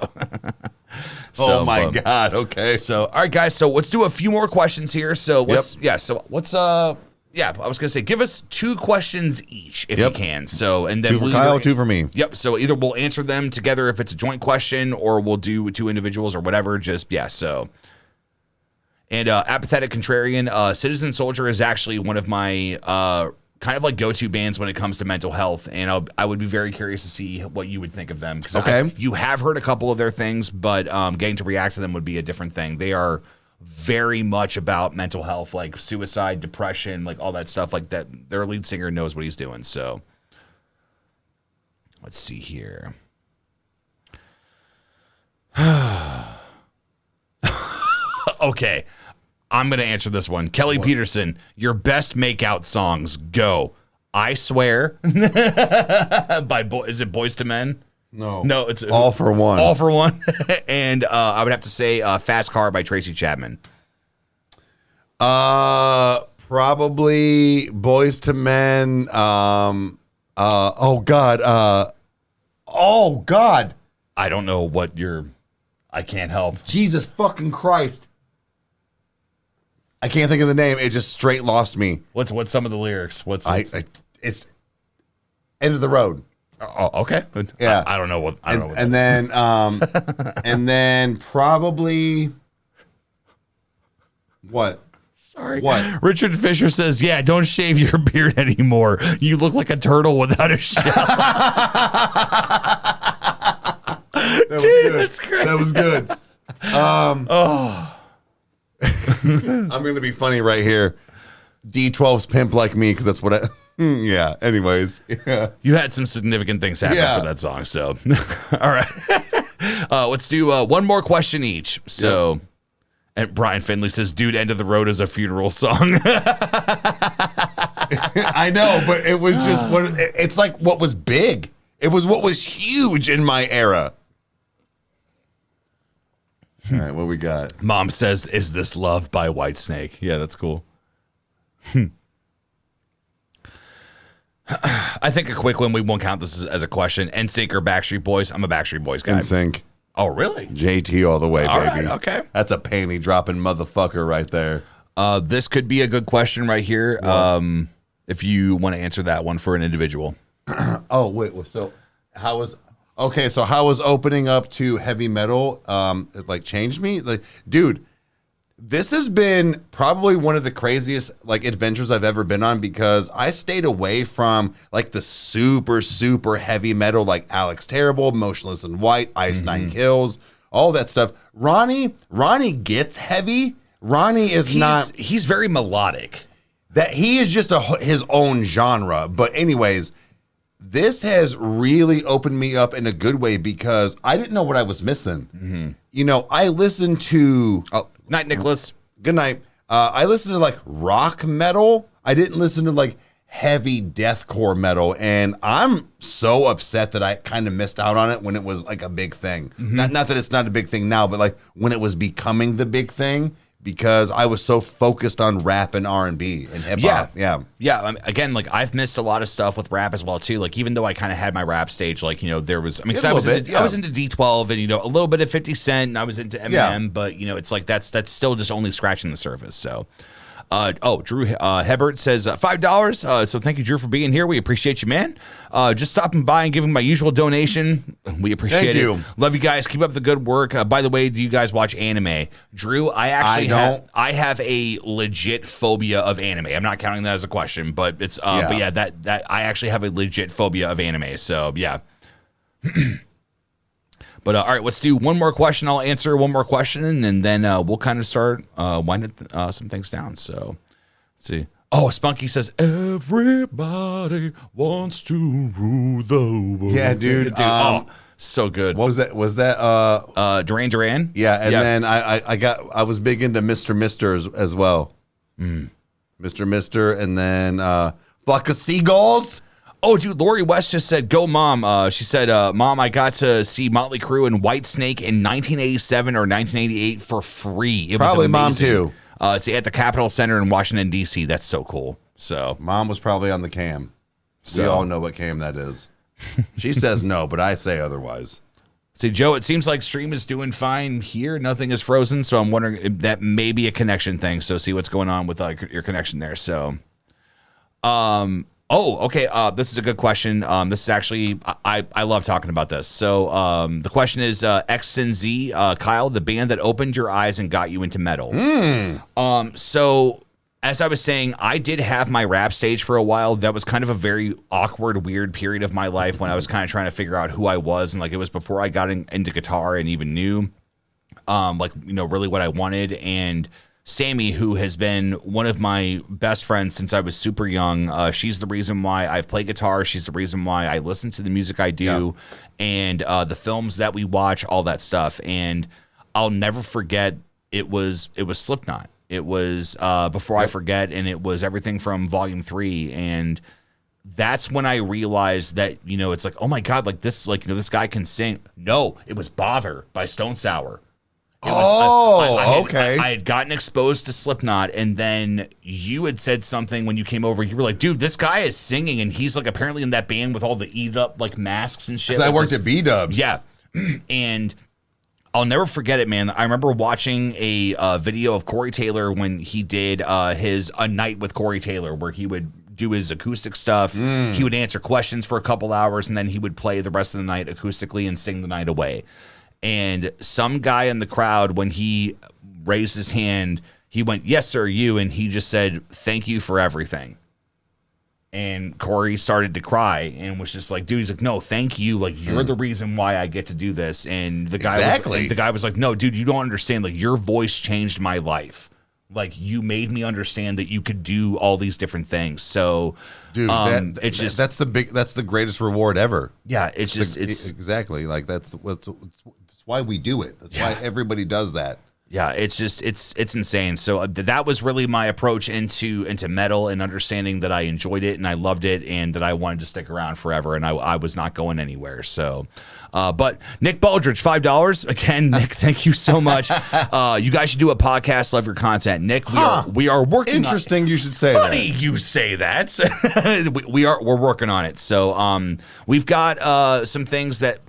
oh my God. Okay. So, all right, guys. So let's do a few more questions here. So let's, I was going to say, give us 2 questions each if you can. So, and then 2 for Kyle, 2 for me. Yep. So either we'll answer them together if it's a joint question, or we'll do 2 individuals or whatever. So, and Apathetic Contrarian, Citizen Soldier is actually one of my kind of like go-to bands when it comes to mental health, and I would be very curious to see what you would think of them. Because you have heard a couple of their things, but getting to react to them would be a different thing. They are very much about mental health, like suicide, depression, like all that stuff like that. Their lead singer knows what he's doing. So let's see here. Okay, I'm going to answer this one. Kelly Peterson, your best makeout songs, go. I Swear by is it Boys to Men? No, it's All for One. All for One. And I would have to say Fast Car by Tracy Chapman. Probably Boys to Men. Oh God. I don't know what I can't help. Jesus fucking Christ. I can't think of the name. It just straight lost me. What's some of the lyrics? It's End of the Road. Oh, okay. Yeah. I don't know what. And then and then probably what? Sorry. What? Richard Fisher says, "Yeah, don't shave your beard anymore. You look like a turtle without a shell." Dude, that's great. That was good. I'm gonna be funny right here. D12's Pimp Like Me, because that's what I. Yeah. Anyways, yeah. You had some significant things happen for that song. So, all right. Let's do one more question each. So, And Brian Finley says, dude, End of the Road is a funeral song. I know, but it was just it's like what was big. It was what was huge in my era. All right, what we got? Mom says, "Is this love?" by Whitesnake. Yeah, that's cool. I think a quick one. We won't count this as a question. NSYNC or Backstreet Boys? I'm a Backstreet Boys guy. NSYNC. Oh, really? JT all the way, All baby. right, okay. That's a panty dropping motherfucker right there. This could be a good question right here. If you want to answer that one for an individual. Oh, wait. So how was opening up to heavy metal it like changed me? Like, dude, this has been probably one of the craziest like adventures I've ever been on because I stayed away from like the super, super heavy metal like Alex Terrible, Motionless in White, Ice Nine Kills, all that stuff. Ronnie gets heavy. Ronnie is he's very melodic. That he is just his own genre. But anyways, this has really opened me up in a good way because I didn't know what I was missing. You know, I listened to... Oh, night, Nicholas. Good night. I listened to like rock metal. I didn't listen to like heavy deathcore metal. And I'm so upset that I kind of missed out on it when it was like a big thing. Not that it's not a big thing now, but like when it was becoming the big thing. Because I was so focused on rap and R&B and hip hop. Yeah. Again, like I've missed a lot of stuff with rap as well too. Like even though I kind of had my rap stage, like there was. I mean, because I was into D12 and a little bit of 50 Cent, and I was into Eminem, but it's like that's still just only scratching the surface. So. Drew Hebert says $5. So thank you, Drew, for being here. We appreciate you, man. Just stopping by and giving my usual donation. We appreciate it. Love you guys. Keep up the good work. By the way, do you guys watch anime? Drew, I have a legit phobia of anime. I'm not counting that as a question, but it's but yeah, that I actually have a legit phobia of anime. So yeah. But all right, let's do one more question. I'll answer one more question, and then we'll kind of start winding some things down. So let's see. Oh, Spunky says, everybody wants to rule the world. Yeah, dude. So good. What was that? Was that Duran Duran? Yeah, and then I was big into Mr. as well. Mr. and then Flock of Seagulls. Oh, dude, Lori West just said, go, Mom. She said, Mom, I got to see Motley Crue and Whitesnake in 1987 or 1988 for free. It probably was Mom, too. It's at the Capitol Center in Washington, D.C. That's so cool. So Mom was probably on the cam. We all know what cam that is. She says no, but I say otherwise. See, Joe, it seems like stream is doing fine here. Nothing is frozen, so I'm wondering if that may be a connection thing. So see what's going on with your connection there. So, oh, okay. This is a good question. This is actually, I love talking about this. So the question is X and Z, Kyle, the band that opened your eyes and got you into metal. So as I was saying, I did have my rap stage for a while. That was kind of a very awkward, weird period of my life when I was kind of trying to figure out who I was. And like, it was before I got into guitar and even knew, really what I wanted. And Sammy, who has been one of my best friends since I was super young, she's the reason why I've played guitar. She's the reason why I listen to the music I do, and the films that we watch, all that stuff. And I'll never forget, it was Slipknot. It was Before I Forget, and it was everything from Volume 3. And that's when I realized that, it's like, oh my God, like this, this guy can sing. No, it was Bother by Stone Sour. Okay. I had gotten exposed to Slipknot, and then you had said something when you came over. You were like, dude, this guy is singing, and he's like apparently in that band with all the eat up like masks and shit. Because I worked at B-Dubs. Yeah. And I'll never forget it, man. I remember watching a video of Corey Taylor when he did his A Night with Corey Taylor, where he would do his acoustic stuff. He would answer questions for a couple hours, and then he would play the rest of the night acoustically and sing the night away. And some guy in the crowd, when he raised his hand, he went, yes, sir, you. And he just said, thank you for everything. And Corey started to cry and was just like, dude, he's like, no, thank you. Like, you're the reason why I get to do this. And the guy was like, no, dude, you don't understand. Like, your voice changed my life. Like, you made me understand that you could do all these different things. So, dude, that's the greatest reward ever. Yeah, it's exactly like that's why we do it. That's why everybody does that. Yeah, it's just it's insane. So that was really my approach into metal, and understanding that I enjoyed it and I loved it and that I wanted to stick around forever, and I was not going anywhere. So, but Nick Baldridge, $5 again. Nick, thank you so much. You guys should do a podcast. Love your content, Nick. We are working. Interesting. You should say Funny that. you say that. We're working on it. So we've got some things that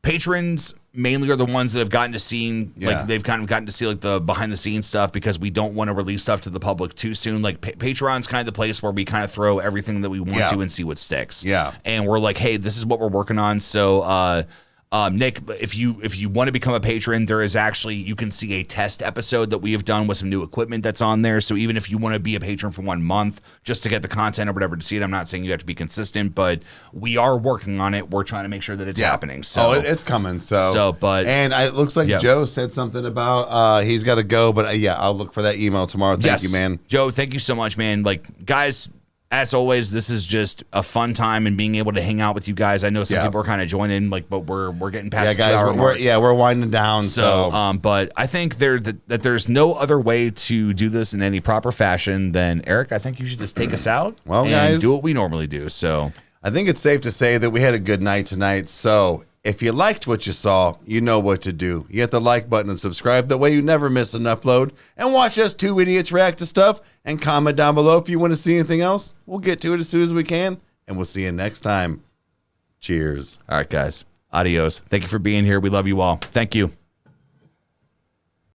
patrons mainly are the ones that have gotten to see, like they've kind of gotten to see like the behind the scenes stuff, because we don't want to release stuff to the public too soon. Like Patreon's kind of the place where we kind of throw everything that we want to and see what sticks. Yeah. And we're like, hey, this is what we're working on. So Nick, if you want to become a patron, there is actually, you can see a test episode that we have done with some new equipment that's on there. So even if you want to be a patron for 1 month just to get the content or whatever to see it, I'm not saying you have to be consistent, but we are working on it. We're trying to make sure that it's happening. So it's coming. And it looks like Joe said something about he's got to go, but I'll look for that email tomorrow. Thank you, man. Joe, thank you so much, man. Like, guys, as always, this is just a fun time, and being able to hang out with you guys. I know some people are kind of joining, like, but we're getting past the 2 hour mark. We're winding down. So but I think that there's no other way to do this in any proper fashion than, Eric, I think you should just take us out. Well, and guys, do what we normally do. So I think it's safe to say that we had a good night tonight. So if you liked what you saw, you know what to do. You hit the like button and subscribe. That way you never miss an upload. And watch us two idiots react to stuff. And comment down below if you want to see anything else. We'll get to it as soon as we can. And we'll see you next time. Cheers. All right, guys. Adios. Thank you for being here. We love you all. Thank you.